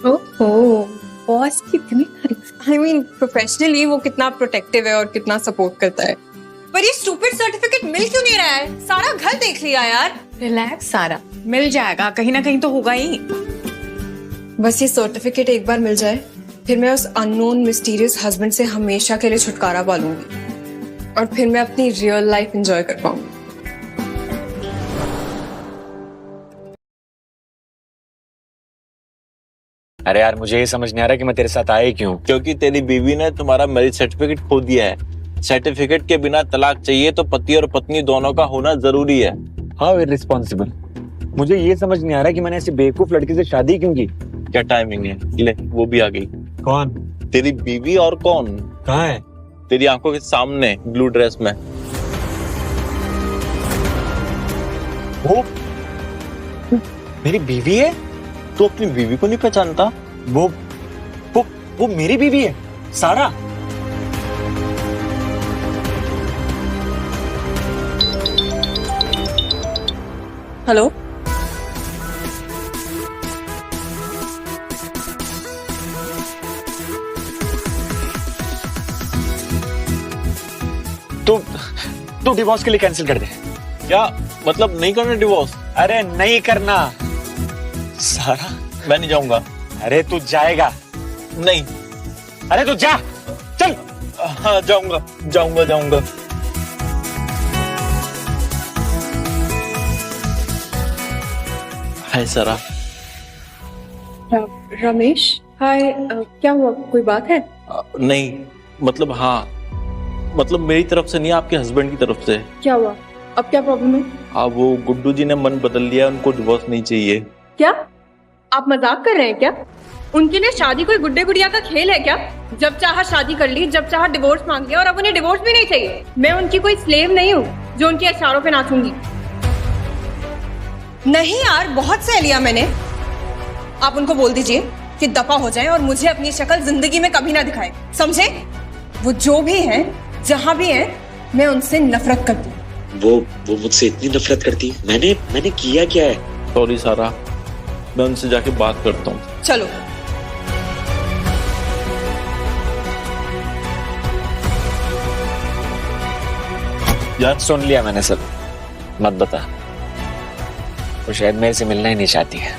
ओह, बॉस कितनी तारीफ। आई मीन प्रोफेशनली वो कितना प्रोटेक्टिव है और कितना सपोर्ट करता है। पर ये स्टूपिड सर्टिफिकेट मिल क्यों नहीं रहा है? सारा घर देख लिया यार। रिलैक्स सारा, मिल जाएगा, कहीं ना कहीं तो होगा ही। बस ये सर्टिफिकेट एक बार मिल जाए, फिर मैं उस अननोन मिस्टीरियस हस्बैंड से हमेशा के लिए छुटकारा पा लूंगी और फिर मैं अपनी रियल लाइफ एंजॉय कर पाऊंगी। अरे यार, मुझे ये समझ नहीं आ रहा कि मैं तेरे साथ आया क्यों। क्योंकि तेरी बीवी ने तुम्हारा मैरिज सर्टिफिकेट खो दिया है। सर्टिफिकेट के बिना तलाक चाहिए तो पति और पत्नी दोनों का होना जरूरी है। How irresponsible. मुझे ये समझ नहीं आ रहा कि मैंने ऐसी बेवकूफ लड़की से शादी क्यों की। क्या टाइमिंग है, ले वो भी आ गई। कौन? तेरी बीवी। और कौन? कहाँ है? तेरी आंखों के सामने ब्लू ड्रेस में। वो मेरी बीवी है? तू अपनी बीवी को नहीं पहचानता? वो मेरी बीवी है सारा। हेलो, तू डिवोर्स के लिए कैंसिल कर दे। क्या मतलब नहीं करना डिवोर्स? अरे नहीं करना सारा। मैं नहीं जाऊंगा। अरे तू जाएगा। नहीं। अरे तू जा, चल। हाँ जाऊंगा जाऊंगा जाऊंगा। हाय सारा। रमेश, हाय। क्या हुआ, कोई बात है? नहीं, मतलब हाँ, मतलब मेरी तरफ से नहीं, आपके हस्बैंड की तरफ से। क्या हुआ? अब क्या प्रॉब्लम है? वो गुड्डू जी ने मन बदल लिया, उनको डिवोर्स नहीं चाहिए। क्या आप मजाक कर रहे हैं क्या? उनके लिए शादी कोई गुड्डे गुड़िया का खेल है क्या? जब चाहा शादी कर ली, जब चाहा डिवोर्स मांग लिया और अब उन्हें डिवोर्स भी नहीं चाहिए। मैं उनकी कोई स्लेव नहीं हूँ जो उनके इशारों पे नाचूंगी। नहीं यार, बहुत सह लिया मैंने। आप उनको बोल दीजिए कि दफा हो जाए और मुझे अपनी शक्ल जिंदगी में कभी ना दिखाए, समझे? वो जो भी है, जहां भी है, मैं उनसे नफरत करती हूँ। वो मुझसे इतनी नफरत करती है? मैंने किया क्या है? सॉरी सारा, मैं उनसे जाके बात करता हूँ। चलो। यार सुन लिया मैंने सब, मत बता। वो शायद मेरे से मिलना ही नहीं चाहती है।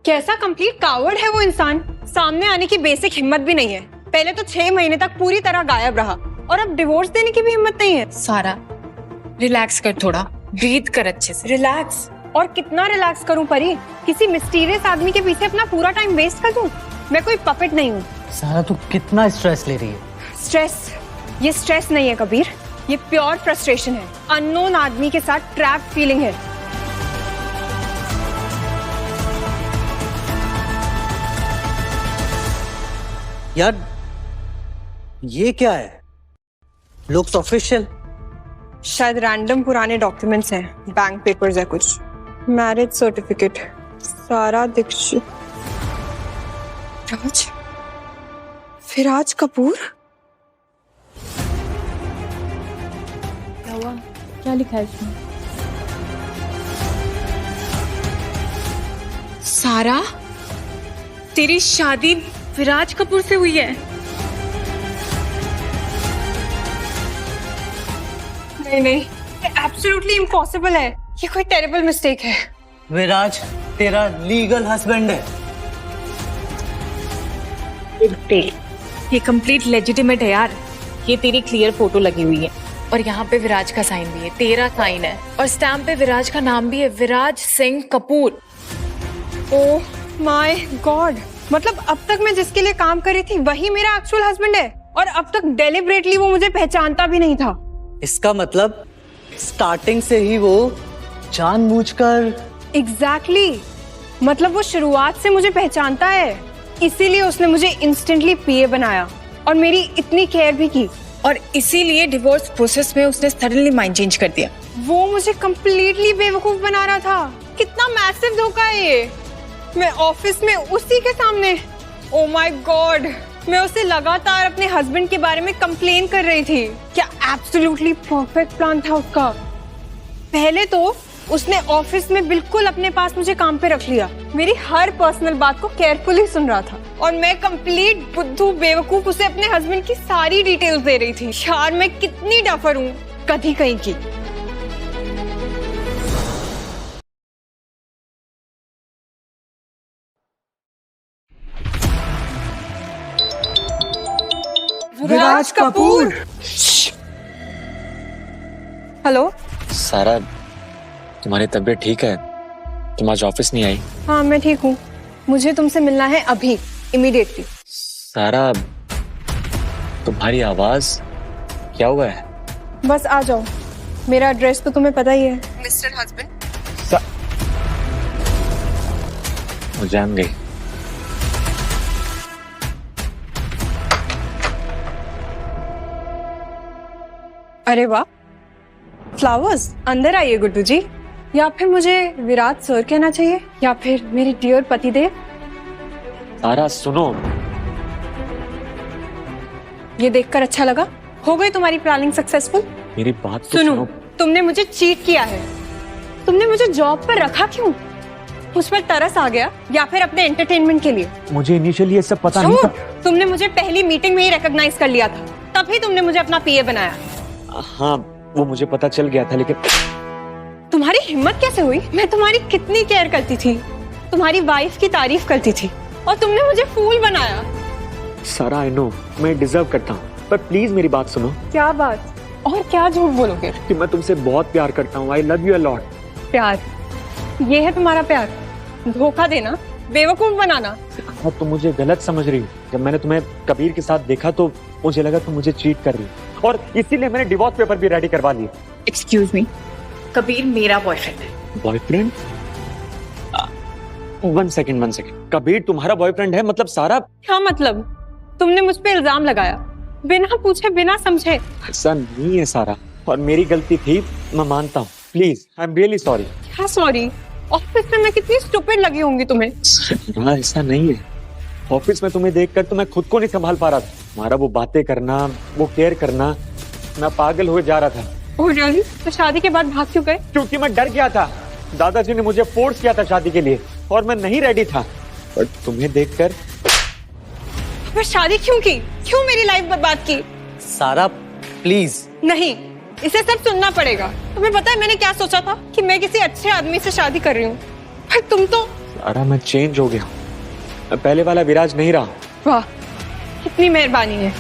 कैसा कंप्लीट कावर्ड है वो इंसान। सामने आने की बेसिक हिम्मत भी नहीं है। पहले तो 6 महीने तक पूरी तरह गायब रहा और अब डिवोर्स देने की भी हिम्मत नहीं है। सारा रिलैक्स कर, थोड़ा ब्रीथ कर अच्छे से। रिलैक्स? और कितना रिलैक्स करूं परी? किसी मिस्टीरियस आदमी के पीछे अपना पूरा टाइम वेस्ट कर दूं? मैं कोई पपेट नहीं हूँ। सारा तू कितना स्ट्रेस ले रही है? स्ट्रेस? ये स्ट्रेस नहीं है कबीर, ये प्योर फ्रस्ट्रेशन है। अननोन आदमी के साथ ट्रैप फीलिंग है। यार ये क्या है? Looks official. शायद रैंडम पुराने डॉक्यूमेंट्स हैं, बैंक पेपर्स है कुछ। मैरिज सर्टिफिकेट, सारा दीक्षित। विराज, विराज कपूर। क्या हुआ? क्या लिखा है इसमें? सारा, तेरी शादी विराज कपूर से हुई है? नहीं नहीं, एब्सोल्युटली इम्पॉसिबल है। ये कोई टेरिबल मिस्टेक है। विराज तेरा लीगल हस्बैंड है। ये कंप्लीट लेजिटिमेट है यार। ये तेरी क्लियर फोटो लगी हुई है और यहाँ पे विराज का साइन भी है, तेरा साइन है और स्टैम्प पे विराज का नाम भी है, Viraj Singh Kapoor. Oh my God, मतलब अब तक मैं जिसके लिए काम कर रही थी वही मेरा एक्चुअल हस्बैंड है और अब तक डेलिबरेटली वो मुझे पहचानता भी नहीं था। इसका मतलब स्टार्टिंग से ही वो जानबूझकर। एग्जैक्टली, मतलब वो शुरुआत से मुझे पहचानता है, इसीलिए उसने मुझे इंस्टेंटली पीए बनाया और मेरी इतनी केयर भी की और इसीलिए डिवोर्स प्रोसेस में उसने सडनली माइंड चेंज कर दिया। वो मुझे कंप्लीटली बेवकूफ बना रहा था। कितना मैसिव धोखा है ये। मैं ऑफिस में उसी के सामने, ओ माय गॉड, मैं उसे लगातार अपने हस्बैंड के बारे में कंप्लेन कर रही थी। क्या एब्सोल्युटली परफेक्ट प्लान था उसका। पहले तो उसने ऑफिस में बिल्कुल अपने पास मुझे काम पे रख लिया, मेरी हर पर्सनल बात को केयरफुली सुन रहा था और मैं कंप्लीट बुद्धू बेवकूफ उसे अपने हस्बैंड की सारी डिटेल्स दे रही थी। यार मैं कितनी डफर हूँ, कभी कहीं की। विराज कपूर। हेलो सारा, तुम्हारी तबीयत ठीक है? तुम आज ऑफिस नहीं आई? हाँ मैं ठीक हूँ, मुझे तुमसे मिलना है अभी, इमीडिएटली। सारा, तुम्हारी आवाज, क्या हुआ है? बस आ जाओ, मेरा एड्रेस तो तुम्हें पता ही है। Mister husband. वो जान गई। अरे वाह, फ्लावर्स। अंदर आइए गुड्डू जी। या फिर मुझे विराज सर कहना चाहिए, या फिर मेरे डियर पतिदेव। सारा सुनो, ये देखकर अच्छा लगा? हो गई तुम्हारी प्लानिंग सक्सेसफुल? मेरी बात तो सुनो, तुमने मुझे चीट किया है। तुमने मुझे जॉब पर रखा क्यों? उस पर तरस आ गया या फिर अपने एंटरटेनमेंट के लिए? मुझे इनिशियली ये सब पता नहीं था। तुमने मुझे पहली मीटिंग में ही रिकॉग्नाइज कर लिया था, तभी तुमने मुझे अपना पीए बनाया। हाँ वो मुझे पता चल गया था, लेकिन तुम्हारी हिम्मत कैसे हुई? मैं तुम्हारी कितनी केयर करती थी, तुम्हारी वाइफ की तारीफ करती थी और तुमने मुझे फूल बनाया। सारा आई नो, मैं डिजर्व करता हूँ, पर प्लीज मेरी बात सुनो। क्या बात? और क्या झूठ बोलोगे? कि मैं तुमसे बहुत प्यार करता हूँ। आई लव यू अ लॉट। प्यार? ये है तुम्हारा प्यार? धोखा देना, बेवकूफ बनाना। हाँ, तुम मुझे गलत समझ रही हो। जब मैंने तुम्हें कबीर के साथ देखा तो मुझे लगा तुम मुझे चीट कर रही हो और इसीलिए मैंने डिवोर्स पेपर भी रेडी करवा लिए। एक्सक्यूज मी, कबीर मेरा बॉयफ्रेंड है। बॉयफ्रेंड? One second. कबीर तुम्हारा बॉयफ्रेंड है? मतलब सारा? क्या मतलब? तुमने मुझ पे इल्जाम लगाया बिना पूछे बिना समझे। ऐसा नहीं है सारा, और मेरी गलती थी, मैं मानता हूँ। Please, I am really sorry. क्या सॉरी? ऑफिस में मैं कितनी स्टूपिड लगी होंगी तुम्हें। हाँ, ऐसा नहीं है। ऑफिस में तुम्हें देखकर तो मैं खुद को नहीं संभाल पा रहा था। तुम्हारा वो बातें करना, वो केयर करना, मैं पागल हुए जा रहा था। Oh really? तो शादी के बाद भाग क्यों गए? क्योंकि मैं डर गया था। दादाजी ने मुझे फोर्स किया था शादी के लिए और मैं नहीं रेडी था, पर तुम्हें देखकर। मैं शादी क्यों की? क्यों मेरी लाइफ बर्बाद की? सारा प्लीज। नहीं, इसे सब सुनना पड़ेगा। तुम्हें पता है मैंने क्या सोचा था? कि मैं किसी अच्छे आदमी से शादी कर रही हूँ, पर तुम तो। सारा, मैं चेंज हो गया, मैं पहले वाला विराज नहीं रहा। वाह, कितनी मेहरबानी है।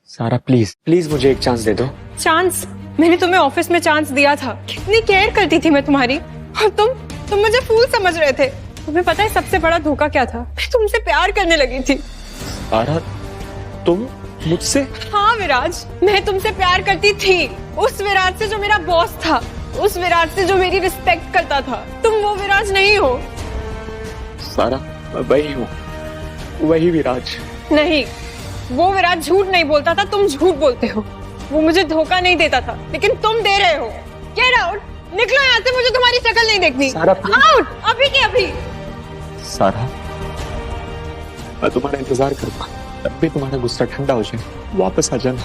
सारा प्लीज मुझे एक चांस दे दो। चांस? मैंने तुम्हें ऑफिस में चांस दिया था। कितनी केयर करती थी मैं तुम्हारी, और तुम मुझे फूल समझ रहे थे। तुम्हें पता है सबसे बड़ा धोखा क्या था? मैं तुमसे प्यार करने लगी थी। सारा, तुम मुझसे? हाँ विराज, मैं तुमसे प्यार करती थी। उस विराज से जो मेरा बॉस था, उस विराज से जो मेरी रिस्पेक्ट करता था। तुम वो विराज नहीं हो। सारा, मैं वही हूँ, वही विराज। नहीं, वो विराज झूठ नहीं बोलता था, तुम झूठ बोलते हो। वो मुझे धोखा नहीं देता था, लेकिन तुम दे रहे हो। गेट आउट, निकलो यहाँ से, मुझे तुम्हारी शक्ल नहीं देखनी। सारा आउट, अभी के अभी। सारा, मैं तुम्हारा इंतजार करूंगा, तब भी तुम्हारा गुस्सा ठंडा हो जाए, वापस आ जाना।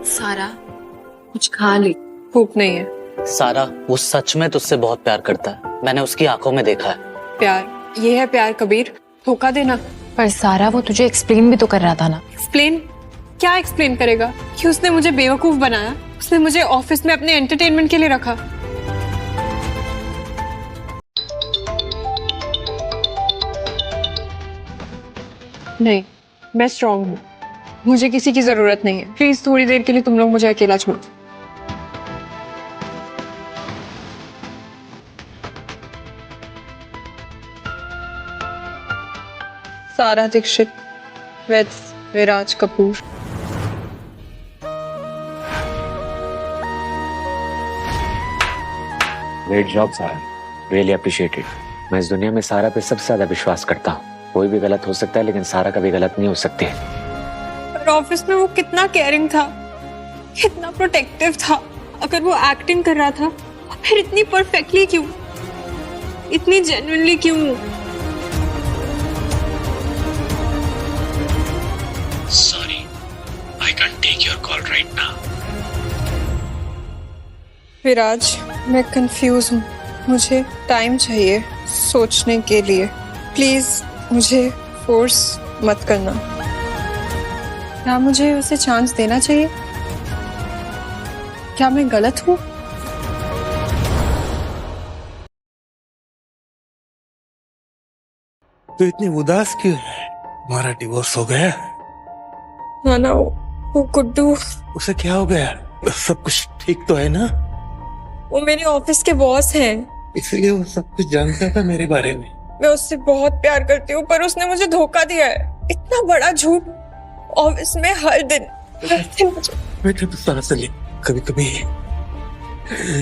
सारा, कुछ खा ले। भूख नहीं है। सारा वो सच में तुझसे बहुत प्यार करता है, मैंने उसकी आंखों में देखा है। प्यार, ये है प्यार कबीर, धोखा देना। पर सारा, वो तुझे एक्सप्लेन भी तो कर रहा था ना। एक्सप्लेन? क्या एक्सप्लेन करेगा कि उसने मुझे बेवकूफ बनाया, उसने मुझे ऑफिस में अपने एंटरटेनमेंट के लिए रखा। नहीं, मैं स्ट्रांग हूँ, मुझे किसी की जरूरत नहीं है। प्लीज थोड़ी देर के लिए तुम लोग मुझे अकेला छोड़ो। Sara Dixit with Viraj Kapoor. Great job Sara, really appreciated. मैं इस दुनिया में सारा पे सबसे ज्यादा विश्वास करता हूँ। कोई भी गलत हो सकता है, लेकिन सारा कभी गलत नहीं हो सकती। पर ऑफिस में वो कितना केयरिंग था, कितना प्रोटेक्टिव था। अगर वो एक्टिंग कर रहा था, फिर इतनी परफेक्टली क्यों, इतनी जेन्युइनली क्यों? Sorry, I can't take your call right now. विराज, मैं कंफ्यूज हूँ, मुझे टाइम चाहिए सोचने के लिए। प्लीज मुझे फोर्स मत करना। क्या मुझे उसे चांस देना चाहिए? क्या मैं गलत हूँ? तो इतनी उदास क्यों है? हमारा डिवोर्स हो गया? ना, वो गुड्डू। उसे क्या हो गया? सब कुछ ठीक तो है ना? वो मेरे ऑफिस के बॉस हैं, इसलिए वो सब कुछ जानता था मेरे बारे में। मैं उससे बहुत प्यार करती हूँ, पर उसने मुझे धोखा दिया है। इतना बड़ा झूठ ऑफिस में हर दिन मुझे। बेटा तो सांस ले। कभी कभी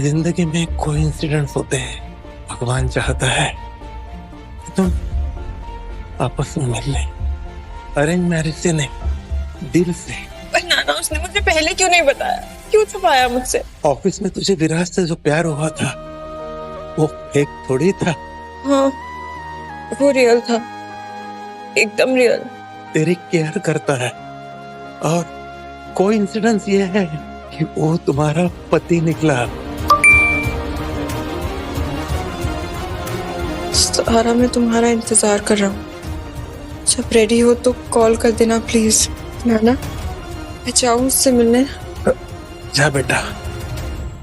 जिंदगी में कोइंसिडेंस होते हैं। भगवान चाहता है कि तुम आपस में मिल ले, अरेंज मैरिज से नहीं, दिल से। पर नाना, उसने मुझे पहले क्यों नहीं बताया? क्यों छुपाया मुझसे? ऑफिस में तुझे विराज से जो प्यार हुआ था, वो फेक थोड़ी था। हाँ, वो रियल था, एकदम रियल। तेरी केयर करता है, और कोइंसिडेंस ये है कि वो तुम्हारा पति निकला। सारा, मैं तुम्हारा इंतजार कर रहा हूँ। जब रेडी हो तो कॉल कर देना प्लीज। नाना, मैं चाहूँ उससे मिलने। जा बेटा,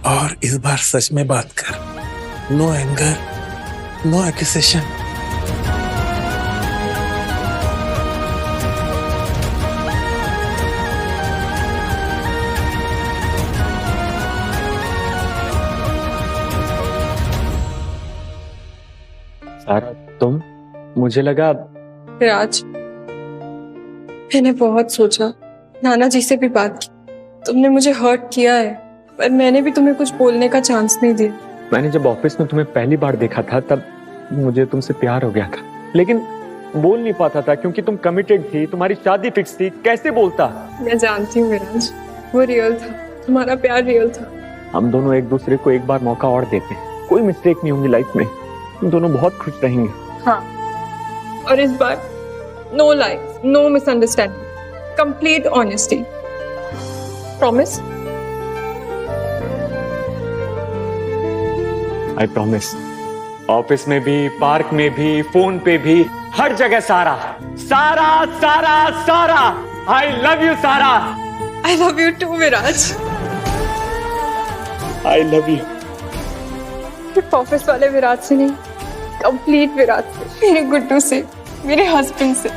और इस बार सच में बात कर। No anger, no accusation. Sara, तुम? मुझे लगा। विराज, मैंने बहुत सोचा, नाना जी से भी बात की। तुमने मुझे हर्ट किया है, पर मैंने भी तुम्हें कुछ बोलने का चांस नहीं दिया। मैंने जब ऑफिस में तुम्हें पहली बार देखा था, तब मुझे तुमसे प्यार हो गया था, लेकिन बोल नहीं पाता था क्योंकि तुम कमिटेड थी, तुम्हारी शादी फिक्स थी। कैसे बोलता? मैं जानती हूँ विराज, वो रियल था, तुम्हारा प्यार रियल था। हम दोनों एक दूसरे को एक बार मौका और देते हैं। कोई मिस्टेक नहीं होगी लाइफ में, हम दोनों बहुत खुश रहेंगे। हाँ, और इस बार no lies, no misunderstanding, complete honesty. Promise? I promise. Office में भी, पार्क में भी, फोन पे भी, हर जगह सारा सारा सारा सारा। I love you Sara. I love you too Viraj. I love you. सिर्फ ऑफिस वाले विराज से नहीं, कंप्लीट विराज से, मेरे गुड्डू से, मेरे हस्बैंड से।